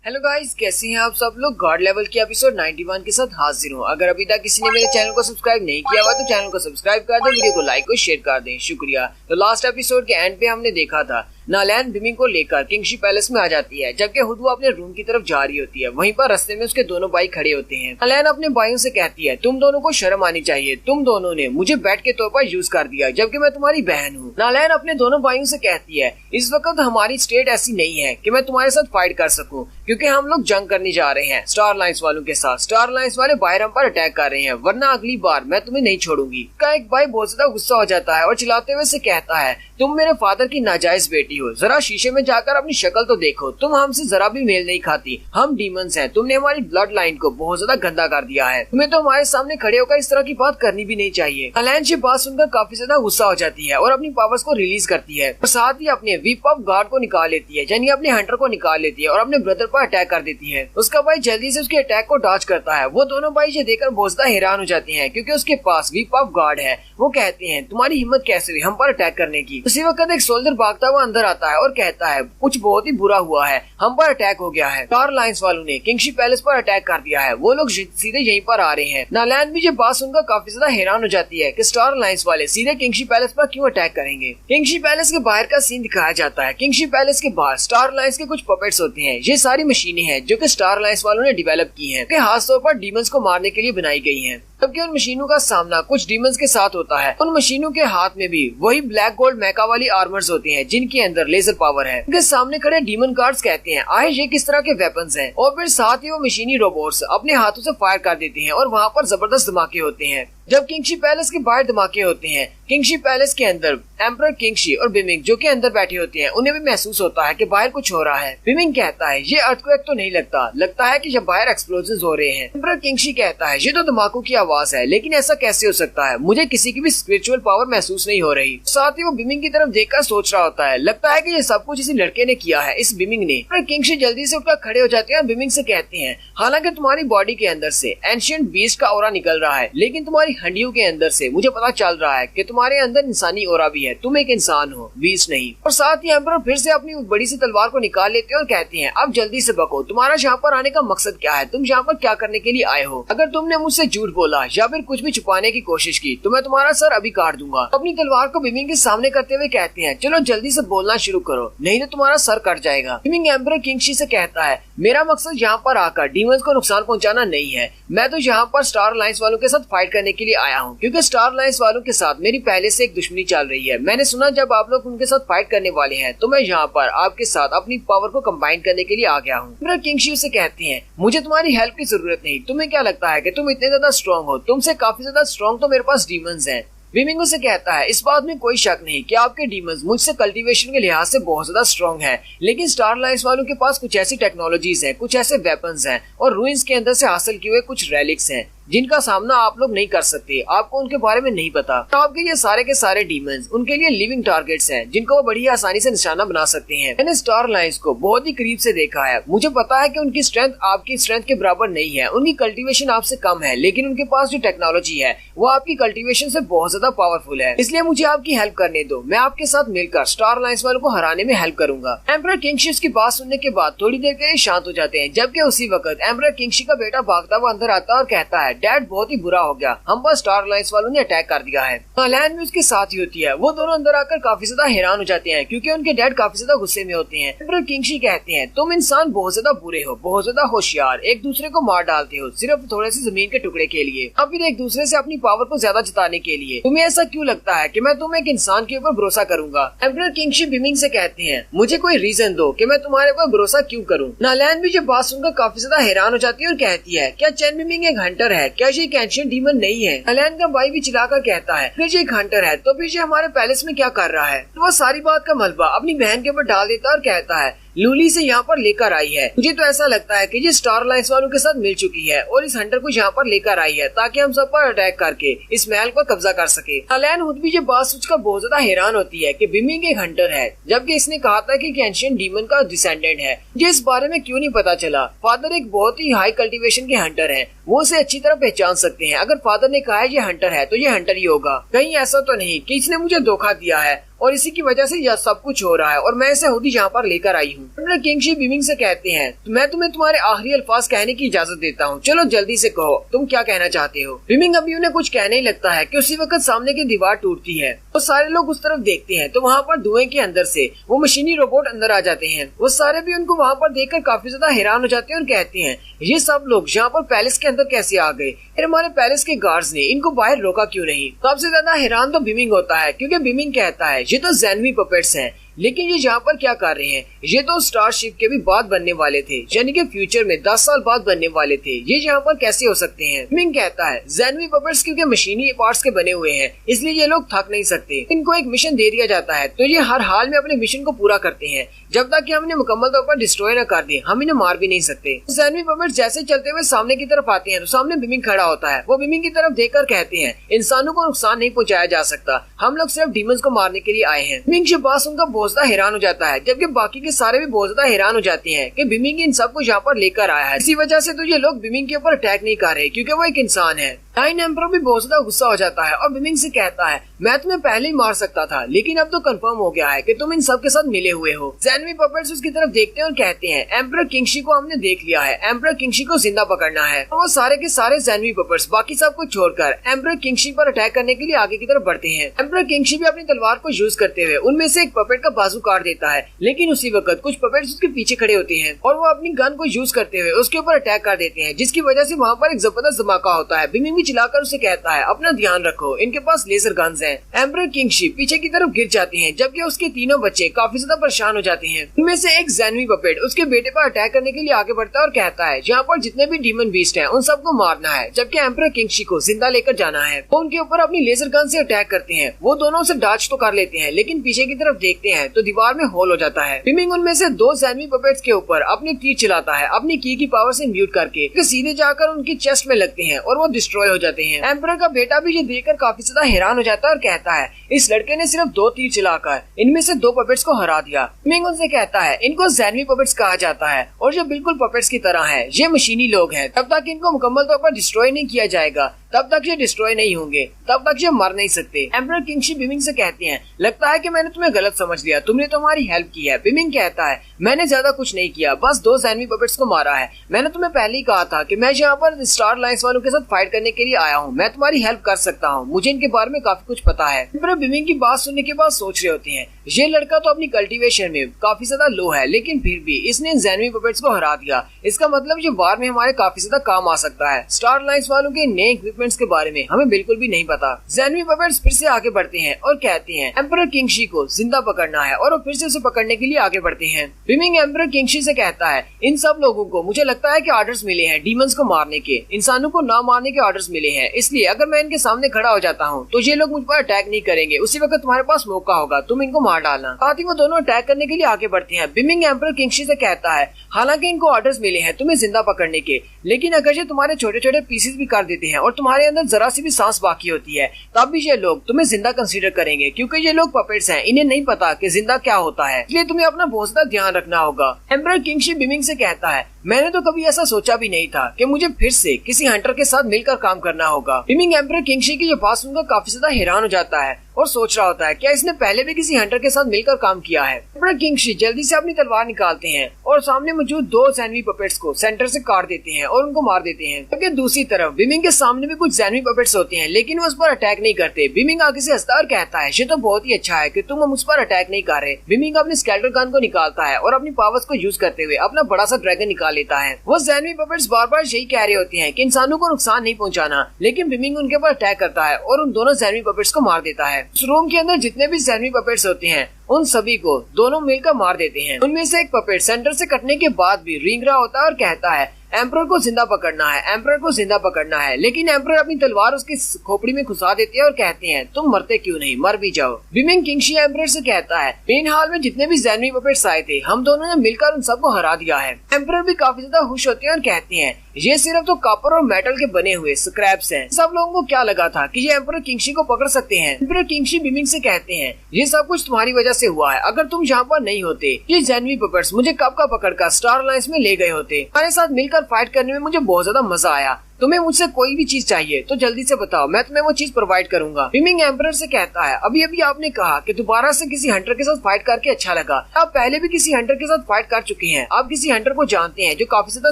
हेलो गाइस, कैसे हैं आप सब लोग। गॉड लेवल की एपिसोड 91 के साथ हाजिर हूँ। अगर अभी तक किसी ने मेरे चैनल को सब्सक्राइब नहीं किया हुआ तो चैनल को सब्सक्राइब कर दें, वीडियो को लाइक और शेयर कर दें, शुक्रिया। तो लास्ट एपिसोड के एंड पे हमने देखा था नालैन बिमिंग को लेकर किंगशी पैलेस में आ जाती है, जबकि हुदवा अपने रूम की तरफ जा रही होती है। वहीं पर रास्ते में उसके दोनों भाई खड़े होते हैं। नालैन अपने भाइयों से कहती है, तुम दोनों को शर्म आनी चाहिए, तुम दोनों ने मुझे बैट के तौर पर यूज कर दिया जबकि मैं तुम्हारी बहन हूँ। नालैन अपने दोनों भाइयों से कहती है, इस वक्त हमारी स्टेट ऐसी नहीं है कि मैं तुम्हारे साथ फाइट कर सकूं, क्योंकि हम लोग जंग करने जा रहे हैं स्टार लाइन्स वालों के साथ। स्टार लाइन्स वाले बाहर हम पर अटैक कर रहे हैं, वरना अगली बार मैं तुम्हें नहीं छोड़ूंगी। का एक भाई बहुत ज्यादा गुस्सा हो जाता है और चिल्लाते हुए से कहता है, तुम मेरे फादर की नाजायज बेटी हो, जरा शीशे में जाकर अपनी शक्ल तो देखो, तुम हमसे जरा भी मेल नहीं खाती। हम डीमंस हैं, तुमने हमारी ब्लड लाइन को बहुत ज्यादा गंदा कर दिया है, तुम्हें तो हमारे सामने खड़े होकर इस तरह की बात करनी भी नहीं चाहिए। नालैन ये बात सुनकर काफी ज्यादा गुस्सा हो जाती है और अपनी पावर्स को रिलीज करती है और साथ ही अपने वीप ऑफ गार्ड को निकाल लेती है, यानी अपने हंटर को निकाल लेती है और अपने ब्रदर पर अटैक कर देती है। उसका भाई जल्दी से उसके अटैक को डॉज करता है। वो दोनों भाई ये देखकर बहुत ज्यादा हैरान हो जाते हैं, क्योंकि उसके पास वीप ऑफ गार्ड है। वो कहते हैं, तुम्हारी हिम्मत कैसे हुई हम पर अटैक करने की। उसी वक्त एक सोल्जर भागता हुआ अंदर आता है और कहता है, कुछ बहुत ही बुरा हुआ है, हम पर अटैक हो गया है। स्टार लाइन्स वालों ने किंगशी पैलेस पर अटैक कर दिया है, वो लोग सीधे यहीं पर आ रहे हैं। नालैन भी ये बात सुनकर काफी ज्यादा हैरान हो जाती है कि स्टार लाइन्स वाले सीधे किंगशी पैलेस पर क्यों अटैक करेंगे। किंगशी पैलेस के बाहर का सीन दिखाया जाता है। किंगशी पैलेस के बाहर स्टार लाइन्स के कुछ पपेट्स होते हैं। ये सारी मशीनें हैं जो कि स्टार लाइन्स वालों ने डेवलप की हैं, खास तौर पर डीमंस को मारने के लिए बनाई गई हैं। जबकि उन मशीनों का सामना कुछ डीमंस के साथ होता है। उन मशीनों के हाथ में भी वही ब्लैक गोल्ड मेका वाली आर्मर्स होते हैं, जिनके अंदर लेजर पावर है। उनके सामने खड़े डीमन गार्ड्स कहते हैं, आए ये किस तरह के वेपन्स हैं, और फिर साथ ही वो मशीनी रोबोट्स अपने हाथों से फायर कर देते हैं और वहाँ पर जबरदस्त धमाके होते हैं। जब किंगशी पैलेस के बाहर धमाके होते हैं, किंगशी पैलेस के अंदर एम्परर किंगशी और बिमिंग जो कि अंदर बैठे होते हैं, उन्हें भी महसूस होता है कि बाहर कुछ हो रहा है। बिमिंग कहता है, ये अर्थक्वेक तो नहीं लगता है कि जब बाहर एक्सप्लोजन्स हो रहे हैं। एम्परर किंगशी कहता है, ये तो धमाकों की आवाज है, लेकिन ऐसा कैसे हो सकता है, मुझे किसी की भी स्पिरिचुअल पावर महसूस नहीं हो रही। साथ ही वो बिमिंग की तरफ देखकर सोच रहा होता है, लगता है कि ये सब कुछ इसी लड़के ने किया है, इस बिमिंग ने। पर किंगशी जल्दी से उठकर खड़े हो जाते हैं और बिमिंग से कहते हैं, हालांकि तुम्हारी बॉडी के अंदर से एंशिएंट बीस्ट का ऑरा निकल रहा है, लेकिन तुम्हारी हड्डियों के अंदर से मुझे पता चल रहा है कि तुम्हारे अंदर इंसानी ऑरा भी है, तुम एक इंसान हो, बीस्ट नहीं। और साथ ही एम्परर फिर से अपनी बड़ी सी तलवार को निकाल लेते हैं और कहते हैं, अब जल्दी से बको, तुम्हारा यहाँ पर आने का मकसद क्या है, तुम यहाँ पर क्या करने के लिए आए हो। अगर तुमने मुझसे झूठ बोला या फिर कुछ भी छुपाने की कोशिश की तो मैं तुम्हारा सर अभी काट दूंगा। अपनी तलवार को बिमिंग के सामने करते हुए कहते हैं, चलो जल्दी से बोलना शुरू करो, नहीं तो तुम्हारा सर कट जाएगा। बिमिंग एम्परर किंगशी से कहता है, मेरा मकसद यहाँ पर आकर डीमंस को नुकसान पहुँचाना नहीं है, मैं तो यहाँ पर स्टार लाइन्स वालों के साथ फाइट करने के लिए आया हूँ, क्योंकि स्टार लाइन्स वालों के साथ मेरी पहले से एक दुश्मनी चल रही है। मैंने सुना जब आप लोग उनके साथ फाइट करने वाले हैं तो मैं यहाँ पर आपके साथ अपनी पावर को कंबाइन करने के लिए आ गया हूँ। किंगशी से कहते हैं, मुझे तुम्हारी हेल्प की जरूरत नहीं, तुम्हें क्या लगता है कि तुम इतने ज्यादा स्ट्रॉन्ग हो, तुमसे काफी ज्यादा स्ट्रॉन्ग तो मेरे पास डीमंस हैं। बिमिंग से कहता है, इस बात में कोई शक नहीं कि आपके डीमंस मुझसे कल्टीवेशन के लिहाज से बहुत ज्यादा स्ट्रॉन्ग है, लेकिन स्टार लाइन्स वालों के पास कुछ ऐसी टेक्नोलॉजीज हैं, कुछ ऐसे वेपन्स हैं और रूइंस के अंदर से हासिल किए हुए कुछ रेलिक्स हैं जिनका सामना आप लोग नहीं कर सकते, आपको उनके बारे में नहीं पता। तो आपके ये सारे के सारे डीमंस उनके लिए लिविंग टारगेट्स हैं, जिनको वो बड़ी आसानी से निशाना बना सकते हैं। मैंने स्टार लाइन्स को बहुत ही करीब से देखा है, मुझे पता है कि उनकी स्ट्रेंथ आपकी स्ट्रेंथ के बराबर नहीं है, उनकी कल्टीवेशन आपसे कम है, लेकिन उनके पास जो टेक्नोलॉजी है वो आपकी कल्टीवेशन से बहुत ज्यादा पावरफुल है। इसलिए मुझे आपकी हेल्प करने दो, मैं आपके साथ मिलकर स्टार लाइन्स वालों को हराने में हेल्प करूंगा। एम्परर किंगशी की बात सुनने के बाद थोड़ी देर के लिए शांत हो जाते हैं, जबकि उसी वक्त एम्परर किंगशी का बेटा भागता हुआ अंदर आता है और कहता है, डैड बहुत ही बुरा हो गया, हम पर स्टार लाइन्स वालों ने अटैक कर दिया है। नालैन भी उसके साथ ही होती है। वो दोनों अंदर आकर काफी ज्यादा हैरान हो जाते हैं, क्योंकि उनके डैड काफी ज्यादा गुस्से में होते हैं। एम्परर किंगशी कहते हैं, तुम इंसान बहुत ज्यादा बुरे हो, बहुत ज्यादा होशियार, एक दूसरे को मार डालते हो सिर्फ थोड़े से जमीन के टुकड़े के लिए, और फिर एक दूसरे से अपनी पावर को ज्यादा जताने के लिए। तुम्हें ऐसा क्यों लगता है कि मैं तुम एक इंसान के ऊपर भरोसा करूंगा। एम्परर किंगशी बिमिंग से कहते हैं, मुझे कोई रीजन दो कि मैं तुम्हारे ऊपर भरोसा क्यों करूं। नालैन भी जब बात सुनकर काफी ज्यादा हैरान हो जाती है और कहती है, क्या चैन बिमिंग एक हंटर है, क्या ये एक एंशिएंट डीमन नहीं है। नालैन का भाई भी चिल्लाकर कहता है, फिर ये एक हंटर है तो फिर ये हमारे पैलेस में क्या कर रहा है। तो वो सारी बात का मलबा अपनी बहन के ऊपर डाल देता है और कहता है, लूली से यहाँ पर लेकर आई है, मुझे तो ऐसा लगता है कि ये स्टार लाइन्स वालों के साथ मिल चुकी है और इस हंटर को यहाँ पर लेकर आई है ताकि हम सब पर अटैक करके इस महल पर कब्जा कर सके। नालैन खुद भी ये बात सोचकर बहुत ज्यादा हैरान होती है कि बिमिंग एक हंटर है, जबकि इसने कहा था कि एंशिएंट डीमन का डिसेंडेंट है। मुझे इस बारे में क्यों नहीं पता चला। फादर एक बहुत ही हाई कल्टीवेशन के हंटर है, वो उसे अच्छी तरह पहचान सकते हैं। अगर फादर ने कहा है ये हंटर है तो ये हंटर ही होगा, कहीं ऐसा तो नहीं कि इसने मुझे धोखा दिया है और इसी की वजह से यह सब कुछ हो रहा है और मैं इसे खुद ही यहाँ पर लेकर आई हूँ। एम्परर किंगशी बिमिंग से कहते हैं मैं तुम्हें तुम्हारे आखिरी अल्फाज कहने की इजाजत देता हूँ, चलो जल्दी से कहो तुम क्या कहना चाहते हो। बिमिंग अभी उन्हें कुछ कहने ही लगता है कि उसी वक्त सामने की दीवार टूटती है तो सारे लोग उस तरफ देखते हैं तो वहाँ पर धुएं के अंदर से वो मशीनी रोबोट अंदर आ जाते हैं। वो सारे भी उनको वहाँ पर देखकर काफी ज्यादा हैरान हो जाते हैं और कहते हैं ये सब लोग यहाँ पर पैलेस के अंदर कैसे आ गए, फिर हमारे पैलेस के गार्ड्स ने इनको बाहर रोका क्यों नहीं। सबसे ज्यादा हैरान तो बिमिंग होता है क्योंकि बिमिंग कहता है ये तो ज़ेनवी पपेट्स हैं, लेकिन ये यहाँ पर क्या कर रहे हैं, ये तो स्टारशिप के भी बाद बनने वाले थे, यानी कि फ्यूचर में 10 साल बाद बनने वाले थे, ये यहाँ पर कैसे हो सकते हैं। बिमिंग कहता है ज़ेनवी पपेट्स क्योंकि मशीनी पार्ट्स के बने हुए हैं इसलिए ये लोग थक नहीं सकते, इनको एक मिशन दे दिया जाता है तो ये हर हाल में अपने मिशन को पूरा करते हैं, जब तक कि हम इन्हें मुकम्मल तौर पर डिस्ट्रॉय न कर दें हम इन्हें मार भी नहीं सकते। ज़ेनवी पपेट्स जैसे चलते हुए सामने की तरफ आते हैं तो सामने बिमिंग खड़ा होता है। वो बिमिंग की तरफ देखकर कहते हैं इंसानों को नुकसान नहीं पहुँचाया जा सकता, हम लोग सिर्फ डीमंस को मारने के लिए आए हैं। बिमिंग के पास उनका बहुत ज्यादा हैरान हो जाता है, जबकि बाकी के सारे भी बहुत ज्यादा हैरान हो जाते हैं कि बिमिंग इन सबको यहाँ पर लेकर आया है। इसी वजह से तो ये लोग बिमिंग के ऊपर अटैक नहीं कर रहे क्योंकि वो एक इंसान है। टाइन एम्परर भी बहुत ज्यादा गुस्सा हो जाता है और बिमिंग से कहता है मैं तुम्हें पहले ही मार सकता था लेकिन अब तो कंफर्म हो गया है कि तुम इन सब के साथ मिले हुए हो। ज़ेनवी पपेट्स उसकी तरफ देखते हैं और कहते हैं एम्परर किंगशी को हमने देख लिया है, एम्परर किंगशी को जिंदा पकड़ना है। और वो सारे के सारे ज़ेनवी पपेट्स बाकी सब को छोड़कर एम्परर किंगशी पर अटैक करने के लिए आगे की तरफ बढ़ते हैं। एम्परर किंगशी भी अपनी तलवार को यूज करते हुए उनमें से एक पपेट का बाजू काट देता है, लेकिन उसी वक्त कुछ पपेट्स उसके पीछे खड़े होते हैं और वो अपनी गन को यूज करते हुए उसके ऊपर अटैक कर देते हैं, जिसकी वजह से वहाँ पर एक जबरदस्त धमाका होता है। बिमिंग भी चिल्लाकर उसे कहता है अपना ध्यान रखो, इनके पास लेजर गन्स हैं। एम्परर किंगशी पीछे की तरफ गिर जाती हैं, जबकि उसके तीनों बच्चे काफी ज्यादा परेशान हो जाते हैं। उनमें से एक ज़ेनवी पपेट उसके बेटे पर अटैक करने के लिए आगे बढ़ता है और कहता है यहाँ पर जितने भी डीमन बीस्ट हैं उन सबको मारना है, जबकि एम्परर किंगशी को जिंदा लेकर जाना है। वो उनके ऊपर अपनी लेजर गन से अटैक करते हैं। वो दोनों उसे डॉज तो कर लेते हैं लेकिन पीछे की तरफ देखते हैं तो दीवार में होल हो जाता है। बिमिंग उनमें से 2 ज़ेनवी पपेट्स के ऊपर अपनी तीर चलाता है अपनी की पावर से म्यूट करके, सीधे जाकर उनकी चेस्ट में लगते हैं और वो डिस्ट्रॉय हो जाते हैं। एम्परर का बेटा भी ये देखकर काफी ज्यादा हैरान हो जाता है और कहता है इस लड़के ने सिर्फ 2 तीर चलाकर इनमें से 2 पपेट्स को हरा दिया। बिमिंग उनसे कहता है इनको ज़ेनवी पपेट्स कहा जाता है और ये बिल्कुल पपेट्स की तरह है, ये मशीनी लोग हैं, तब तक इनको मुकम्मल तौर पर डिस्ट्रॉय नहीं किया जाएगा तब तक ये डिस्ट्रॉय नहीं होंगे, तब तक ये मर नहीं सकते। एम्परर किंगशी बिमिंग से कहते हैं लगता है कि मैंने तुम्हें गलत समझ लिया, तुमने तो हमारी हेल्प की है। बिमिंग कहता है मैंने ज्यादा कुछ नहीं किया, बस 2 ज़ेनवी पपेट्स को मारा है। मैंने तुम्हें पहले ही कहा था कि मैं यहाँ पर स्टार अलायंस वालों के साथ फाइट करने के लिए आया हूँ, मैं तुम्हारी हेल्प कर सकता हूँ, मुझे इनके बारे में काफी कुछ पता है। एम्परर बिमिंग की बात सुनने के बाद सोच रहे होते हैं ये लड़का तो अपनी कल्टीवेशन में काफी ज्यादा लो है, लेकिन फिर भी इसने ज़ेनवी पपेट्स को हरा दिया, इसका मतलब ये वार में हमारे काफी ज्यादा काम आ सकता है। स्टार अलायंस वालों के नए इक्विपमेंट्स के बारे में हमें बिल्कुल भी नहीं पता। ज़ेनवी पपेट्स फिर से आगे बढ़ते हैं और कहते हैं एम्परर किंगशी को जिंदा पकड़ना है और वो फिर से उसे पकड़ने के लिए आगे बढ़ते हैं। बिमिंग एम्परर किंगशी से कहता है इन सब लोगों को मुझे लगता है कि ऑर्डर्स मिले हैं डीमंस को मारने के, इंसानों को ना मारने के ऑर्डर्स मिले हैं, इसलिए अगर मैं इनके सामने खड़ा हो जाता हूँ तो ये लोग मुझ पर अटैक नहीं करेंगे, उसी वक्त तुम्हारे पास मौका होगा, तुम इनको मार डालना। साथ ही वो दोनों अटैक करने के लिए आगे बढ़ते हैं। बिमिंग एम्परर किंगशी से कहता है हालांकि इनको ऑर्डर्स मिले हैं तुम्हें जिंदा पकड़ने के, लेकिन अगर ये तुम्हारे छोटे छोटे पीसेस भी कर देते हैं और तुम्हारे अंदर जरा सी भी सांस बाकी होती है तब भी ये लोग तुम्हें जिंदा कंसीडर करेंगे, क्योंकि ये लोग पपेट्स हैं, इन्हें नहीं पता कि जिंदा क्या होता है, इसलिए तुम्हें अपना बहुत ज्यादा ध्यान रखना होगा। एम्परर किंगशी बिमिंग से कहता है मैंने तो कभी ऐसा सोचा भी नहीं था कि मुझे फिर से किसी हंटर के साथ मिलकर काम करना होगा। बिमिंग एम्परर किंगशी की ये बात सुनकर काफी ज्यादा हैरान हो जाता है और सोच रहा होता है क्या इसने पहले भी किसी हंटर के साथ मिलकर काम किया है। एम्परर किंगशी जल्दी से अपनी तलवार निकालते हैं और सामने मौजूद 2 ज़ेनवी पपेट्स को सेंटर से काट देते हैं और उनको मार देते हैं। क्योंकि दूसरी तरफ बिमिंग के सामने भी कुछ ज़ेनवी पपेट्स होते हैं, लेकिन वो उस पर अटैक नहीं करते। बिमिंग आगे से हंसता और कहता है ये तो बहुत ही अच्छा है कि तुम मुझ पर अटैक नहीं कर रहे। बिमिंग अपने स्केल्टर गन को निकालता है और अपनी पावर्स को यूज करते हुए अपना बड़ा सा ड्रैगन निकाल लेता है। वो ज़ेनवी पपेट्स बार बार यही कह रहे होते हैं कि इंसानों को नुकसान नहीं पहुंचाना, लेकिन बिमिंग उनके ऊपर अटैक करता है और उन दोनों ज़ेनवी पपेट्स को मार देता है। उस रूम के अंदर जितने भी ज़ेनवी पपेट्स होते हैं उन सभी को दोनों मिलकर मार देते हैं। उनमें से एक पपेट सेंटर से कटने के बाद भी रेंग रहा होता है और कहता है एम्परर को जिंदा पकड़ना है, एम्परर को जिंदा पकड़ना है, लेकिन एम्परर अपनी तलवार उसकी खोपड़ी में घुसा देते हैं और कहते हैं तुम मरते क्यों नहीं, मर भी जाओ। बिमिंग किंगशी एम्परर से कहता है मेन हाल में जितने भी ज़ेनवी पपेट्स आए थे हम दोनों ने मिलकर उन सबको हरा दिया है। एम्परर भी काफी ज्यादा खुश होते हैं और कहते हैं ये सिर्फ तो कॉपर और मेटल के बने हुए स्क्रैप्स हैं। सब लोगों को क्या लगा था कि ये एम्परर किंगशी को पकड़ सकते हैं। एम्परर किंगशी बिमिंग से कहते हैं ये सब कुछ तुम्हारी वजह से हुआ है, अगर तुम यहाँ पर नहीं होते ये ज़ेनवी पपेट्स मुझे कब का पकड़कर स्टार अलायंस में ले गए होते। हमारे साथ मिलकर फाइट करने में मुझे बहुत ज्यादा मजा आया, तुम्हें मुझसे कोई भी चीज चाहिए तो जल्दी से बताओ, मैं तुम्हें वो चीज प्रोवाइड करूंगा। बिमिंग एम्परर से कहता है, अभी अभी आपने कहा कि दोबारा से किसी हंटर के साथ फाइट करके अच्छा लगा। आप पहले भी किसी हंटर के साथ फाइट कर चुके हैं, आप किसी हंटर को जानते हैं जो काफी ज्यादा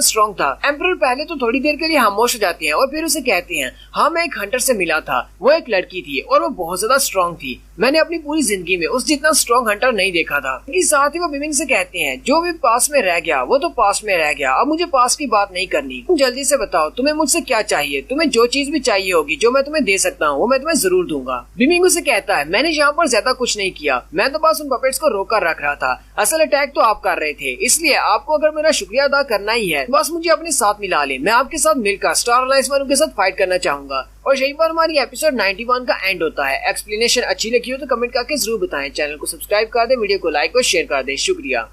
स्ट्रॉन्ग था। एम्परर पहले तो थोड़ी देर के लिए खामोश हो जाती है और फिर उसे कहती है, हाँ मैं एक हंटर से मिला था, वो एक लड़की थी और वो बहुत ज्यादा स्ट्रॉन्ग थी। मैंने अपनी पूरी जिंदगी में उस जितना स्ट्रॉन्ग हंटर नहीं देखा था। लेकिन साथ ही वो बिमिंग से कहते हैं, जो भी पास में रह गया वो तो पास में रह गया, अब मुझे पास की बात नहीं करनी। तुम जल्दी से बताओ तुम्हें मुझसे क्या चाहिए, तुम्हें जो चीज भी चाहिए होगी जो मैं तुम्हें दे सकता हूँ वो मैं तुम्हें जरूर दूंगा। बिमिंग उसे कहता है, मैंने यहाँ पर ज्यादा कुछ नहीं किया, मैं तो बस उन पपेट्स को रोक कर रख रहा था, असल अटैक तो आप कर रहे थे, इसलिए आपको अगर मेरा शुक्रिया अदा करना ही है बस मुझे अपने साथ मिला ले, मैं आपके साथ मिलकर स्टार अलायंस वालों के साथ फाइट करना चाहूंगा। और यहीं पर हमारी एपिसोड 91 का एंड होता है। एक्सप्लेनेशन अच्छी लगी हो तो कमेंट करके जरूर बताएं, चैनल को सब्सक्राइब कर दे, वीडियो को लाइक और शेयर कर दे, शुक्रिया।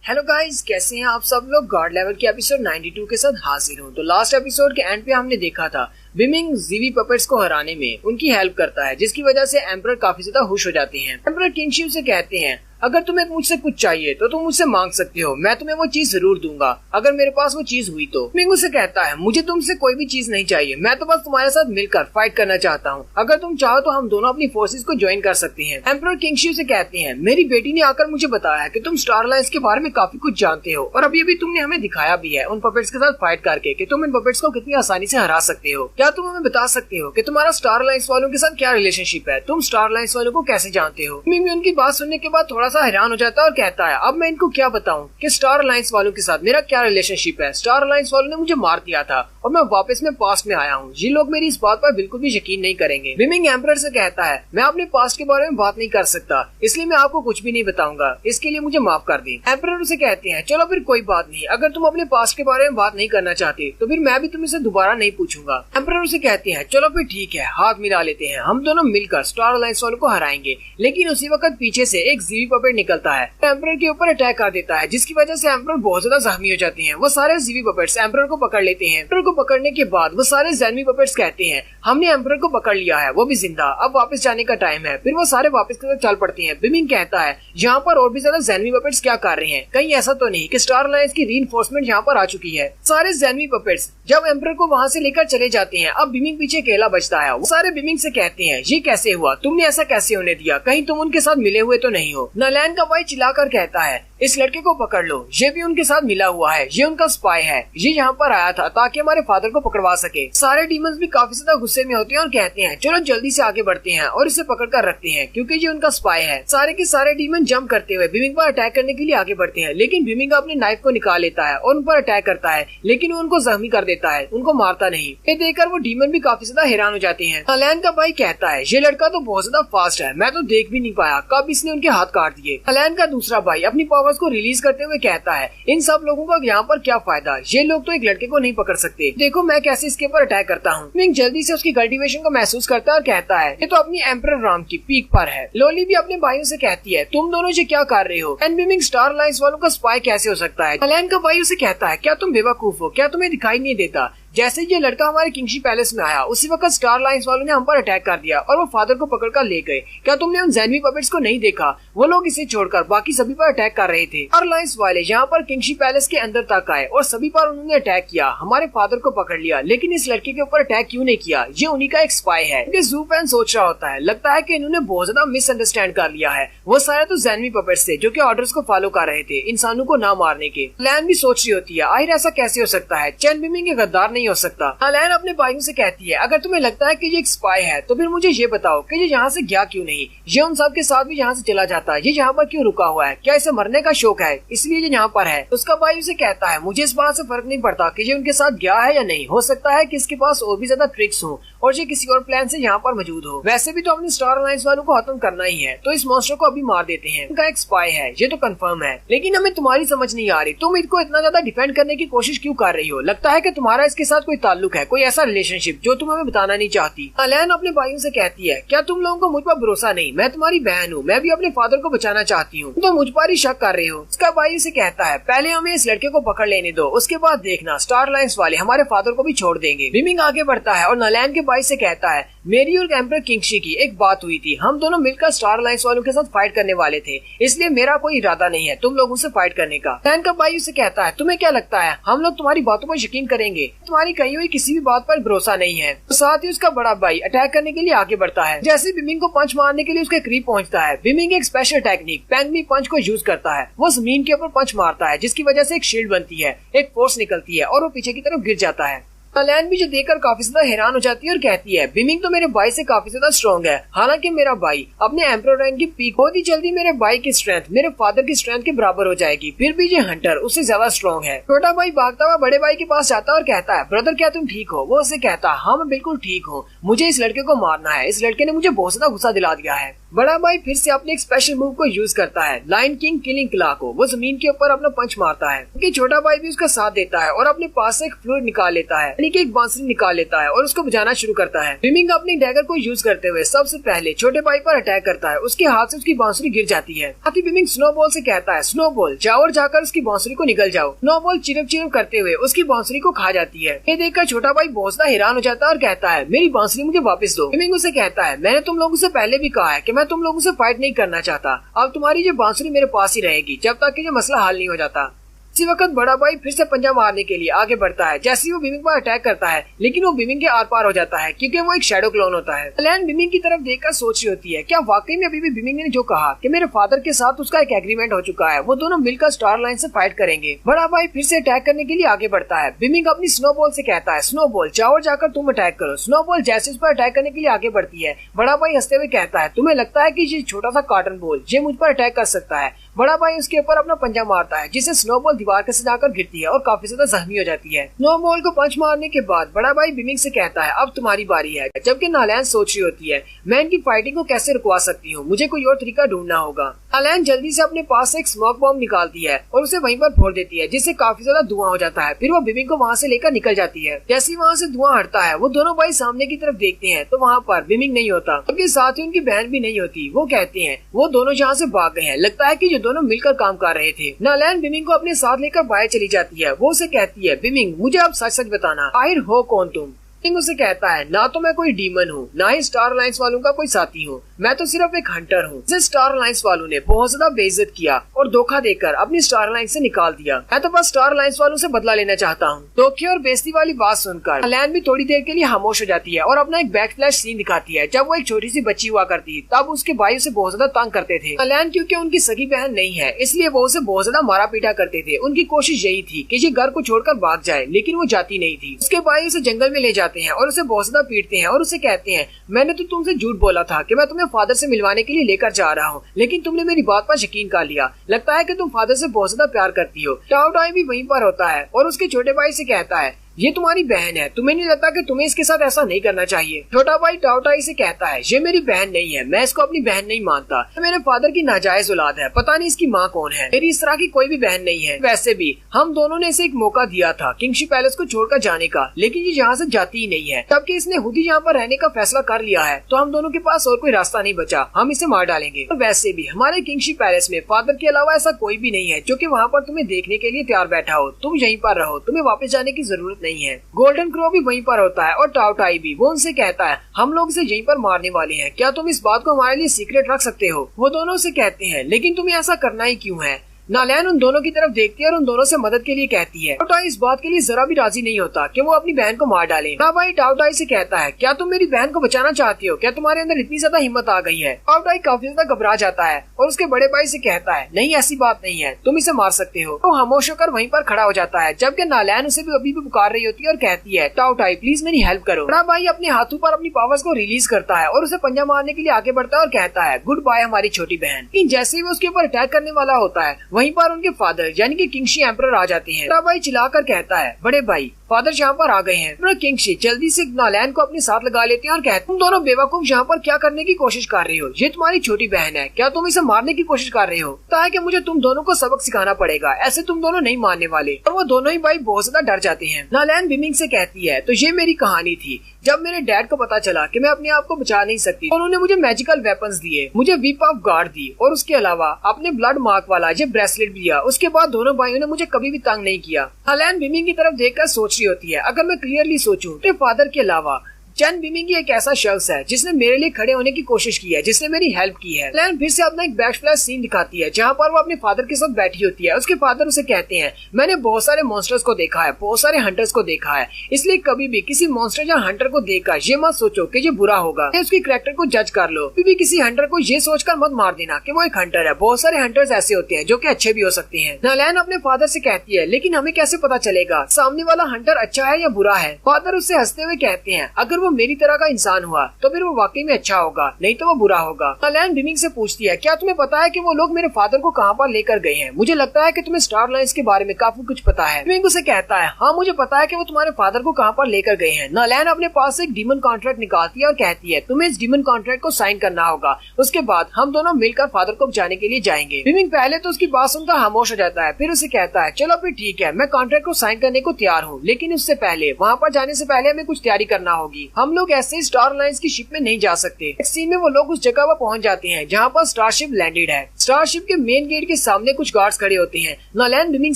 हेलो गाइस, कैसे हैं आप सब लोग। गॉड लेवल के एपिसोड 92 के साथ हाजिर हूँ। तो लास्ट एपिसोड के एंड पे हमने देखा था बिमिंग जीवी पपेट्स को हराने में उनकी हेल्प करता है, जिसकी वजह से एम्परर काफी ज्यादा खुश हो जाते हैं। एम्परर किंगशिप से कहते हैं, अगर तुम्हें मुझसे कुछ चाहिए तो तुम मुझसे मांग सकते हो, मैं तुम्हें वो चीज जरूर दूंगा अगर मेरे पास वो चीज हुई तो। बिमिंग उसे कहता है, मुझे तुमसे कोई भी चीज नहीं चाहिए, मैं तो बस तुम्हारे साथ मिलकर फाइट करना चाहता हूँ, अगर तुम चाहो तो हम दोनों अपनी फोर्सेस को ज्वाइन कर सकते हैं। एम्परर किंगशिप से कहते हैं, मेरी बेटी ने आकर मुझे बताया है कि तुम स्टार अलायंस के बारे में काफी कुछ जानते हो और अभी अभी तुमने हमें दिखाया भी है उन पपेट्स के साथ फाइट करके कि तुम इन पपेट्स को कितनी आसानी से हरा सकते हो। क्या तुम हमें बता सकते हो कि तुम्हारा स्टार अलायंस वालों के साथ क्या रिलेशनशिप है, तुम स्टार अलायंस वालों को कैसे जानते हो। बिमिंग उनकी बात सुनने के बाद थोड़ा सा हैरान हो जाता है और कहता है, अब मैं इनको क्या बताऊं कि स्टार अलायंस वालों के साथ मेरा क्या रिलेशनशिप है। स्टार अलायंस वालों ने मुझे मार दिया था और मैं वापस में पास्ट में आया हूँ, ये लोग मेरी इस बात पर बिल्कुल भी यकीन नहीं करेंगे। बिमिंग एम्परर से कहता है, मैं अपने पास्ट के बारे में बात नहीं कर सकता, इसलिए मैं आपको कुछ भी नहीं बताऊंगा, इसके लिए मुझे माफ कर दें। एम्परर उसे कहते हैं, चलो फिर कोई बात नहीं, अगर तुम अपने पास्ट के बारे में बात नहीं करना चाहते तो फिर मैं भी तुमसे दोबारा नहीं पूछूंगा। एम्परर उसे कहते हैं, चलो फिर ठीक है, हाथ मिला लेते हैं, हम दोनों मिलकर स्टार अलायंस वालों को हराएंगे। लेकिन उसी वक्त पीछे से एक जीवी पपेट निकलता है, एम्परर के ऊपर अटैक कर देता है, जिसकी वजह से एम्परर बहुत ज्यादा जख्मी हो जाते हैं। वो सारे जीवी पपेट्स एम्परर को पकड़ लेते हैं। एम्परर को पकड़ने के बाद वो सारे जैनवी पपेट्स कहते हैं, हमने एम्परर को पकड़ लिया है, वो भी जिंदा, अब वापस जाने का टाइम है। फिर वो सारे वापस की तरफ चल पड़ते हैं। बिमिंग कहता है, यहाँ पर और भी ज्यादा जैनवी पपेट्स क्या कर रहे हैं, कहीं ऐसा तो नहीं कि स्टार अलायंस की रीइंफोर्समेंट यहाँ पर आ चुकी है। सारे जैनवी पपेट्स जब एम्परर को वहाँ से लेकर चले जाते हैं, अब बिमिंग पीछे अकेला बचता है। वो सारे बिमिंग से कहते हैं, ये कैसे हुआ, तुमने ऐसा कैसे होने दिया, कहीं तुम उनके साथ मिले हुए तो नहीं हो। नलैन का भाई चिल्लाकर कहता है, इस लड़के को पकड़ लो, ये भी उनके साथ मिला हुआ है, ये उनका स्पाई है, ये यहाँ पर आया था ताकि हमारे फादर को पकड़वा सके। सारे डीमंस भी काफी ज्यादा गुस्से में होते हैं और कहते हैं, चलो जल्दी से आगे बढ़ते हैं और इसे पकड़ कर रखते हैं क्योंकि ये उनका स्पाई है। सारे के सारे डीमन जंप करते हुए बिमिंग पर अटैक करने के लिए आगे बढ़ते हैं, लेकिन बिमिंग अपने नाइफ को निकाल लेता है और उन पर अटैक करता है, लेकिन वो उनको जख्मी कर देता है, उनको मारता नहीं। ये देखकर वो डीमन भी काफी ज्यादा हैरान हो जाते हैं। नलैन का भाई कहता है, ये लड़का तो बहुत ज्यादा फास्ट है, मैं तो देख भी नहीं पाया कब इसने उनके हाथ काट दिए। नलैन का दूसरा भाई अपनी पावर्स को रिलीज करते हुए कहता है, इन सब लोगों का यहाँ पर क्या फायदा, ये लोग तो एक लड़के को नहीं पकड़ सकते, देखो मैं कैसे इसके ऊपर अटैक करता हूँ। बिमिंग जल्दी से उसकी कल्टीवेशन को महसूस करता है और कहता है, ये तो अपनी एम्परर राम की पीक पर है। लोली भी अपने भाइयों से कहती है, तुम दोनों ये क्या कर रहे हो, एंड बिमिंग स्टार अलायंस वालों का स्पाई कैसे हो सकता है। नलैन का भाई उसे कहता है, क्या तुम बेवकूफ हो, क्या तुम्हें दिखाई नहीं देता, जैसे ये लड़का हमारे किंगशी पैलेस में आया उसी वक्त स्टार अलायंस वालों ने हम पर अटैक कर दिया और वो फादर को पकड़कर ले गए। क्या तुमने उन जैनवी पपेट्स को नहीं देखा, वो लोग इसे छोड़कर बाकी सभी पर अटैक कर रहे थे। और अलायंस वाले यहाँ पर किंगशी पैलेस के अंदर तक आए और सभी पर उन्होंने अटैक किया, हमारे फादर को पकड़ लिया, लेकिन इस लड़के के ऊपर अटैक क्यों नहीं किया, ये उन्हीं का एक स्पाई है। क्योंकि ज़ू फैन सोच रहा होता है, लगता है कि इन्होंने बहुत ज्यादा मिसअंडरस्टैंड कर लिया है, वो सारे तो जैनवी पपेट्स थे जो कि ऑर्डर्स को फॉलो कर रहे थे इंसानों को ना मारने के। लैन भी सोच रही होती है, आखिर ऐसा कैसे हो सकता है, चैन बिमिंग गद्दार नहीं हो सकता। लैन अपने भाइयों से कहती है, अगर तुम्हें लगता है कि ये एक स्पाई है तो फिर मुझे ये बताओ कि ये यहाँ से गया क्यों नहीं, ये उन सब के साथ भी यहाँ से चला जाता है, ये यहाँ पर क्यों रुका हुआ है, क्या इसे मरने का शौक है इसलिए ये यहाँ पर है। उसका भाई उसे कहता है, मुझे इस बात से फर्क नहीं पड़ता कि ये उनके साथ गया है या नहीं, हो सकता है कि इसके पास और भी ज्यादा ट्रिक्स हो और ये किसी और प्लान से यहाँ पर मौजूद हो। वैसे भी तो अपने स्टार अलायंस वालों को खत्म करना ही है, तो इस मॉन्स्टर को अभी मार देते हैं, उनका एक स्पाई है, ये तो कंफर्म है। लेकिन हमें तुम्हारी समझ नहीं आ रही, तुम इसको इतना ज्यादा डिफेंड करने की कोशिश क्यों कर रही हो, लगता है कि तुम्हारा इसके साथ कोई ताल्लुक है, कोई ऐसा रिलेशनशिप जो तुम हमें बताना नहीं चाहती। लैन अपने भाइयों से कहती है, क्या तुम लोगों को मुझ पर भरोसा नहीं, मैं तुम्हारी बहन हूँ, मैं भी अपने फादर को बचाना चाहती हूँ, तो मुझ पर ही शक कर रहे हो। उसका भाई से कहता है, पहले हमें इस लड़के को पकड़ लेने दो, उसके बाद देखना स्टार अलायंस वाले हमारे फादर को भी छोड़ देंगे। बिमिंग आगे बढ़ता है और नलैन के भाई से कहता है मेरी और एम्परर किंगशी की एक बात हुई थी, हम दोनों मिलकर स्टार अलायंस वालों के साथ फाइट करने वाले थे, इसलिए मेरा कोई इरादा नहीं है तुम लोगों से फाइट करने का। लैन का भाई उसे कहता है तुम्हें क्या लगता है हम लोग तुम्हारी बातों पर यकीन करेंगे? तुम्हारी कही हुई किसी भी बात पर भरोसा नहीं है। तो साथ ही उसका बड़ा भाई अटैक करने के लिए आगे बढ़ता है। जैसे बिमिंग को पंच मारने के लिए उसके करीब पहुंचता है, बिमिंग एक स्पेशल टेक्निक पैंगमी पंच को यूज करता है। वो जमीन के ऊपर पंच मारता है जिसकी वजह से एक शील्ड बनती है, एक फोर्स निकलती है और वो पीछे की तरफ गिर जाता है। लैन भी जो देखकर काफी ज्यादा हैरान हो जाती है और कहती है बिमिंग तो मेरे भाई से काफी ज्यादा स्ट्रॉन्ग है, हालांकि मेरा भाई अपने एम्परर रैंक की पीक बहुत ही जल्दी मेरे भाई की स्ट्रेंथ मेरे फादर की स्ट्रेंथ के बराबर हो जाएगी, फिर भी ये हंटर उससे ज्यादा स्ट्रॉन्ग है। छोटा भाई भागता हुआ बड़े भाई के पास जाता है और कहता है ब्रदर क्या तुम ठीक हो? वो उसे कहता है हाँ मैं बिल्कुल ठीक हूँ, मुझे इस लड़के को मारना है, इस लड़के ने मुझे बहुत ज्यादा गुस्सा दिला दिया है। बड़ा भाई फिर से अपने एक स्पेशल मूव को यूज करता है, लायन किंग किलिंग क्ला को। वो जमीन के ऊपर अपना पंच मारता है क्योंकि छोटा भाई भी उसका साथ देता है और अपने पास से एक फ्लूइड निकाल लेता है, यानी कि एक बांसुरी निकाल लेता है और उसको बजाना शुरू करता है। बिमिंग अपनी डैगर को यूज करते हुए सबसे पहले छोटे भाई पर अटैक करता है, उसके हाथ से उसकी बांसुरी गिर जाती है। साथ ही बिमिंग स्नोबॉल से कहता है स्नोबॉल जाओ और जाकर उसकी बांसुरी को निकल जाओ। स्नोबॉल चिरप चिरप करते हुए उसकी बांसुरी को खा जाती है। ये देखकर छोटा भाई बहुत ज्यादा हैरान हो जाता है और कहता है मेरी बांसुरी मुझे वापस दो। बिमिंग उसे कहता है मैंने तुम लोगों से पहले भी कहा है कि मैं तुम लोगों से फाइट नहीं करना चाहता, अब तुम्हारी ये बांसुरी मेरे पास ही रहेगी जब तक कि ये मसला हल नहीं हो जाता। इसी वक्त बड़ा भाई फिर से पंजा मारने के लिए आगे बढ़ता है। जैसे ही वो बिमिंग पर अटैक करता है लेकिन वो बिमिंग के आर पार हो जाता है क्योंकि वो एक शैडो क्लोन होता है। लैन बिमिंग की तरफ देखकर सोच रही होती है क्या वाकई में अभी भी बिमिंग ने जो कहा कि मेरे फादर के साथ उसका एक एग्रीमेंट हो चुका है, वो दोनों मिलकर स्टार लाइन से फाइट करेंगे। बड़ा भाई फिर से अटैक करने के लिए आगे बढ़ता है। बिमिंग अपनी स्नोबॉल से कहता है स्नोबॉल जाओ और जाकर तुम अटैक करो। स्नोबॉल जैसे उस पर अटैक करने के लिए आगे बढ़ती है, बड़ा भाई हंसते हुए कहता है तुम्हें लगता है कि ये छोटा सा कॉटन बॉल ये मुझ पर अटैक कर सकता है? बड़ा भाई उसके ऊपर अपना पंजा मारता है जिससे स्नोबॉल दीवार के जाकर गिरती है और काफी ज्यादा जख्मी हो जाती है। स्नोबॉल को पंच मारने के बाद बड़ा भाई बिमिंग से कहता है अब तुम्हारी बारी है, जबकि नालैन सोच रही होती है मैं इनकी फाइटिंग को कैसे रुकवा सकती हूँ, मुझे कोई और तरीका ढूंढना होगा। नालैन जल्दी से अपने पास एक स्मोक बॉम्ब निकालती है और उसे वहीं पर फोड़ देती है जिससे काफी ज्यादा धुआं हो जाता है। फिर वो बिमिंग को वहाँ से लेकर निकल जाती है। जैसे ही वहाँ से धुआं हटता है वो दोनों भाई सामने की तरफ देखते हैं तो वहाँ पर बिमिंग नहीं होता, उनके साथ ही उनकी बहन भी नहीं होती। वो कहते हैं वो दोनों यहाँ से भाग गए हैं, लगता है कि ये दोनों मिलकर काम कर रहे थे। नालैन बिमिंग को अपने साथ लेकर बाहर चली जाती है। वो उसे कहती है बिमिंग मुझे अब सच सच बताना आखिर हो कौन तुम? बिमिंग उसे कहता है ना तो मैं कोई डीमन हूँ ना ही स्टार अलायंस वालों का कोई साथी हूँ, मैं तो सिर्फ एक हंटर हूँ जिसे स्टार अलायंस वालों ने बहुत ज्यादा बेइज्जत किया और धोखा देकर अपनी स्टार अलायंस से निकाल दिया। मैं तो बस स्टार अलायंस वालों से बदला लेना चाहता हूँ। धोखे और बेइज्जती वाली बात सुनकर लैन भी थोड़ी देर के लिए खामोश हो जाती है और अपना एक बैक फ्लैश सीन दिखाती है। जब वो एक छोटी सी बच्ची हुआ करती तब उसके भाई उसे बहुत ज्यादा तंग करते थे। लैन क्योंकि उनकी सगी बहन नहीं है इसलिए वो उसे बहुत ज्यादा मारा पीटा करते थे। उनकी कोशिश यही थी कि ये घर को छोड़कर भाग जाए लेकिन वो जाती नहीं थी। उसके भाई उसे जंगल में ले जाते हैं और उसे बहुत ज्यादा पीटते हैं और उसे कहते हैं मैंने तो तुमसे झूठ बोला था कि मैं तुम्हें फादर से मिलवाने के लिए लेकर जा रहा हूँ, लेकिन तुमने मेरी बात पर यकीन कर लिया। लगता है कि तुम फादर से बहुत ज्यादा प्यार करती हो। टाओ टाई भी वहीं पर होता है और उसके छोटे भाई से कहता है ये तुम्हारी बहन है, तुम्हें नहीं लगता कि तुम्हें इसके साथ ऐसा नहीं करना चाहिए? छोटा भाई टाओटाई से कहता है ये मेरी बहन नहीं है, मैं इसको अपनी बहन नहीं मानता, मेरे फादर की नाजायज औलाद है, पता नहीं इसकी माँ कौन है, मेरी इस तरह की कोई भी बहन नहीं है। वैसे भी हम दोनों ने इसे एक मौका दिया था किंगशी पैलेस को छोड़कर जाने का, लेकिन ये यहाँ से जाती ही नहीं है। जबकि इसने खुद ही यहाँ पर रहने का फैसला कर लिया है तो हम दोनों के पास और कोई रास्ता नहीं बचा, हम इसे मार डालेंगे। और वैसे भी हमारे किंगशी पैलेस में फादर के अलावा ऐसा कोई भी नहीं है जो कि वहाँ पर तुम्हें देखने के लिए तैयार बैठा हो। तुम यहीं पर रहो, तुम्हें वापस जाने की जरूरत नहीं है। गोल्डन क्रो भी वहीं पर होता है और टाओटाई भी। वो उनसे कहता है हम लोग इसे यहीं पर मारने वाले हैं, क्या तुम इस बात को हमारे लिए सीक्रेट रख सकते हो? वो दोनों उसे कहते हैं लेकिन तुम्हें ऐसा करना ही क्यों है? नालैन उन दोनों की तरफ देखती है और उन दोनों से मदद के लिए कहती है। टाओटाई इस बात के लिए जरा भी राजी नहीं होता कि वो अपनी बहन को मार डाले। भाई टाओटाई से कहता है क्या तुम मेरी बहन को बचाना चाहती हो? क्या तुम्हारे अंदर इतनी ज्यादा हिम्मत आ गई है? टाओटाई काफी ज्यादा घबरा जाता है और उसके बड़े भाई से कहता है नहीं ऐसी बात नहीं है, तुम इसे मार सकते हो। तो खामोश होकर वहीं पर खड़ा हो जाता है जबकि नालैन उसे भी अभी भी पुकार रही होती है और कहती है टाओटाई प्लीज मेरी हेल्प करो। बड़ा भाई अपने हाथों पर अपनी पावर्स को रिलीज करता है और उसे पंजा मारने के लिए आगे बढ़ता है और कहता है गुड बाय हमारी छोटी बहन। लेकिन जैसे ही वो उसके ऊपर अटैक करने वाला होता है वहीं पर उनके फादर यानी कि किंगशी एम्परर आ जाते हैं। बड़ा भाई चिल्लाकर कहता है बड़े भाई फादर यहाँ पर आ गए हैं। किंगशी जल्दी से नालैन को अपने साथ लगा लेते हैं और कहते हैं तुम दोनों बेवकूफ यहाँ पर क्या करने की कोशिश कर रहे हो? ये तुम्हारी छोटी बहन है, क्या तुम इसे मारने की कोशिश कर रहे हो? लगता है कि मुझे तुम दोनों को सबक सिखाना पड़ेगा, ऐसे तुम दोनों नहीं मानने वाले। और वो दोनों ही भाई बहुत ज्यादा डर जाते हैं। नालैन बिमिंग से कहती है तो ये मेरी कहानी थी। जब मेरे डैड को पता चला कि मैं अपने आप को बचा नहीं सकती तो उन्होंने मुझे मैजिकल वेपन्स दिए, मुझे वीप ऑफ गॉड दी और उसके अलावा अपने ब्लड मार्क वाला ये ब्रेसलेट भी दिया। उसके बाद दोनों भाइयों ने मुझे कभी भी तंग नहीं किया। नालैन बिमिंग की तरफ देखकर सोच रही होती है अगर मैं क्लियरली सोचूं तो फादर के अलावा चैन बिमिंग एक ऐसा शख्स है जिसने मेरे लिए खड़े होने की कोशिश की है, जिसने मेरी हेल्प की है। लैन फिर से अपना एक बैकफ्लैश सीन दिखाती है जहाँ पर वो अपने फादर के साथ बैठी होती है। उसके फादर उसे कहते हैं, मैंने बहुत सारे मॉन्स्टर्स को देखा है, बहुत सारे हंटर्स को देखा है, इसलिए कभी भी किसी मॉन्स्टर या हंटर को देखकर ये मत सोचो कि ये बुरा होगा। उसकी कैरेक्टर को जज कर लो। कभी भी किसी हंटर को ये सोचकर मत मार देना कि वो एक हंटर है। बहुत सारे हंटर्स ऐसे होते हैं जो कि अच्छे भी हो सकते हैं। लैन अपने फादर से कहती है, लेकिन हमें कैसे पता चलेगा सामने वाला हंटर अच्छा है या बुरा है? फादर उससे हंसते हुए कहते हैं, अगर वो मेरी तरह का इंसान हुआ तो फिर वो वाकई में अच्छा होगा, नहीं तो वो बुरा होगा। लैन बिमिंग से पूछती है, क्या तुम्हें पता है कि वो लोग मेरे फादर को कहाँ पर लेकर गए हैं? मुझे लगता है कि तुम्हें स्टार लाइन्स के बारे में काफी कुछ पता है। बिमिंग उसे कहता है, हाँ मुझे पता है कि वो तुम्हारे फादर को कहाँ पर लेकर गए हैं। लैन अपने पास एक डीमन कॉन्ट्रैक्ट निकालती है और कहती है, तुम्हें इस डीमन कॉन्ट्रैक्ट को साइन करना होगा, उसके बाद हम दोनों मिलकर फादर को बचाने के लिए जाएंगे। बिमिंग पहले तो उसकी बात सुनकर खामोश हो जाता है, फिर उसे कहता है, चलो फिर ठीक है, मैं कॉन्ट्रैक्ट को साइन करने को तैयार हूँ, लेकिन उससे पहले वहाँ पर जाने से पहले हमें कुछ तैयारी करना होगी। हम लोग ऐसे ही स्टार लाइन्स की शिप में नहीं जा सकते। एक सीन में वो लोग उस जगह पर पहुँच जाते हैं जहाँ पर स्टारशिप लैंडेड है। स्टारशिप के मेन गेट के सामने कुछ गार्ड्स खड़े होते हैं। लैन बिमिंग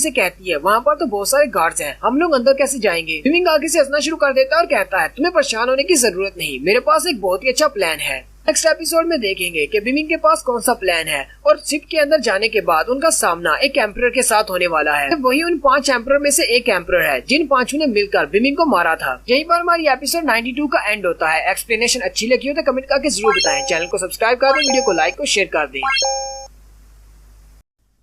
से कहती है, वहाँ पर तो बहुत सारे गार्ड्स हैं, हम लोग अंदर कैसे जाएंगे? बिमिंग आगे से हंसना शुरू कर देता है और कहता है, तुम्हें परेशान होने की जरूरत नहीं, मेरे पास एक बहुत ही अच्छा प्लान है। नेक्स्ट एपिसोड में देखेंगे कि बिमिंग के पास कौन सा प्लान है और शिप के अंदर जाने के बाद उनका सामना एक एम्परर के साथ होने वाला है। वही उन 5 एम्परर में से एक एम्परर है जिन 5 ने मिलकर बिमिंग को मारा था। यहीं पर हमारी एपिसोड 92 का एंड होता है। एक्सप्लेनेशन अच्छी लगी हो तो कमेंट करके जरूर बताएं। चैनल को सब्सक्राइब कर दें, वीडियो को लाइक और शेयर कर दें।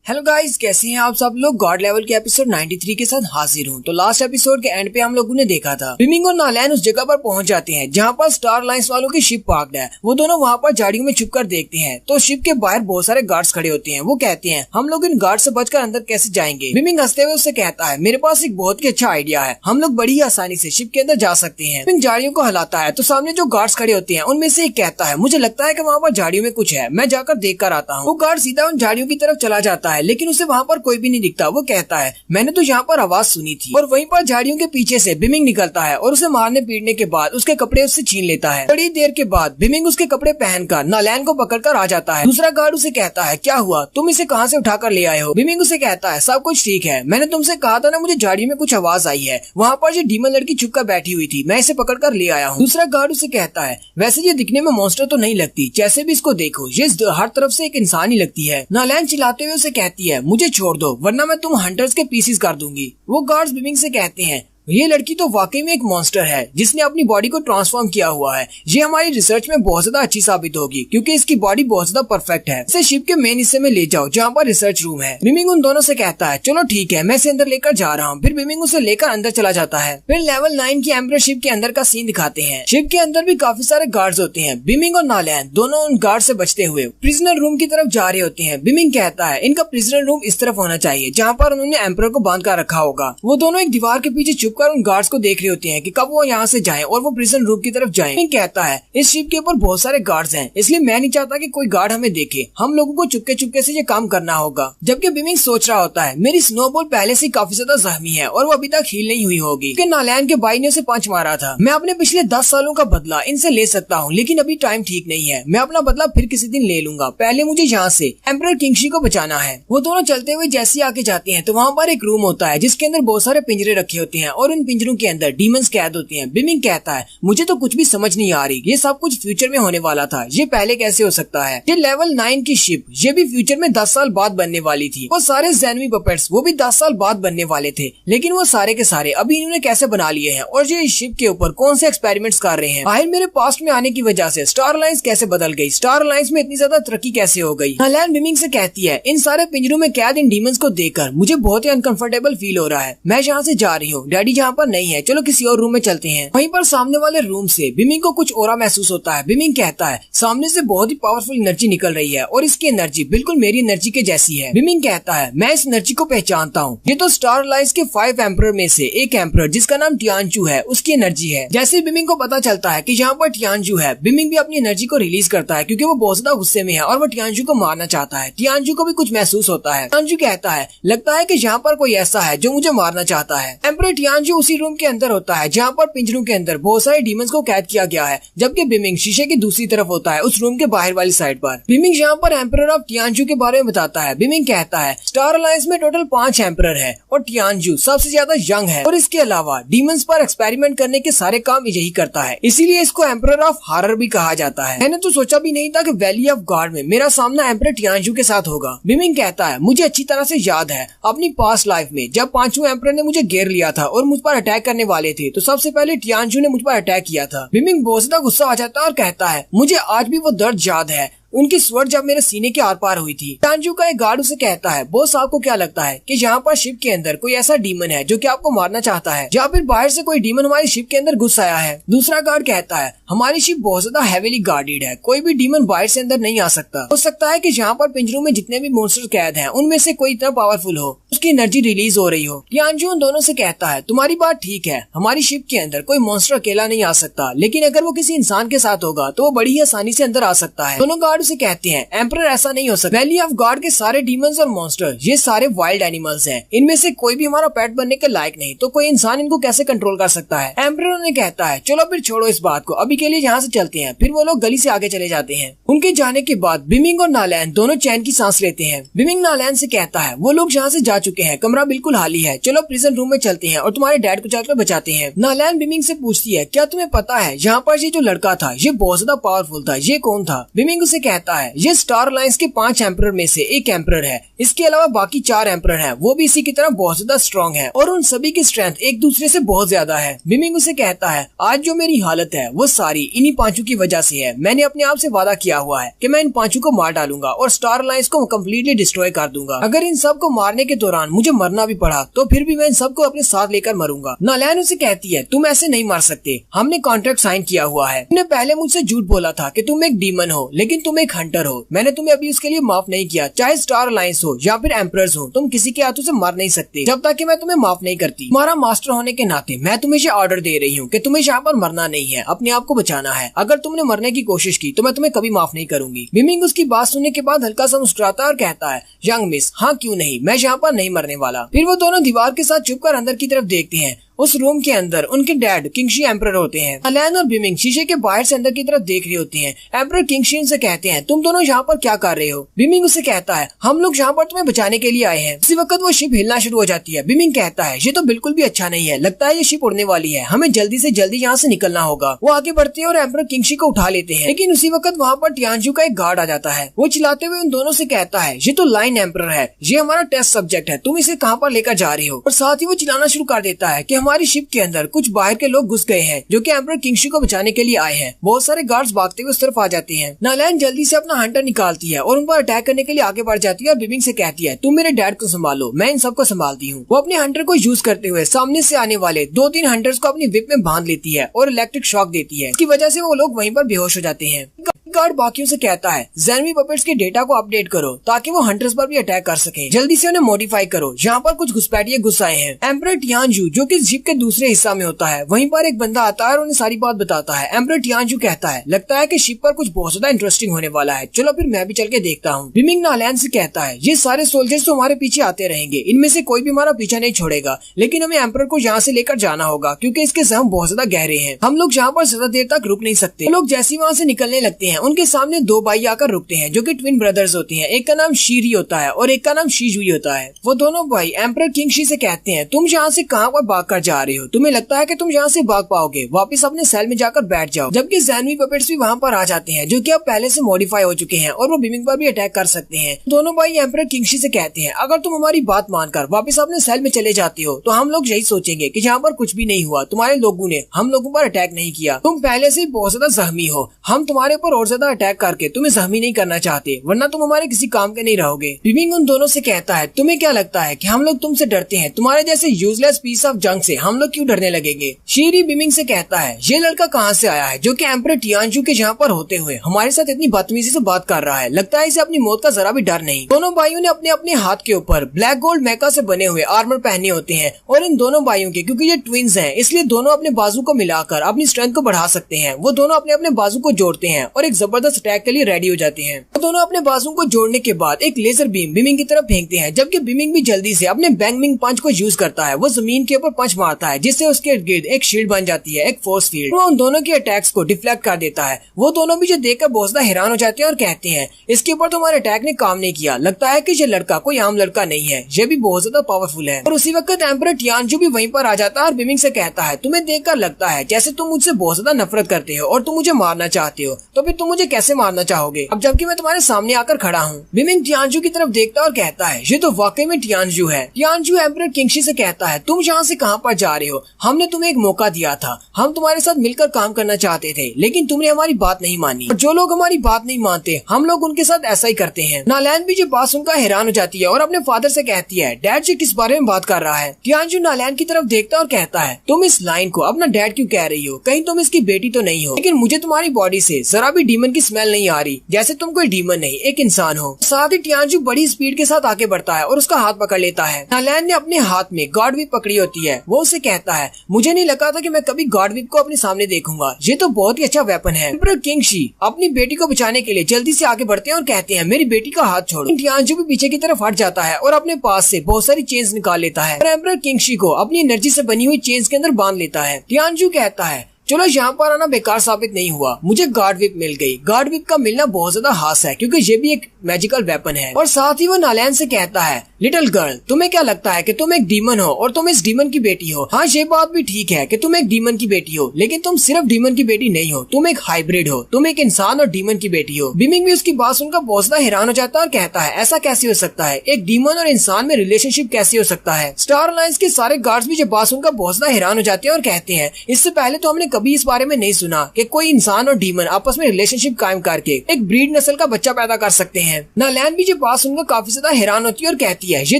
हेलो गाइस, कैसे हैं आप सब लोग? गॉड लेवल के एपिसोड 93 के साथ हाजिर हूं। तो लास्ट एपिसोड के एंड पे हम लोगों ने देखा था बिमिंग और नालैन उस जगह पर पहुंच जाते हैं जहां पर स्टार लाइन्स वालों की शिप पार्क्ड है। वो दोनों वहां पर झाड़ियों में छुपकर देखते हैं तो शिप के बाहर बहुत सारे गार्ड्स खड़े होते हैं। वो कहते हैं, हम लोग इन गार्ड से बचकर अंदर कैसे जाएंगे? बिमिंग हंसते हुए उससे कहता है, मेरे पास एक बहुत ही अच्छा आइडिया है, हम लोग बड़ी आसानी से शिप के अंदर जा सकते हैं। बिमिंग झाड़ियों को हिलाता है तो सामने जो गार्ड्स खड़े होते हैं उनमें से एक कहता है, मुझे लगता है कि वहाँ पर झाड़ियों में कुछ है, मैं जाकर देख कर आता हूँ। वो गार्ड सीधा उन झाड़ियों की तरफ चला जाता है लेकिन उसे वहाँ पर कोई भी नहीं दिखता। वो कहता है, मैंने तो यहाँ पर आवाज सुनी थी। और वहीं पर झाड़ियों के पीछे से बिमिंग निकलता है और उसे मारने पीटने के बाद उसके कपड़े उससे छीन लेता है। थोड़ी देर के बाद बिमिंग उसके कपड़े पहनकर नालैन को पकड़कर आ जाता है। दूसरा गार्ड उसे कहता है, क्या हुआ, तुम इसे कहाँ से उठाकर ले आए हो? बिमिंग उसे कहता है, सब कुछ ठीक है, मैंने तुमसे कहा था ना मुझे झाड़ियों में कुछ आवाज आई है, वहाँ पर जो डीमन लड़की छुप कर बैठी हुई थी, मैं इसे पकड़कर ले आया हूँ। दूसरा गार्ड उसे कहता है, वैसे ये दिखने में मॉन्स्टर तो नहीं लगती, जैसे भी इसको देखो ये हर तरफ से एक इंसान ही लगती है। नालैन चिल्लाते हुए उसे कहती है, मुझे छोड़ दो वरना मैं तुम हंटर्स के पीसेस कर दूंगी। वो गार्ड्स बिमिंग से कहते हैं, ये लड़की तो वाकई में एक मॉन्स्टर है जिसने अपनी बॉडी को ट्रांसफॉर्म किया हुआ है। ये हमारी रिसर्च में बहुत ज्यादा अच्छी साबित होगी क्योंकि इसकी बॉडी बहुत ज्यादा परफेक्ट है। इसे शिप के मेन हिस्से में ले जाओ जहाँ पर रिसर्च रूम है। बिमिंग उन दोनों से कहता है, चलो ठीक है, मैं इसे अंदर लेकर जा रहा हूँ। फिर बिमिंग उसे लेकर अंदर चला जाता है। फिर लेवल 9 की एम्परर शिप के अंदर का सीन दिखाते हैं। शिप के अंदर भी काफी सारे गार्ड्स होते हैं। बिमिंग और नालैन दोनों उन गार्ड से बचते हुए प्रिजनर रूम की तरफ जा रहे होते हैं। बिमिंग कहता है, इनका प्रिजनर रूम इस तरफ होना चाहिए जहाँ पर उन्होंने एम्परर को बांध कर रखा होगा। वो दोनों एक दीवार के पीछे छुपकर उन गार्ड्स को देख रहे होते हैं कि कब वो यहाँ से जाएं और वो प्रिजन रूम की तरफ जाएं। कहता है, इस शिप के ऊपर बहुत सारे गार्ड्स हैं, इसलिए मैं नहीं चाहता कि कोई गार्ड हमें देखे, हम लोगों को चुपके चुपके से ये काम करना होगा। जबकि बिमिंग सोच रहा होता है, मेरी स्नोबॉल पहले से काफी ज्यादा जख्मी है और वो अभी तक हील नहीं हुई होगी कि नालैन के भाई ने उसे पंच मारा था। मैं अपने पिछले 10 सालों का बदला इनसे ले सकता हूँ लेकिन अभी टाइम ठीक नहीं है, मैं अपना बदला फिर किसी दिन ले लूंगा, पहले मुझे यहाँ से एम्परर किंगशी को बचाना है। वो दोनों चलते हुए जैसे आगे जाते हैं तो वहाँ पर एक रूम होता है जिसके अंदर बहुत सारे पिंजरे रखे होते हैं और उन पिंजरों के अंदर डीमंस कैद होते हैं। बिमिंग कहता है, मुझे तो कुछ भी समझ नहीं आ रही, ये सब कुछ फ्यूचर में होने वाला था, ये पहले कैसे हो सकता है? ये लेवल 9 की शिप ये भी फ्यूचर में 10 साल बाद बनने वाली थी। वो सारे ज़ेनवी पपेट्स वो भी 10 साल बाद बनने वाले थे लेकिन वो सारे के सारे अभी इन्होंने कैसे बना लिए हैं और ये इस शिप के ऊपर कौन से एक्सपेरिमेंट्स कर रहे हैं? आखिर मेरे पास्ट में आने की वजह से स्टार लाइन्स कैसे बदल गई? स्टार लाइन्स में इतनी ज्यादा तरक्की कैसे हो गई? नालैन बिमिंग से कहती है, इन सारे पिंजरों में कैद इन डीमंस को देखकर मुझे बहुत ही अनकंफर्टेबल फील हो रहा है, मैं यहाँ से जा रही हूँ, डैडी यहाँ पर नहीं है, चलो किसी और रूम में चलते हैं। वहीं पर सामने वाले रूम से बिमिंग को कुछ ओरा महसूस होता है। बिमिंग कहता है, सामने से बहुत ही पावरफुल एनर्जी निकल रही है और इसकी एनर्जी बिल्कुल मेरी एनर्जी के जैसी है। बिमिंग कहता है, मैं इस एनर्जी को पहचानता हूँ, ये तो स्टार लाइन्स के 5 एम्परर में से एक एम्परर जिसका नाम टियानचू है उसकी एनर्जी है। जैसे बिमिंग को पता चलता है कि यहाँ पर टियानचू है, बिमिंग भी अपनी एनर्जी को रिलीज करता है क्योंकि वो बहुत ज्यादा गुस्से में है और वो टियानचू को मारना चाहता है। टियानचू को भी कुछ महसूस होता है। टियानचू कहता है, लगता है कि यहाँ पर कोई ऐसा है जो मुझे मारना चाहता है। एम्परर टियानचू टियानजू उसी रूम के अंदर होता है जहाँ पर पिंजरों के अंदर बहुत सारे डीमंस को कैद किया गया है, जबकि बिमिंग शीशे की दूसरी तरफ होता है, उस रूम के बाहर वाली साइड पर। बिमिंग यहाँ पर एम्परर ऑफ टियानजू के बारे में बताता है। बिमिंग कहता है स्टार अलायंस में टोटल 5 एम्परर है और टियानजू सबसे ज्यादा यंग है और इसके अलावा डीमंस पर एक्सपेरिमेंट करने के सारे काम यही करता है, इसीलिए इसको एम्परर ऑफ हॉरर भी कहा जाता है। मैंने तो सोचा भी नहीं था कि वैली ऑफ गॉड में मेरा सामना एम्परर टियानजू के साथ होगा। बिमिंग कहता है मुझे अच्छी तरह से याद है अपनी पास्ट लाइफ में जब 5वें एम्परर ने मुझे घेर लिया था और मुझ पर अटैक करने वाले थे तो सबसे पहले टियानजू ने मुझ पर अटैक किया था। बिमिंग बहुत ज्यादा गुस्सा आ जाता है और कहता है मुझे आज भी वो दर्द याद है, उनकी स्वर जब मेरे सीने के आर पार हुई थी। टियानजू का एक गार्ड उसे कहता है बॉस आपको क्या लगता है कि यहाँ पर शिप के अंदर कोई ऐसा डीमन है जो कि आपको मारना चाहता है, या फिर बाहर से कोई डीमन हमारी शिप के अंदर घुस आया है। दूसरा गार्ड कहता है हमारी शिप बहुत ज्यादा हेवीली गार्डेड है, कोई भी डीमन बाहर से अंदर नहीं आ सकता। हो सकता है कि यहाँ पर पिंजरों में जितने भी मॉन्स्टर कैद हैं उनमें से कोई इतना पावरफुल हो, उसकी एनर्जी रिलीज हो रही हो। टियानजू उन दोनों से कहता है तुम्हारी बात ठीक है, हमारी शिप के अंदर कोई मॉन्स्टर अकेला नहीं आ सकता, लेकिन अगर वो किसी इंसान के साथ होगा तो वो बड़ी ही आसानी से अंदर आ सकता है। दोनों गार्ड उसे कहते हैं एम्परर ऐसा नहीं हो सकता, वैली ऑफ गॉड के सारे डीमंस और मॉन्स्टर ये सारे वाइल्ड एनिमल्स हैं, इनमें से कोई भी हमारा पेट बनने के लायक नहीं, तो कोई इंसान इनको कैसे कंट्रोल कर सकता है। एम्परर उन्हें कहता है चलो फिर छोड़ो इस बात को, अभी के लिए यहाँ से चलते हैं। फिर वो लोग गली से आगे चले जाते हैं। उनके जाने के बाद बिमिंग और नालैन दोनों चैन की सांस लेते हैं। बिमिंग नालैन से कहता है वो लोग यहाँ से जा चुके हैं, कमरा बिल्कुल खाली है, चलो प्रिजन रूम में चलते हैं और तुम्हारे डैड को जाकर बचाते हैं। नालैन बिमिंग से पूछती है क्या तुम्हें पता है यहाँ पर ये जो लड़का था ये बहुत ज्यादा पावरफुल था, ये कौन था। बिमिंग उसे कहता है ये स्टार अलायंस के 5 एम्परर में से एक एम्परर है, इसके अलावा बाकी 4 एम्परर हैं, वो भी इसी की तरह बहुत ज्यादा स्ट्रॉन्ग है और उन सभी की स्ट्रेंथ एक दूसरे से बहुत ज्यादा है। बिमिंग उसे कहता है आज जो मेरी हालत है वो सारी इन्हीं 5 की वजह से है, मैंने अपने आप से वादा किया हुआ है कि मैं इन 5 को मार डालूंगा और स्टार अलायंस को कम्प्लीटली डिस्ट्रॉय कर दूंगा। अगर इन सब को मारने के दौरान मुझे मरना भी पड़ा तो फिर भी मैं इन सबको अपने साथ लेकर मरूंगा। नालैन उसे कहती है तुम ऐसे नहीं मार सकते, हमने कॉन्ट्रैक्ट साइन किया हुआ है, तुमने पहले मुझसे झूठ बोला था कि तुम एक डीमन हो लेकिन तुम एक हंटर हो, मैंने तुम्हें अभी उसके लिए माफ नहीं किया, चाहे स्टार अलायंस हो या फिर एम्परर्स हो, तुम किसी के हाथों से मर नहीं सकते जब तक कि मैं तुम्हें माफ नहीं करती। तुम्हारा मास्टर होने के नाते मैं तुम्हें ये ऑर्डर दे रही हूँ कि तुम्हें यहाँ पर मरना नहीं है, अपने आप को बचाना है, अगर तुमने मरने की कोशिश की तो मैं तुम्हें कभी माफ नहीं करूंगी। बिमिंग उसकी बात सुनने के बाद हल्का सा मुस्कुराता है और कहता है यंग मिस हाँ क्यों नहीं, मैं यहाँ पर नहीं मरने वाला। फिर वो दोनों दीवार के साथ छुपकर अंदर की तरफ देखते हैं। उस रूम के अंदर उनके डैड किंगशी एम्परर होते हैं। नालैन और बिमिंग शीशे के बाहर से अंदर की तरफ देख रहे होते हैं। एम्परर किंगशी उनसे कहते हैं तुम दोनों यहाँ पर क्या कर रहे हो। बिमिंग उसे कहता है हम लोग यहाँ पर तुम्हें बचाने के लिए आए हैं। उसी वक्त वो शिप हिलना शुरू हो जाती है। बिमिंग कहता है ये तो बिल्कुल भी अच्छा नहीं है, लगता है ये शिप उड़ने वाली है, हमें जल्दी से जल्दी यहाँ से निकलना होगा। वो आगे बढ़ते हैं और एम्परर किंगशी को उठा लेते हैं, लेकिन उसी वक्त वहाँ पर टियानजू का एक गार्ड आ जाता है। वो चिल्लाते हुए उन दोनों से कहता है ये तो लाइन एम्परर है, ये हमारा टेस्ट सब्जेक्ट है, तुम इसे कहाँ पर लेकर जा रही हो। और साथ ही वो चिल्लाना शुरू कर देता है कि हमारी शिप के अंदर कुछ बाहर के लोग घुस गए हैं जो कि एम्परर किंगशी को बचाने के लिए आए हैं। बहुत सारे गार्ड्स भागते हुए उस तरफ आ जाते हैं। नालैन जल्दी से अपना हंटर निकालती है और उन पर अटैक करने के लिए आगे बढ़ जाती है और बिमिंग से कहती है तुम मेरे डैड को संभालो, मैं इन सबको संभालती हूँ। वो अपने हंटर को यूज करते हुए सामने से आने वाले 2-3 हंटर्स को अपनी विप में बांध लेती है और इलेक्ट्रिक शॉक देती है। इसकी वजह से वो लोग वहीं पर बेहोश हो जाते हैं। गार्ड बाकियों से कहता है ज़ेनवी पपेट्स के डेटा को अपडेट करो ताकि वो हंटर्स पर भी अटैक कर सके, जल्दी से उन्हें मॉडिफाई करो, यहाँ पर कुछ घुसपैठिए घुस आए हैं। एम्परर टियानजू जो कि शिप के दूसरे हिस्सा में होता है, वहीं पर एक बंदा आता है और उन्हें सारी बात बताता है। एम्परर टियानजू कहता है लगता है कि शिप पर कुछ बहुत ज्यादा इंटरेस्टिंग होने वाला है, चलो फिर मैं भी चल के देखता हूँ। बिमिंग नालैन से कहता है ये सारे सोल्जर्स तो हमारे पीछे आते रहेंगे, इनमें से कोई भी हमारा पीछा नहीं छोड़ेगा, लेकिन हमें एम्परर को यहाँ से लेकर जाना होगा क्योंकि इसके जख्म बहुत ज्यादा गहरे हैं, हम लोग यहाँ पर ज्यादा देर तक रुक नहीं सकते। लोग जैसे वहाँ से निकलने लगते हैं उनके सामने 2 भाई आकर रुकते हैं जो कि ट्विन ब्रदर्स होते हैं, एक का नाम शीरी होता है और एक का नाम शीजुई होता है। वो दोनों भाई एम्परर किंगशी से कहते हैं तुम यहाँ से कहाँ पर भाग कर जा रहे हो, तुम्हें लगता है कि तुम यहाँ से भाग पाओगे, वापस अपने सेल में जाकर बैठ जाओ। जबकि ज़ेनवी पपेट्स भी वहाँ पर आ जाते हैं जो कि अब पहले से मॉडिफाई हो चुके हैं और वो बिमिंग पर भी अटैक कर सकते हैं। दोनों भाई एम्परर किंगशी से कहते हैं अगर तुम हमारी बात मानकर वापस अपने सेल में चले जाते हो तो हम लोग यही सोचेंगे कि यहाँ पर कुछ भी नहीं हुआ, तुम्हारे लोगों ने हम लोगों पर अटैक नहीं किया, तुम पहले से बहुत ज्यादा जख्मी हो, हम तुम्हारे ऊपर और ज्यादा अटैक करके तुम्हें जख्मी नहीं करना चाहते, वरना तुम हमारे किसी काम के नहीं रहोगे। बिमिंग उन दोनों से कहता है तुम्हें क्या लगता है कि हम लोग तुमसे डरते हैं, तुम्हारे जैसे यूजलेस पीस ऑफ जंक से हम लोग क्यों डरने लगेंगे। शीरी बिमिंग से कहता है ये लड़का कहाँ से आया है जो कि एम्परर टियानजू के यहाँ पर होते हुए हमारे साथ इतनी बदतमीजी से बात कर रहा है, लगता है इसे अपनी मौत का जरा भी डर नहीं। दोनों भाइयों ने अपने अपने हाथ के ऊपर ब्लैक गोल्ड मेका से बने हुए आर्मर पहने होते हैं और इन दोनों भाइयों के क्योंकि ये ट्विंस हैं इसलिए दोनों अपने बाजू को मिलाकर अपनी स्ट्रेंथ को बढ़ा सकते हैं। वो दोनों अपने अपने बाजू को जोड़ते हैं और एक जबरदस्त अटैक के लिए रेडी हो जाते हैं। वो दोनों अपने बाजुओं को जोड़ने के बाद एक लेजर बीम बिमिंग की तरफ फेंकते हैं, जबकि बिमिंग भी जल्दी से अपने बैंगमिंग पंच को यूज करता है। वो जमीन के ऊपर पंच मारता है जिससे उसके इर्द गिर्द एक शील्ड बन जाती है, एक फोर्स फील्ड। वो उन दोनों के अटैक्स को डिफ्लेक्ट कर देता है। वो दोनों भी जो देखकर बहुत ज्यादा हैरान हो जाते हैं और कहते हैं इसके ऊपर तुम्हारे अटैक ने काम नहीं किया, लगता है कि ये लड़का कोई आम लड़का नहीं है, ये भी बहुत ज्यादा पावरफुल है। और उसी वक्त एम्परर टियानजू भी वहीं पर आ जाता है और बिमिंग से कहता है तुम्हें देखकर लगता है जैसे तुम मुझसे बहुत ज्यादा नफरत करते हो और तुम मुझे मारना चाहते हो, तो फिर तुम मुझे कैसे मारना चाहोगे अब जबकि मैं तुम्हारे सामने आकर खड़ा हूँ। बिमिंग टियानजू की तरफ देखता है और कहता है ये तो वाकई में टियानजू है। टियानजू एम्परर किंगशी से कहता है तुम यहाँ से कहाँ पर जा रहे हो, हमने तुम्हें एक मौका दिया था, हम तुम्हारे साथ मिलकर काम करना चाहते थे, लेकिन तुमने हमारी बात नहीं मानी। और जो लोग हमारी बात नहीं मानते हम लोग उनके साथ ऐसा ही करते हैं। नालैन भी जो बात सुनकर हैरान हो जाती है और अपने फादर से कहती है डैड जी किस बारे में बात कर रहा है। टियानजू नालैन की तरफ देखता है और कहता है तुम इस लाइन को अपना डैड क्यों कह रही हो, कहीं तुम इसकी बेटी तो नहीं हो, लेकिन मुझे तुम्हारी बॉडी से जरा भी डीमन की स्मेल नहीं आ रही, जैसे तुम कोई डीमन नहीं एक इंसान हो। साथ ही टियानजू बड़ी स्पीड के साथ आगे बढ़ता है और उसका हाथ पकड़ लेता है। नालैन ने अपने हाथ में गॉड व्हिप पकड़ी होती है। वो उसे कहता है मुझे नहीं लगा था कि मैं कभी गॉड व्हिप को अपने सामने देखूंगा, ये तो बहुत ही अच्छा वेपन है। एम्परर किंगशी अपनी बेटी को बचाने के लिए जल्दी से आगे बढ़ते हैं और कहते हैं मेरी बेटी का हाथ छोड़ो। टियानजू भी पीछे की तरफ हट जाता है और अपने पास से बहुत सारी चेन्स निकाल लेता है और एम्परर किंगशी को अपनी एनर्जी से बनी हुई चेन्स के अंदर बांध लेता है। टियानजू कहता है चलो यहाँ पर आना बेकार साबित नहीं हुआ, मुझे गॉड व्हिप मिल गई। गॉड व्हिप का मिलना बहुत ज्यादा खास है क्योंकि ये भी एक मैजिकल वेपन है। और साथ ही वो नालैन से कहता है लिटिल गर्ल तुम्हें क्या लगता है कि तुम एक डीमन हो और तुम इस डीमन की बेटी हो। हाँ ये बात भी ठीक है कि तुम एक डीमन की बेटी हो, लेकिन तुम सिर्फ डीमन की बेटी नहीं हो, तुम एक हाइब्रिड हो, तुम एक इंसान और डीमन की बेटी हो। बिमिंग भी उसकी बात सुनकर बहुत ज्यादा हैरान हो जाता है और कहता है ऐसा कैसे हो सकता है, एक डीमन और इंसान में रिलेशनशिप कैसे हो सकता है। स्टार अलायंस के सारे गार्ड्स भी जब बात सुनकर बहुत ज्यादा हैरान हो जाते हैं और कहते हैं इससे पहले तो हमने कभी इस बारे में नहीं सुना कि कोई इंसान और डीमन आपस में रिलेशनशिप कायम करके एक ब्रीड नस्ल का बच्चा पैदा कर सकते हैं। नालैन भी जब बात सुनकर काफी ज्यादा हैरान होती है और कहती है ये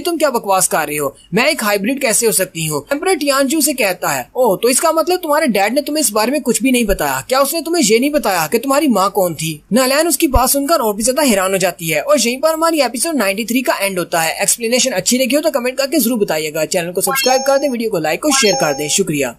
तुम क्या बकवास कर रहे हो, मैं एक हाइब्रिड कैसे हो सकती हूँ। एम्परर टियानजू से कहता है ओह तो इसका मतलब तुम्हारे डैड ने तुम्हें इस बारे में कुछ भी नहीं बताया, क्या उसने तुम्हें ये नहीं बताया कि तुम्हारी माँ कौन थी। नालैन उसकी बात सुनकर और भी ज्यादा हैरान हो जाती है और यहीं पर हमारी एपिसोड 93 का एंड होता है। एक्सप्लेनेशन अच्छी लगी हो तो कमेंट करके जरूर बताइएगा, चैनल को सब्सक्राइब कर दे, वीडियो को लाइक और शेयर कर दे, शुक्रिया।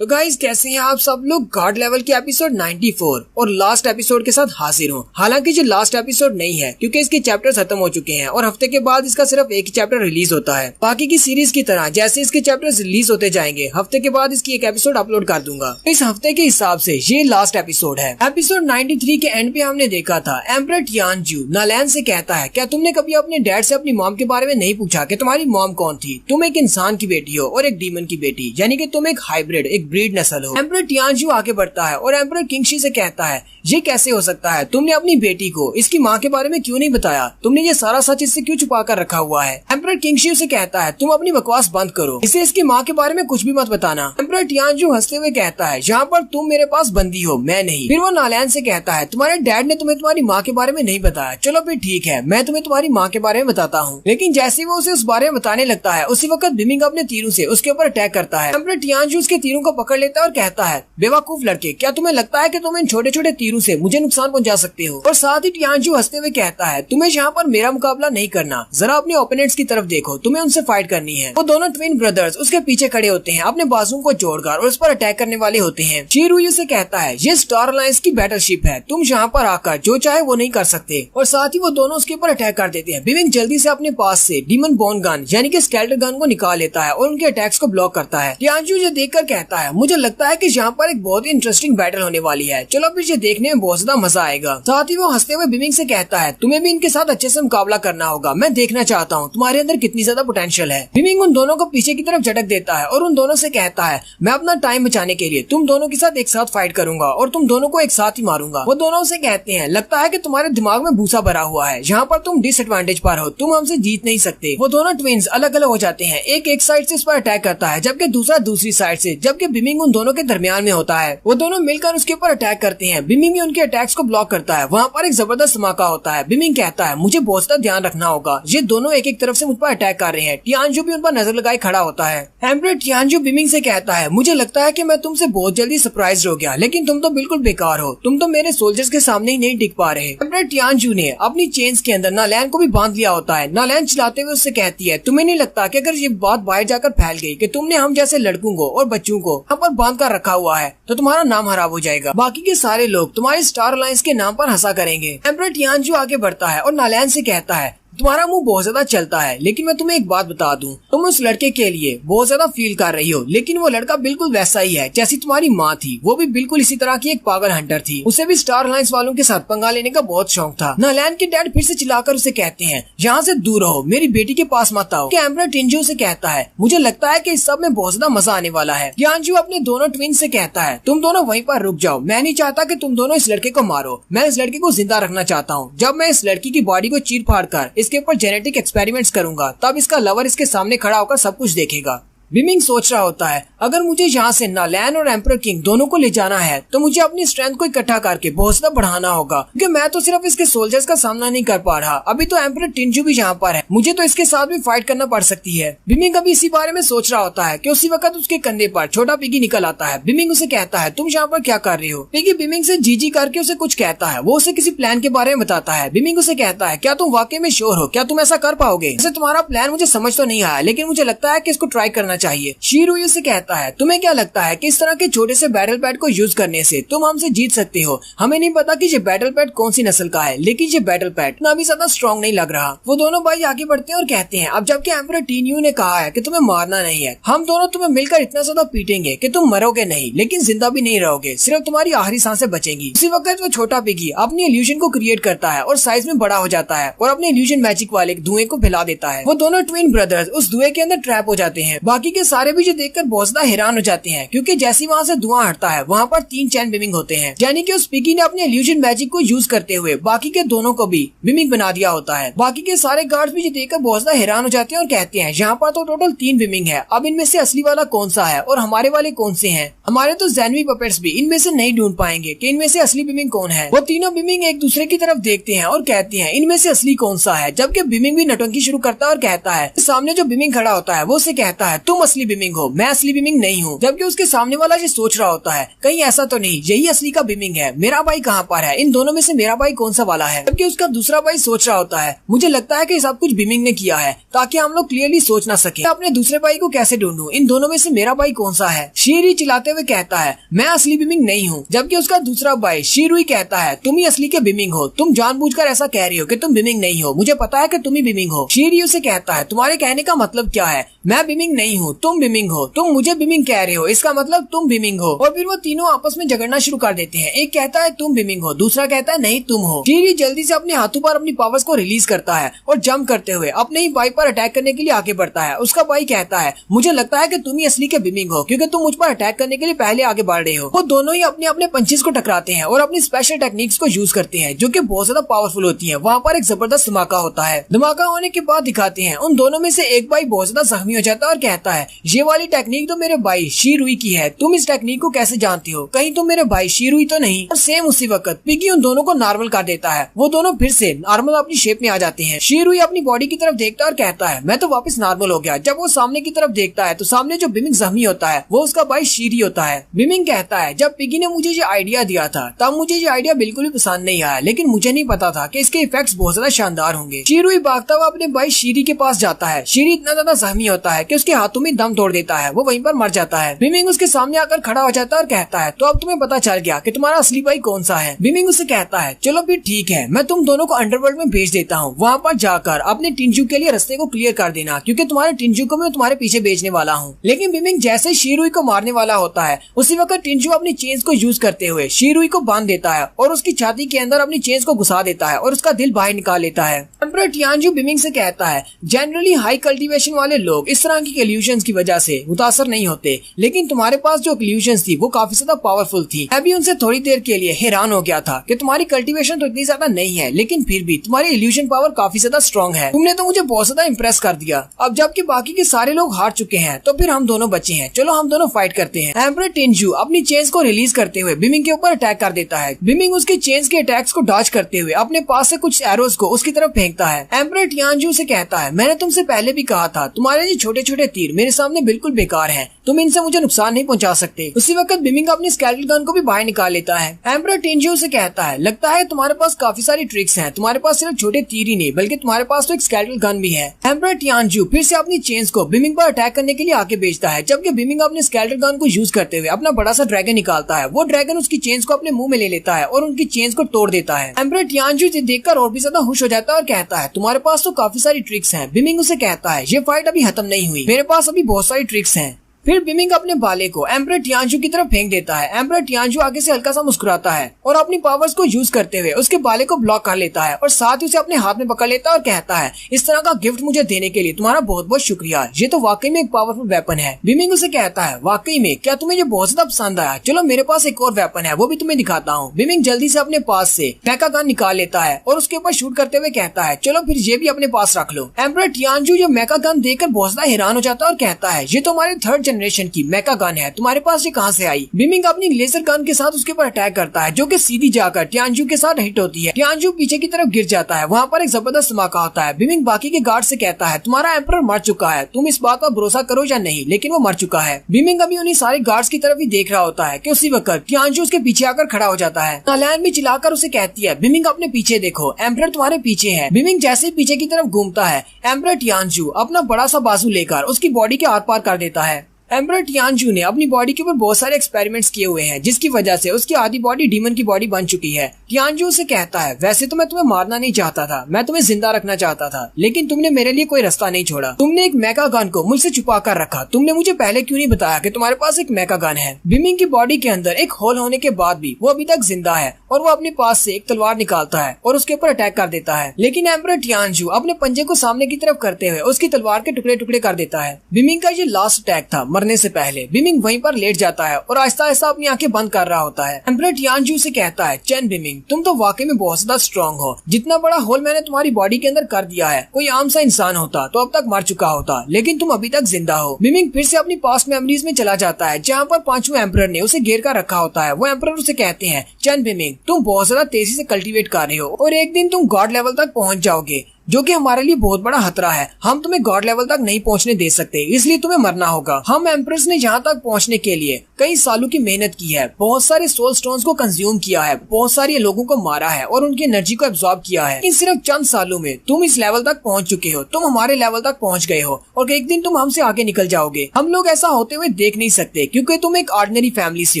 तो गाइज कैसे हैं आप सब लोग। गॉड लेवल की एपिसोड 94 और लास्ट एपिसोड के साथ हाजिर हूँ। हालांकि ये लास्ट एपिसोड नहीं है क्योंकि इसके चैप्टर खत्म हो चुके हैं और हफ्ते के बाद इसका सिर्फ एक ही चैप्टर रिलीज होता है। बाकी की सीरीज की तरह जैसे इसके चैप्टर्स रिलीज होते जाएंगे हफ्ते के बाद इसकी एक एपिसोड अपलोड कर दूंगा। इस हफ्ते के हिसाब से ये लास्ट एपिसोड है। एपिसोड 93 के एंड पे हमने देखा था एम्परर टियानजू नालैन से कहता है क्या तुमने कभी अपने डैड से अपनी मॉम के बारे में नहीं पूछा कि तुम्हारी मॉम कौन थी, तुम एक इंसान की बेटी हो और एक डीमन की बेटी, यानी कि तुम एक हाइब्रिड एक ब्रीड नस्ल हो। एम्परर टियानजू आगे बढ़ता है और एम्परर किंगशी से कहता है ये कैसे हो सकता है, तुमने अपनी बेटी को इसकी माँ के बारे में क्यों नहीं बताया, तुमने ये सारा सच इससे क्यों छुपा कर रखा हुआ है। एम्परर किंगशी उसे कहता है तुम अपनी बकवास बंद करो, इसे इसकी माँ के बारे में कुछ भी मत बताना। एम्परर टियानजू हंसते हुए कहता है यहाँ पर तुम मेरे पास बंदी हो, मैं नहीं। फिर वो नालैन से कहता है तुम्हारे डैड ने तुम्हें तुम्हारी माँ के बारे में नहीं बताया, चलो फिर ठीक है मैं तुम्हें तुम्हारी माँ के बारे में बताता हूँ। लेकिन जैसे वो उसे उस बारे में बताने लगता है उसी वक्त बिमिंग अपने तीरों से उसके ऊपर अटैक करता है। एम्परर टियानजू उसके तीरों को पकड़ लेता है और कहता है बेवकूफ लड़के, क्या तुम्हें लगता है कि तुम इन छोटे छोटे तीरों से मुझे नुकसान पहुंचा सकते हो। और साथ ही टियानजू हंसते हुए कहता है तुम्हें यहाँ पर मेरा मुकाबला नहीं करना, जरा अपने ओपोनेंट्स की तरफ देखो, तुम्हें उनसे फाइट करनी है। वो दोनों ट्विन ब्रदर्स उसके पीछे खड़े होते हैं अपने बाजुओं को जोड़कर और उस पर अटैक करने वाले होते हैं। शीरुयू से कहता है ये स्टार अलायंस की बैटलशिप है, तुम यहाँ पर आकर जो चाहे वो नहीं कर सकते। और साथ ही वो दोनों उसके ऊपर अटैक कर देते हैं। बिमिंग जल्दी से अपने पास से डीमन बोन गन यानी कि स्केलेटन गन को निकाल लेता है और उनके अटैक्स को ब्लॉक करता है। टियानजू ये देखकर कहता है मुझे लगता है कि यहाँ पर एक बहुत ही इंटरेस्टिंग बैटल होने वाली है, चलो फिर ये देखने में बहुत ज्यादा मजा आएगा। साथ ही वो हंसते हुए बिमिंग से कहता है तुम्हें भी इनके साथ अच्छे से मुकाबला करना होगा, मैं देखना चाहता हूँ तुम्हारे अंदर कितनी ज्यादा पोटेंशियल है। बिमिंग उन दोनों को पीछे की तरफ झटक देता है और उन दोनों से कहता है मैं अपना टाइम बचाने के लिए तुम दोनों के साथ एक साथ फाइट करूंगा और तुम दोनों को एक साथ ही मारूंगा। वो दोनों से कहते हैं लगता है कि तुम्हारे दिमाग में भूसा भरा हुआ है, यहाँ पर तुम डिसएडवांटेज पर हो, तुम हमसे जीत नहीं सकते। वो दोनों ट्विन्स अलग अलग हो जाते हैं, एक साइड से इस पर अटैक करता है जबकि दूसरा दूसरी साइड से, जबकि बिमिंग उन दोनों के दरमियान में होता है। वो दोनों मिलकर उसके ऊपर अटैक करते हैं। बिमिंग भी उनके अटैक्स को ब्लॉक करता है। वहाँ पर एक जबरदस्त धमाका होता है। बिमिंग कहता है मुझे बहुत ज्यादा ध्यान रखना होगा, ये दोनों एक एक तरफ से मुझ पर अटैक कर रहे हैं। टियानजू भी उन पर नजर लगाए खड़ा होता है। एम्परर टियानजू बिमिंग से कहता है मुझे लगता है कि मैं तुमसे बहुत जल्दी सरप्राइज हो गया, लेकिन तुम तो बिल्कुल बेकार हो, तुम तो मेरे सोल्जर्स के सामने ही नहीं टिक पा रहे। एम्परर टियानजू ने अपनी चेन्स के अंदर नालैन को भी बांध लिया होता है। नालैन चिल्लाते हुए उससे कहती है तुम्हें नहीं लगता कि अगर ये बात बाहर जाकर फैल गई कि तुमने हम जैसे लड़कों को और बच्चों को यहाँ पर बांध कर रखा हुआ है तो तुम्हारा नाम खराब हो जाएगा। बाकी के सारे लोग तुम्हारे स्टार अलायंस के नाम पर हंसा करेंगे। एम्परर टियानजू आगे बढ़ता है और नालैन से कहता है तुम्हारा मुंह बहुत ज्यादा चलता है, लेकिन मैं तुम्हें एक बात बता दूं, तुम उस लड़के के लिए बहुत ज्यादा फील कर रही हो, लेकिन वो लड़का बिल्कुल वैसा ही है जैसी तुम्हारी माँ थी। वो भी बिल्कुल इसी तरह की एक पागल हंटर थी। उसे भी स्टार अलायंस वालों के साथ पंगा लेने का बहुत शौक था। नालैन के डैड फिर से चिल्लाकर उसे कहते हैं यहाँ से दूर रहो, मेरी बेटी के पास मत आओ। एम्परर टियानजू से कहता है मुझे लगता है कि इस सब में बहुत ज्यादा मजा आने वाला है। टियानजू अपने दोनों ट्विन से कहता है तुम दोनों वहीं पर रुक जाओ, मैं नहीं चाहता कि तुम दोनों इस लड़के को मारो, मैं इस लड़के को जिंदा रखना चाहता हूँ। जब मैं इस लड़की की बॉडी को चीर फाड़ कर इसके ऊपर जेनेटिक एक्सपेरिमेंट्स करूंगा तब इसका लवर इसके सामने खड़ा होकर सब कुछ देखेगा। बिमिंग सोच रहा होता है अगर मुझे यहाँ से नालैन और एम्परर किंग दोनों को ले जाना है तो मुझे अपनी स्ट्रेंथ को इकट्ठा करके बहुत ज्यादा बढ़ाना होगा, क्योंकि मैं तो सिर्फ इसके सोल्जर्स का सामना नहीं कर पा रहा। अभी तो एम्परर टियानजू भी यहाँ पर है, मुझे तो इसके साथ भी फाइट करना पड़ सकती है। बिमिंग अभी इसी बारे में सोच रहा होता है कि उसी वक्त उसके कंधे पर छोटा पिगी निकल आता है। बिमिंग उसे कहता है तुम यहाँ पर क्या कर रही हो। पिगी बिमिंग से जी करके उसे कुछ कहता है। वो उसे किसी प्लान के बारे में बताता है। बिमिंग उसे कहता है क्या तुम वाकई में श्योर हो, क्या तुम ऐसा कर पाओगे। वैसे तुम्हारा प्लान मुझे समझ तो नहीं आया, लेकिन मुझे लगता है कि इसको ट्राई करना चाहिए। शीरुई से कहता है तुम्हें क्या लगता है कि इस तरह के छोटे से बैटल पैड को यूज करने से तुम हमसे जीत सकते हो। हमें नहीं पता कि ये बैटल पैड कौन सी नस्ल का है, लेकिन ये बैटल पैड ना भी ज्यादा स्ट्रॉन्ग नहीं लग रहा। वो दोनों भाई आगे बढ़ते हैं और कहते हैं अब जबकि एम्परर टियानजू ने कहा है कि तुम्हें मारना नहीं है, हम दोनों तुम्हें मिलकर इतना ज्यादा पीटेंगे कि तुम मरोगे नहीं लेकिन जिंदा भी नहीं रहोगे, सिर्फ तुम्हारी आखिरी सांसें बचेंगी। उसी वक्त वो छोटा पिगी अपनी इल्यूजन को क्रिएट करता है और साइज में बड़ा हो जाता है और अपने इल्यूजन मैजिक वाले धुएं को फैला देता है। वो दोनों ट्विन ब्रदर्स उस धुएं के अंदर ट्रैप हो जाते हैं। बाकी के सारे भी देखकर बहुत ज्यादा हैरान हो जाते हैं, क्योंकि जैसे वहाँ से धुआं हटता है वहाँ पर 3 चैन बिमिंग होते हैं, यानी कि उस पिगी ने अपने इल्यूजन मैजिक को यूज करते हुए बाकी के दोनों को भी बिमिंग बना दिया होता है। बाकी के सारे गार्ड्स भी ये देखकर बहुत ज्यादा हैरान हो जाते हैं और कहते हैं यहाँ पर तो टोटल 3 बिमिंग है, अब इनमें से असली वाला कौन सा है और हमारे वाले कौन से हैं। हमारे तो ज़ैनवी पपेट्स भी इनमें से नहीं ढूंढ पाएंगे कि इनमें से असली बिमिंग कौन है। वो तीनों बिमिंग एक दूसरे की तरफ देखते हैं और कहते हैं इनमें से असली कौन सा है, जबकि बिमिंग भी नटंकी शुरू करता है और कहता है सामने जो बिमिंग खड़ा होता है वो उसे कहता है तुम असली बिमिंग हो, मैं असली बिमिंग नहीं हूँ। जबकि उसके सामने वाला ये सोच रहा होता है कहीं ऐसा तो नहीं यही असली का बिमिंग है, मेरा भाई कहाँ पर है, इन दोनों में से मेरा भाई कौन सा वाला है। जबकि उसका दूसरा भाई सोच रहा होता है मुझे लगता है कि सब कुछ बिमिंग ने किया है ताकि हम लोग क्लियरली सोच ना सके, अपने दूसरे भाई को कैसे ढूंढूं, इन दोनों में से मेरा भाई कौन सा है। शीरुई चिल्लाते हुए कहता है मैं असली बिमिंग नहीं हूँ। जबकि उसका दूसरा भाई शीरुई कहता है तुम ही असली के बिमिंग हो, तुम जानबूझकर ऐसा कह रही हो कि तुम बिमिंग नहीं हो, मुझे पता है कि तुम ही बिमिंग हो। शीरुई से कहता है तुम्हारे कहने का मतलब क्या है, मैं बिमिंग नहीं हूँ, तुम बिमिंग हो, तुम मुझे बिमिंग कह रहे हो, इसका मतलब तुम बिमिंग हो। और फिर वो तीनों आपस में झगड़ना शुरू कर देते हैं। एक कहता है तुम बिमिंग हो, दूसरा कहता है नहीं तुम हो। शीरुई जल्दी से अपने हाथों पर अपनी पावर्स को रिलीज करता है और जंप करते हुए अपने ही भाई पर अटैक करने के लिए आगे बढ़ता है। उसका भाई कहता है मुझे लगता है कि तुम ही असली के बिमिंग हो, क्योंकि तुम मुझ पर अटैक करने के लिए पहले आगे बढ़ रहे हो। वो दोनों ही अपने अपने पंचेस को टकराते हैं और अपनी स्पेशल टेक्निक्स को यूज करते हैं जो कि बहुत ज्यादा पावरफुल होती है। वहाँ पर एक जबरदस्त धमाका होता है। धमाका होने के बाद दिखाते हैं उन दोनों में से एक भाई बहुत ज्यादा जख्मी हो जाता है और कहता है ये वाली टेक्निक तो मेरे भाई शीरुई की है, तुम इस टेक्निक को कैसे जानती हो, कहीं तुम मेरे भाई शीरुई तो नहीं। और सेम उसी वक्त पिगी उन दोनों को नॉर्मल कर देता है। वो दोनों फिर से नॉर्मल अपनी शेप में आ जाते हैं। शीरुई अपनी बॉडी की तरफ देखता है और कहता है मैं तो वापस नॉर्मल हो गया। जब वो सामने की तरफ देखता है तो सामने जो बिमिंग जख्मी होता है वो उसका भाई शीरी होता है। बिमिंग कहता है जब पिगी ने मुझे ये आइडिया दिया था तब मुझे ये आइडिया बिल्कुल भी पसंद नहीं आया, लेकिन मुझे नहीं पता था कि इसके इफेक्ट्स बहुत ज्यादा शानदार होंगे। शीरुई भागता हुआ अपने भाई शीरी के पास जाता है। शीरी इतना ज्यादा जख्मी होता है कि उसके हाथों में दम तोड़ देता है, वो वहीं पर मर जाता है। बिमिंग उसके सामने आकर खड़ा हो जाता है और कहता है तो अब तुम्हें पता चल गया कि तुम्हारा असली भाई कौन सा है। बिमिंग उसे कहता है चलो फिर ठीक है, मैं तुम दोनों को अंडरवर्ल्ड में भेज देता हूँ, वहाँ पर जाकर अपने टियानजू के लिए रास्ते को क्लियर कर देना, क्योंकि तुम्हारे टियानजू को मैं तुम्हारे पीछे भेजने वाला हूँ। लेकिन बिमिंग जैसे शीरुई को मारने वाला होता है उसी वक्त टियानजू अपनी चेन्स को यूज करते हुए शीरुई को बांध देता है और उसकी छाती के अंदर अपनी चेन्स को घुसा देता है और उसका दिल बाहर निकाल लेता है। एम्परर टियानजू बिमिंग से कहता है जनरली हाई कल्टीवेशन वाले लोग इस तरह की इल्यूजन्स की वजह से मुतासर नहीं होते, लेकिन तुम्हारे पास जो इल्यूजन्स थी वो काफी ज्यादा पावरफुल थी। मैं भी उनसे थोड़ी देर के लिए हैरान हो गया था कि तुम्हारी कल्टीवेशन तो इतनी ज्यादा नहीं है, लेकिन फिर भी तुम्हारी इल्यूजन पावर काफी ज्यादा स्ट्रॉन्ग है। तुमने तो मुझे बहुत ज्यादा इम्प्रेस कर दिया। अब जबकि बाकी के सारे लोग हार चुके हैं तो फिर हम दोनों बचे हैं, चलो हम दोनों फाइट करते हैं। एम्परर टियानजू अपनी चेन्स को रिलीज करते हुए बिमिंग के ऊपर अटैक कर देता है। बिमिंग उसके चेन्स के अटैक्स को डॉज करते हुए अपने पास से कुछ एरोज को उसकी तरफ फेंकता है। एम्परर टियानजू से कहता है मैंने तुमसे पहले भी कहा था तुम्हारे ये छोटे छोटे तीर मेरे सामने बिल्कुल बेकार हैं। तुम इनसे मुझे नुकसान नहीं पहुंचा सकते। उसी वक्त बिमिंग अपनी स्केलेटल गन को भी बाहर निकाल लेता है। एम्परर टिनजू से कहता है, लगता है तुम्हारे पास काफी सारी ट्रिक्स हैं। तुम्हारे पास सिर्फ छोटे तीर ही नहीं बल्कि तुम्हारे पास तो एक स्केलेटल गन भी है। एम्परर टियानजू फिर से अपनी चेन्स को बिमिंग पर अटैक करने के लिए आगे भेजता है, जबकि बिमिंग अपने स्केलेटल गन को यूज करते हुए अपना बड़ा सा ड्रैगन निकालता है। वो ड्रैगन उसकी चेन्स को अपने मुंह में ले लेता है और उनकी चेन्स को तोड़ देता है। एम्परर टियानजू देखकर और भी ज्यादा खुश हो जाता है और कहता है, तुम्हारे पास तो काफी सारी ट्रिक्स हैं। बिमिंग उसे कहता है, ये फाइट अभी खत्म नहीं हुई, मेरे पास अभी बहुत सारी ट्रिक्स हैं। फिर बिमिंग अपने बाले को एम्परर टियानजू की तरफ फेंक देता है। एम्परर टियानजू आगे से हल्का सा मुस्कुराता है और अपनी पावर्स को यूज करते हुए उसके बाले को ब्लॉक कर लेता है और साथ ही उसे अपने हाथ में पकड़ लेता है और कहता है, इस तरह का गिफ्ट मुझे देने के लिए तुम्हारा बहुत बहुत शुक्रिया। ये तो वाकई में एक पावरफुल वेपन है। बिमिंग उसे कहता है, वाकई में क्या तुम्हें ये बहुत ज्यादा पसंद आया? चलो मेरे पास एक और वेपन है, वो भी तुम्हें दिखाता हूँ। बिमिंग जल्दी से अपने पास से मेका गन निकाल लेता है और उसके ऊपर शूट करते हुए कहता है, चलो फिर ये भी अपने पास रख लो। एम्परर टियानजू जो मेका गन देखकर बहुत ज्यादा हैरान हो जाता है और कहता है, ये तो हमारे 3rd जनरेशन की मेका गन है, तुम्हारे पास ये कहां से आई? बिमिंग अपनी लेजर गन के साथ उसके ऊपर अटैक करता है, जो कि सीधी जाकर टियानजू के साथ हिट होती है। टियानजू पीछे की तरफ गिर जाता है। वहाँ पर एक जबरदस्त धमाका होता है। बिमिंग बाकी के गार्ड से कहता है, तुम्हारा एम्परर मर चुका है, तुम इस बात पर भरोसा करो या नहीं, लेकिन वो मर चुका है। बिमिंग अभी उन्हीं सारे गार्ड्स की तरफ ही देख रहा होता है कि उसी वक्त टियानजू उसके पीछे आकर खड़ा हो जाता है। नालैन भी चिल्लाकर उसे कहती है, बिमिंग अपने पीछे देखो, एम्परर तुम्हारे पीछे है। बिमिंग जैसे ही पीछे की तरफ घूमता है, एम्परर टियानजू अपना बड़ा सा बाजू लेकर उसकी बॉडी के आर पार कर देता है। एम्परर टियानजू ने अपनी बॉडी के ऊपर बहुत सारे एक्सपेरिमेंट्स किए हुए हैं, जिसकी वजह से उसकी आधी बॉडी डीमन की बॉडी बन चुकी है। टियानजू से कहता है, वैसे तो मैं तुम्हें मारना नहीं चाहता था, मैं तुम्हें जिंदा रखना चाहता था, लेकिन तुमने मेरे लिए कोई रास्ता नहीं छोड़ा। तुमने एक मेका गन को मुझसे छुपा कर रखा। तुमने मुझे पहले क्यों नहीं बताया कि तुम्हारे पास एक मेका गन है? बिमिंग की बॉडी के अंदर एक होल होने के बाद भी वो अभी तक जिंदा है और वो अपने पास से एक तलवार निकालता है और उसके ऊपर अटैक कर देता है, लेकिन एम्परर टियानजू अपने पंजे को सामने की तरफ करते हुए उसकी तलवार के टुकड़े टुकड़े कर देता है। बिमिंग का ये लास्ट अटैक था मरने से पहले। बिमिंग वहीं पर लेट जाता है और आहिस्ता आहिस्ता अपनी आंखें बंद कर रहा होता है। एम्परर टियानजू से कहता है, चैन बिमिंग, तुम तो वाकई में बहुत ज्यादा स्ट्रॉन्ग हो। जितना बड़ा होल मैंने तुम्हारी बॉडी के अंदर कर दिया है, कोई आम सा इंसान होता तो अब तक मर चुका होता, लेकिन तुम अभी तक जिंदा हो। बिमिंग फिर से अपनी पास्ट मेमोरीज में चला जाता है, जहाँ पर 5वें एम्परर ने उसे घेर कर रखा होता है। वो एम्परर उसे कहते हैं, चैन बिमिंग, तुम बहुत ज्यादा तेजी से कल्टीवेट कर रहे हो और एक दिन तुम गॉड लेवल तक पहुँच जाओगे, जो कि हमारे लिए बहुत बड़ा खतरा है। हम तुम्हें गॉड लेवल तक नहीं पहुंचने दे सकते, इसलिए तुम्हें मरना होगा। हम एम्प्रेस ने यहाँ तक पहुंचने के लिए कई सालों की मेहनत की है, बहुत सारे सोल स्टोन्स को कंज्यूम किया है, बहुत सारे लोगों को मारा है और उनकी एनर्जी को एब्जॉर्ब किया है। इन सिर्फ चंद सालों में तुम इस लेवल तक पहुंच चुके हो, तुम हमारे लेवल तक पहुंच गए हो और एक दिन तुम हमसे आगे निकल जाओगे। हम लोग ऐसा होते हुए देख नहीं सकते, क्योंकि तुम एक ऑर्डिनरी फैमिली से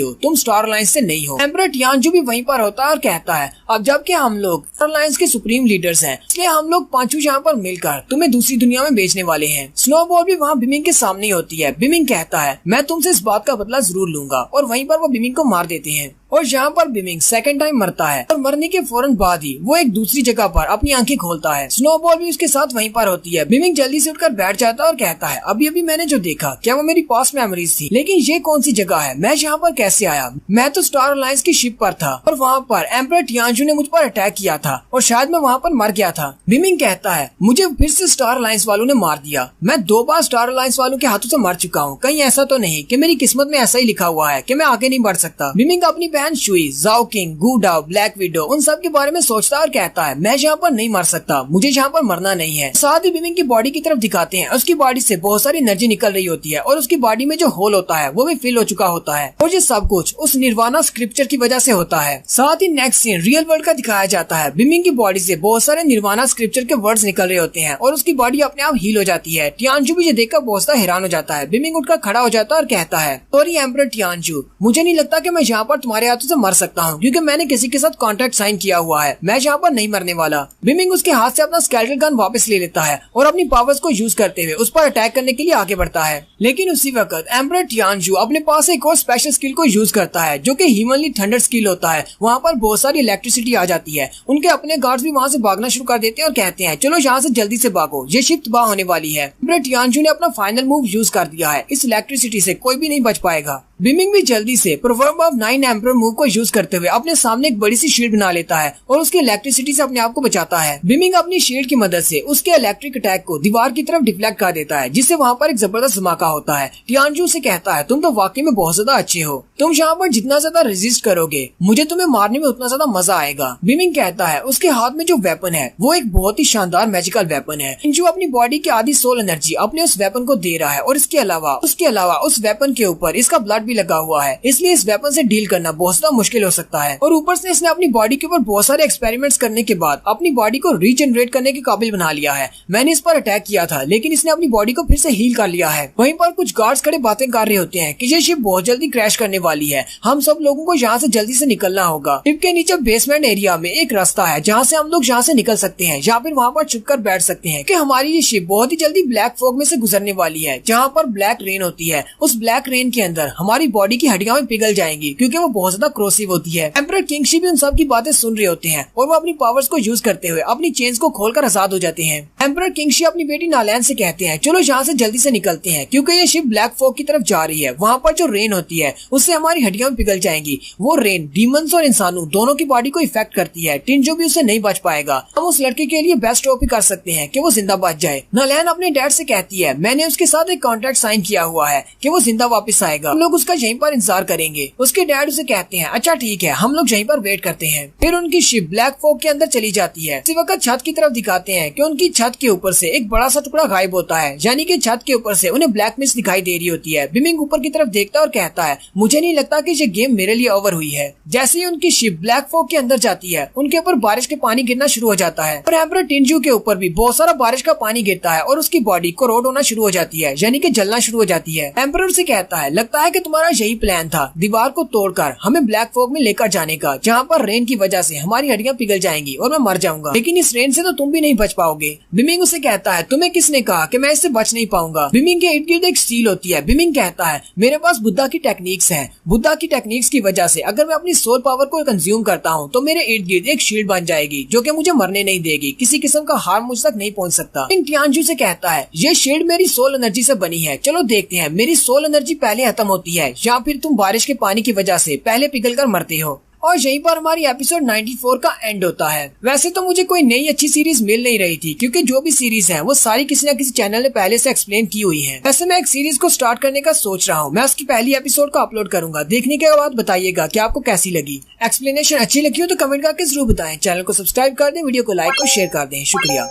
हो, तुम स्टार अलायंस से नहीं हो। एम्परर टियानजू भी वहीं पर होता है और कहता है, अब जबकि हम लोग स्टार अलायंस के सुप्रीम लीडर्स हैं, इसलिए हम लोग पांचों यहाँ पर मिलकर तुम्हें दूसरी दुनिया में बेचने वाले हैं। स्नोबॉल भी वहाँ बिमिंग के सामने होती है। बिमिंग कहता है, मैं तुमसे इस बात का बदला जरूर लूंगा, और वहीं पर वो बिमिंग को मार देते हैं। और यहाँ पर बिमिंग सेकंड टाइम मरता है और मरने के फौरन बाद ही वो एक दूसरी जगह पर अपनी आंखें खोलता है। स्नोबॉल भी उसके साथ वहीं पर होती है। बिमिंग जल्दी से उठकर बैठ जाता है और कहता है, अभी अभी मैंने जो देखा, क्या वो मेरी पास्ट मेमोरीज थी? लेकिन ये कौन सी जगह है? मैं यहाँ पर कैसे आया? मैं तो स्टार अलायंस की शिप पर था और वहाँ पर एम्परर टियानजू ने मुझ पर अटैक किया था और शायद मैं वहाँ पर मर गया था। बिमिंग कहता है, मुझे फिर से स्टार अलायंस वालों ने मार दिया। मैं 2 बार स्टार अलायंस वालों के हाथों से मर चुका हूँ। कहीं ऐसा तो नहीं कि मेरी किस्मत में ऐसा ही लिखा हुआ है कि मैं आगे नहीं बढ़ सकता। बिमिंग अपनी बहन शुई, किंग, गूडाओ, ब्लैक विडो, उन सब के बारे में सोचता और कहता है, मैं यहाँ पर नहीं मर सकता, मुझे यहाँ पर मरना नहीं है। साथ ही बिमिंग की बॉडी की तरफ दिखाते हैं। उसकी बॉडी से बहुत सारी एनर्जी निकल रही होती है और उसकी बॉडी में जो होल होता है वो भी फिल हो चुका होता है, और ये सब कुछ उस निर्वाणा स्क्रिप्चर की वजह से होता है। साथ ही नेक्स्ट सीन रियल वर्ल्ड का दिखाया जाता है। बिमिंग की बॉडी से बहुत सारे निर्वाणा स्क्रिप्चर के वर्ड्स निकल रहे होते हैं और उसकी बॉडी अपने आप हील हो जाती है। टियानजू भी ये देखकर बहुत ज्यादा हैरान हो जाता है। बिमिंग उठकर खड़ा हो जाता है और कहता है, सॉरी एम्परर टियानजू, मुझे नहीं लगता कि मैं यहाँ पर तुम्हारे हाथों से मर सकता हूँ, क्योंकि मैंने किसी के साथ कॉन्ट्रैक्ट साइन किया हुआ है। मैं यहाँ पर नहीं मरने वाला। बिमिंग उसके हाथ से अपना स्केलेटल गन वापस ले लेता है और अपनी पावर्स को यूज करते हुए उस पर अटैक करने के लिए आगे बढ़ता है। लेकिन उसी वक्त एम्परर टियानजू अपने पास एक और स्पेशल स्किल को यूज करता है, जो कि ह्यूमनली थंडर स्किल होता है। वहाँ पर बहुत सारी इलेक्ट्रिसिटी आ जाती है। उनके अपने गार्ड्स भी वहाँ से भागना शुरू कर देते हैं और कहते हैं, चलो यहाँ से जल्दी से भागो, ये शिप तबाह होने वाली है। एम्परर टियानजू ने अपना फाइनल मूव यूज कर दिया है। इस इलेक्ट्रिसिटी से कोई भी नहीं बच पाएगा। बिमिंग भी जल्दी से प्रोवर्ब ऑफ 9 एम्परर मूव को यूज करते हुए अपने सामने एक बड़ी सी शील्ड बना लेता है और उसके इलेक्ट्रिसिटी से अपने आप को बचाता है। बिमिंग अपनी शील्ड की मदद से उसके इलेक्ट्रिक अटैक को दीवार की तरफ डिफ्लेक्ट कर देता है, जिससे वहाँ पर एक जबरदस्त धमाका होता है। टियानजू से कहता है, तुम तो वाकई में बहुत ज्यादा अच्छे हो, तुम यहाँ पर जितना ज्यादा रेजिस्ट करोगे मुझे तुम्हें मारने में उतना ज्यादा मजा आएगा। बिमिंग कहता है उसके हाथ में जो वेपन है वो एक बहुत ही शानदार मैजिकल वेपन है। टियानजू अपनी बॉडी की आधी सोल एनर्जी अपने उस वेपन को दे रहा है और इसके अलावा उस वेपन के ऊपर इसका ब्लड भी लगा हुआ है, इसलिए इस वेपन से डील करना बहुत ज्यादा मुश्किल हो सकता है। और ऊपर से इसने अपनी बॉडी के ऊपर बहुत सारे एक्सपेरिमेंट्स करने के बाद अपनी बॉडी को रीजनरेट करने के काबिल बना लिया है। मैंने इस पर अटैक किया था लेकिन इसने अपनी बॉडी को फिर से हील कर लिया है। वहीं पर कुछ गार्ड्स खड़े बातें कर रहे होते हैं कि ये शिप बहुत जल्दी क्रैश करने वाली है, हम सब लोगों को यहाँ से जल्दी से निकलना होगा। शिप के नीचे बेसमेंट एरिया में एक रास्ता है जहाँ से हम लोग यहाँ से निकल सकते हैं या फिर वहाँ पर छुपकर बैठ सकते हैं कि हमारी ये शिप बहुत ही जल्दी ब्लैक फॉग में से गुजरने वाली है, जहाँ पर ब्लैक रेन होती है। उस ब्लैक रेन के अंदर हमारी बॉडी की हड्डियां में पिघल जाएंगी क्योंकि वो बहुत ज्यादा क्रोसिव होती है। एम्परर किंगशी भी उन सब की बातें सुन रहे होते हैं और वो अपनी पावर्स को यूज करते हुए अपनी चेन्स को खोलकर आजाद हो जाते हैं। एम्परर किंगशी अपनी बेटी नालैन से कहते हैं, चलो यहाँ से जल्दी से निकलते हैं क्योंकि ये शिप ब्लैक फॉग की तरफ जा रही है, वहाँ पर जो रेन होती है उससे हमारी हड्डियां में पिघल जाएंगी। वो रेन डीमंस और इंसानों दोनों की बॉडी को इफेक्ट करती है। टिंजो भी उससे नहीं बच पाएगा। हम उस लड़के के लिए बेस्ट होप कर सकते हैं कि वो जिंदा बच जाए। नालैन अपने डैड से कहती है, मैंने उसके साथ एक कॉन्ट्रैक्ट साइन किया हुआ है कि वो जिंदा वापस आएगा, हम लोग उसका यहीं पर इंतजार करेंगे। उसके डैड उसे कहते हैं, अच्छा ठीक है, हम लोग यहीं पर वेट करते हैं। फिर उनकी शिप ब्लैक फॉग के अंदर चली जाती है। इसी वक्त छत की तरफ दिखाते हैं कि उनकी छत के ऊपर से एक बड़ा सा टुकड़ा गायब होता है, यानी कि छत के ऊपर से उन्हें ब्लैक मिस्ट दिखाई दे रही होती है। बिमिंग ऊपर की तरफ देखता है और कहता है, मुझे नहीं लगता कि ये गेम मेरे लिए ओवर हुई है। जैसे ही उनकी शिप ब्लैक फॉग के अंदर जाती है उनके ऊपर बारिश के पानी गिरना शुरू हो जाता है और एम्परर टिंजू के ऊपर भी बहुत सारा बारिश का पानी गिरता है और उसकी बॉडी कोरोड होना शुरू हो जाती है, यानी कि जलना शुरू हो जाती है। एम्परर से कहता है, लगता है कि तुम्हारा यही प्लान था, दीवार को तोड़कर हमें ब्लैक फॉग में लेकर जाने का, जहाँ पर रेन की वजह से हमारी हड्डियां पिघल जाएंगी और मैं मर जाऊंगा, लेकिन इस रेन से तो तुम भी नहीं बच पाओगे। बिमिंग उसे कहता है, तुम्हें किसने कहा कि मैं इससे बच नहीं पाऊंगा। बिमिंग के इर्द गिर्द एक स्टील होती है। बिमिंग कहता है, मेरे पास बुद्धा की टेक्निक्स है, बुद्धा की टेक्निक्स की वजह से अगर मैं अपनी सोल पावर को कंज्यूम करता हूँ तो मेरे इर्द गिर्द एक शील्ड बन जाएगी जो कि मुझे मरने नहीं देगी, किसी किस्म का हार्म मुझ तक नहीं पहुँच सकता। टियानजू से कहता है, ये शील्ड मेरी सोल एनर्जी से बनी है, चलो देखते हैं मेरी सोल एनर्जी पहले खत्म होती है या फिर तुम बारिश के पानी की वजह से पहले पिघल कर मरते हो। और यहीं पर हमारी एपिसोड 94 का एंड होता है। वैसे तो मुझे कोई नई अच्छी सीरीज मिल नहीं रही थी क्योंकि जो भी सीरीज है वो सारी किसी न किसी चैनल ने पहले से एक्सप्लेन की हुई है। वैसे मैं एक सीरीज को स्टार्ट करने का सोच रहा हूँ, मैं उसकी पहली एपिसोड को अपलोड करूंगा। देखने के बाद बताइएगा कि आपको कैसी लगी। एक्सप्लेनेशन अच्छी लगी हो तो कमेंट करके जरूर बताएं। चैनल को सब्सक्राइब कर दें, वीडियो को लाइक और शेयर कर दें। शुक्रिया।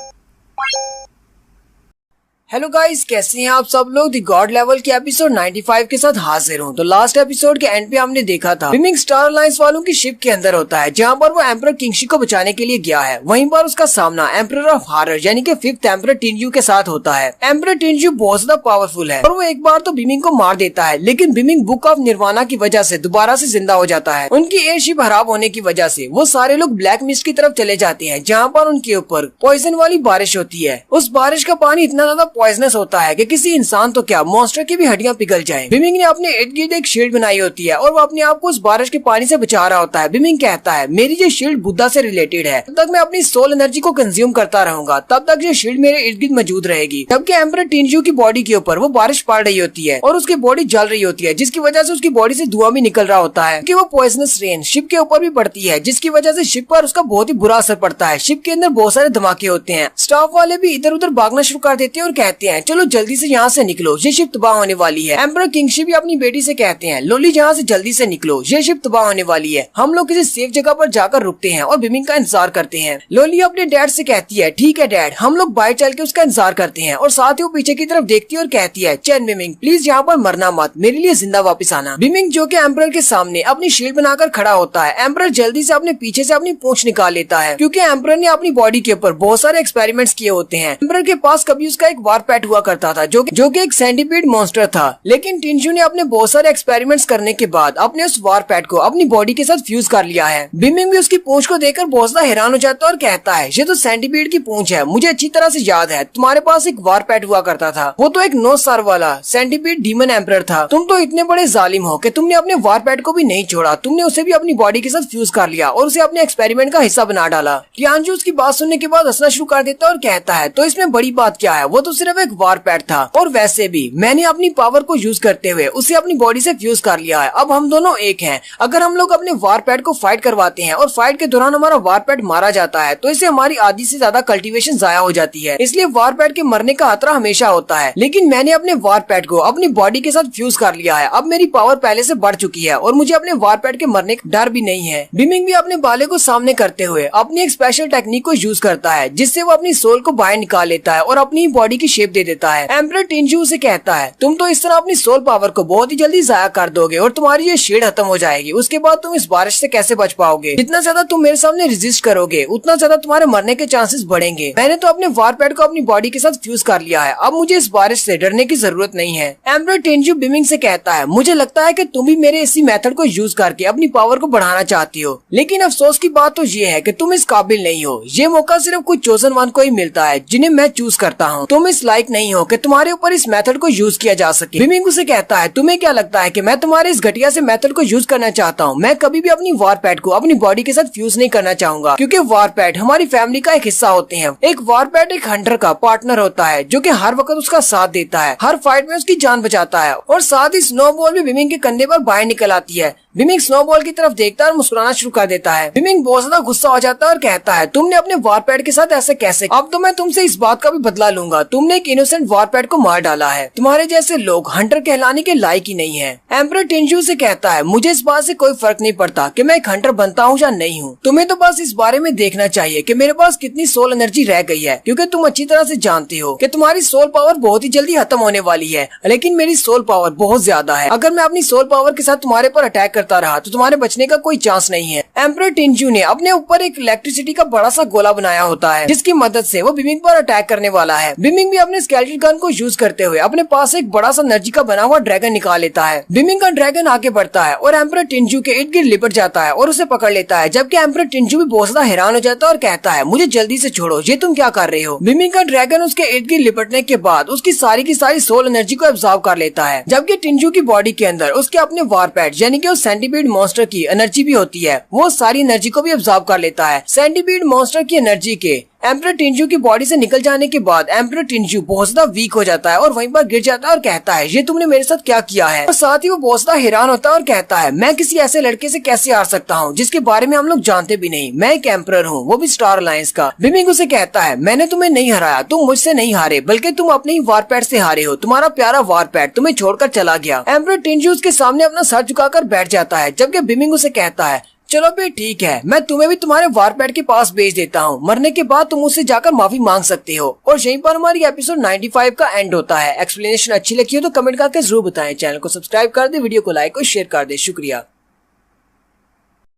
हेलो गाइस, कैसे हैं आप सब लोग। द गॉड लेवल के एपिसोड 95 के साथ हाजिर हूँ। तो लास्ट एपिसोड के एंड पे हमने देखा था बिमिंग स्टार अलायंस वालों की शिप के अंदर होता है जहाँ पर वो एम्परर किंगशी को बचाने के लिए गया है। वहीं पर उसका सामना एम्परर ऑफ हॉरर यानी कि 5th एम्परर टिनजू के साथ होता है। एम्परर टिनजू बहुत ज्यादा पावरफुल है और वो एक बार तो बिमिंग को मार देता है, लेकिन बिमिंग बुक ऑफ निर्वाणा की वजह से दोबारा से जिंदा हो जाता है। उनकी एयरशिप खराब होने की वजह से वो सारे लोग ब्लैक मिस्ट की तरफ चले जाते हैं जहाँ पर उनके ऊपर पॉइजन वाली बारिश होती है। उस बारिश का पानी इतना ज्यादा पॉइजनस होता है कि किसी इंसान तो क्या मॉन्स्टर की भी हड्डियां पिघल जाएं। बिमिंग ने अपने इर्द गिर्द एक शील्ड बनाई होती है और वो अपने आप को उस बारिश के पानी से बचा रहा होता है। बिमिंग कहता है, मेरी ये शील्ड बुद्धा से रिलेटेड है, तब तक मैं अपनी सोल एनर्जी को कंज्यूम करता रहूंगा, तब तक ये शील्ड मेरे इर्द गिर्द मौजूद रहेगी। जबकि एम्परर टिनजू की बॉडी के ऊपर वो बारिश पड़ रही होती है और उसकी बॉडी जल रही होती है, जिसकी वजह से उसकी बॉडी से धुआं भी निकल रहा होता है कि वो पॉइजनस रेन शिप के ऊपर भी पड़ती है, जिसकी वजह से शिप पर उसका बहुत ही बुरा असर पड़ता है। शिप के अंदर बहुत सारे धमाके होते हैं। स्टाफ वाले भी इधर उधर भागना शुरू कर देते हैं और कहते हैं, चलो जल्दी से यहाँ से निकलो, ये शिप तबाह होने वाली है। एम्परर किंगशी भी अपनी बेटी से कहते हैं, लोली यहाँ से जल्दी से निकलो, ये शिप तबाह होने वाली है, हम लोग किसी सेफ जगह पर जाकर रुकते हैं और बिमिंग का इंतजार करते हैं। लोली अपने डैड से कहती है, ठीक है डैड, हम लोग बाहर चल के उसका इंतजार करते हैं। और साथ ही वो पीछे की तरफ देखती है और कहती है, चैन बिमिंग प्लीज यहाँ पर मरना मत, मेरे लिए जिंदा वापस आना। बिमिंग जो कि एम्परर के सामने अपनी शील्ड बनाकर खड़ा होता है। एम्परर जल्दी से अपने पीछे से अपनी पूंछ निकाल लेता है क्योंकि एम्परर ने अपनी बॉडी के ऊपर बहुत सारे एक्सपेरिमेंट्स किए होते हैं। एम्परर के पास कभी उसका एक वारपैट हुआ करता था जो कि एक सेंटीपीड मॉन्स्टर था, लेकिन टिनजू ने अपने बहुत सारे एक्सपेरिमेंट्स करने के बाद अपने उस वारपैट को अपनी बॉडी के साथ फ्यूज कर लिया है। बिमिंग भी उसकी पूंछ को देखकर बहुत ज्यादा हैरान हो जाता है और कहता है, ये तो सेंटीपीड की पूंछ है, मुझे अच्छी तरह से याद है, तुम्हारे पास एक वारपैट हुआ करता था, वो तो एक 9 सर वाला सेंटीपीड डीमन एम्परर था। तुम तो इतने बड़े जालिम हो कि तुमने अपने वारपैट को भी नहीं छोड़ा, तुमने उसे भी अपनी बॉडी के साथ फ्यूज कर लिया और उसे अपने एक्सपेरिमेंट का हिस्सा बना डाला। टियानजू उसकी बात सुनने के बाद हंसना शुरू कर देता है और कहता है, तो इसमें बड़ी बात क्या है, वो तो सिर्फ एक वारपैट था और वैसे भी मैंने अपनी पावर को यूज करते हुए उसे अपनी बॉडी से फ्यूज कर लिया है। अब हम दोनों एक हैं। अगर हम लोग अपने वारपैट को फाइट करवाते हैं और फाइट के दौरान हमारा वारपैट मारा जाता है तो इससे हमारी आधी से ज्यादा कल्टीवेशन जाया हो जाती है, इसलिए वारपैट के मरने का खतरा हमेशा होता है। लेकिन मैंने अपने वारपैट को अपनी बॉडी के साथ फ्यूज कर लिया है। अब मेरी पावर पहले से बढ़ चुकी है और मुझे अपने वारपैट के मरने का डर भी नहीं है। बिमिंग भी अपने बाले को सामने करते हुए अपनी एक स्पेशल टेक्निक को यूज करता है जिससे वो अपनी सोल को बाहर निकाल लेता है और अपनी बॉडी की शेप दे देता है। एम्परर टिंजू उसे कहता है तुम तो इस तरह अपनी सोल पावर को बहुत ही जल्दी जाया कर दोगे और तुम्हारी ये शेड खत्म हो जाएगी। उसके बाद तुम इस बारिश से कैसे बच पाओगे? जितना ज्यादा तुम मेरे सामने रेजिस्ट करोगे उतना ज्यादा तुम्हारे मरने के चांसेस बढ़ेंगे। मैंने तो अपने वारपैट को अपनी बॉडी के साथ फ्यूज कर लिया है। अब मुझे इस बारिश से डरने की जरूरत नहीं है। एम्परर टिंजू बिमिंग से कहता है मुझे लगता है कि तुम भी मेरे इसी मेथड को यूज करके अपनी पावर को बढ़ाना चाहती हो, लेकिन अफसोस की बात तो ये है कि तुम इस काबिल नहीं हो। ये मौका सिर्फ कुछ चोजन वन को ही मिलता है जिन्हें मैं चूज करता हूँ। तुम इस लायक नहीं हो कि तुम्हारे ऊपर इस मेथड को यूज किया जा सके। बिमिंग उसे कहता है तुम्हें क्या लगता है कि मैं तुम्हारे इस घटिया से मेथड को यूज करना चाहता हूँ? मैं कभी भी अपनी वारपैट को अपनी बॉडी के साथ फ्यूज नहीं करना चाहूंगा, क्योंकि वारपैट हमारी फैमिली का एक हिस्सा होते हैं। एक वारपैट एक हंटर का पार्टनर होता है जो कि हर वक्त उसका साथ देता है, हर फाइट में उसकी जान बचाता है। और साथ ही स्नोबॉल भी बिमिंग के कंधे पर बाहर निकल आती है। बिमिंग स्नोबॉल की तरफ देखता है और मुस्कुराना शुरू कर देता है। बिमिंग बहुत ज्यादा गुस्सा हो जाता है और कहता है तुमने अपने वारपैट के साथ ऐसे कैसे? अब तो मैं तुमसे इस बात का भी बदला लूंगा। तुमने एक इनोसेंट वारपैट को मार डाला है। तुम्हारे जैसे लोग हंटर कहलाने के लायक ही नहीं है। एम्परर टिंजू से कहता है मुझे इस बात से कोई फर्क नहीं पड़ता कि मैं एक हंटर बनता हूँ या नहीं हूँ। तुम्हें तो बस इस बारे में देखना चाहिए कि मेरे पास कितनी सोल एनर्जी रह गई है, क्योंकि तुम अच्छी तरह से जानती हो कि तुम्हारी सोल पावर बहुत ही जल्दी खत्म होने वाली है, लेकिन मेरी सोल पावर बहुत ज्यादा है। अगर मैं अपनी सोल पावर के साथ तुम्हारे पर अटैक करता रहा तो तुम्हारे बचने का कोई चांस नहीं है। एम्परर टिंजू ने अपने ऊपर एक इलेक्ट्रिसिटी का बड़ा सा गोला बनाया होता है जिसकी मदद से वो बिमिंग पर अटैक करने वाला है। बिमिंग भी अपने स्केलेटन गन को यूज करते हुए अपने पास एक बड़ा सा एनर्जी का बना हुआ ड्रैगन निकाल लेता है। बिमिंग का ड्रैगन आगे बढ़ता है और एम्परर टिंजू के इर्द गिर्द लिपट जाता है और उसे पकड़ लेता है, जबकि एम्परर टिंजू भी बहुत ज्यादा हैरान हो जाता है और कहता है मुझे जल्दी से छोड़ो, ये तुम क्या कर रहे हो? बिमिंग का ड्रैगन उसके इर्द गिर्द लिपटने के बाद उसकी सारी की सारी सोल एनर्जी को एब्जॉर्ब कर लेता है, जबकि टिंजू की बॉडी के अंदर उसके अपने वारपैट यानी कि उस सेंटीपीड मॉन्स्टर की एनर्जी भी होती है। वो सारी एनर्जी को भी एब्जॉर्ब कर लेता है। सेंटीपीड मॉन्स्टर की एनर्जी के एम्परर टिंजू की बॉडी से निकल जाने के बाद एम्परर टिंजू बहुत ज्यादा वीक हो जाता है और वहीं पर गिर जाता है और कहता है ये तुमने मेरे साथ क्या किया है? और साथ ही वो बहुत ज्यादा हैरान होता है और कहता है मैं किसी ऐसे लड़के से कैसे हार सकता हूँ जिसके बारे में हम लोग जानते भी नहीं। मैं एक एम्परर हूँ, वो भी स्टार अलायंस का। बिमिंग उसे कहता है मैंने तुम्हें नहीं हराया, तुम मुझसे नहीं हारे बल्कि तुम अपने ही वारपैट से हारे हो। तुम्हारा प्यारा वारपैट तुम्हें छोड़कर चला गया। एम्परर टिंजू उसके सामने अपना सर झुकाकर बैठ जाता है, जबकि बिमिंग उसे कहता है चलो भी ठीक है, मैं तुम्हें भी तुम्हारे वारपैट के पास भेज देता हूँ। मरने के बाद तुम उससे जाकर माफी मांग सकते हो। और यहीं पर हमारी एपिसोड 95 का एंड होता है। एक्सप्लेनेशन अच्छी लगी हो तो कमेंट करके जरूर बताएं। चैनल को सब्सक्राइब कर दे, वीडियो को लाइक और शेयर कर दे। शुक्रिया।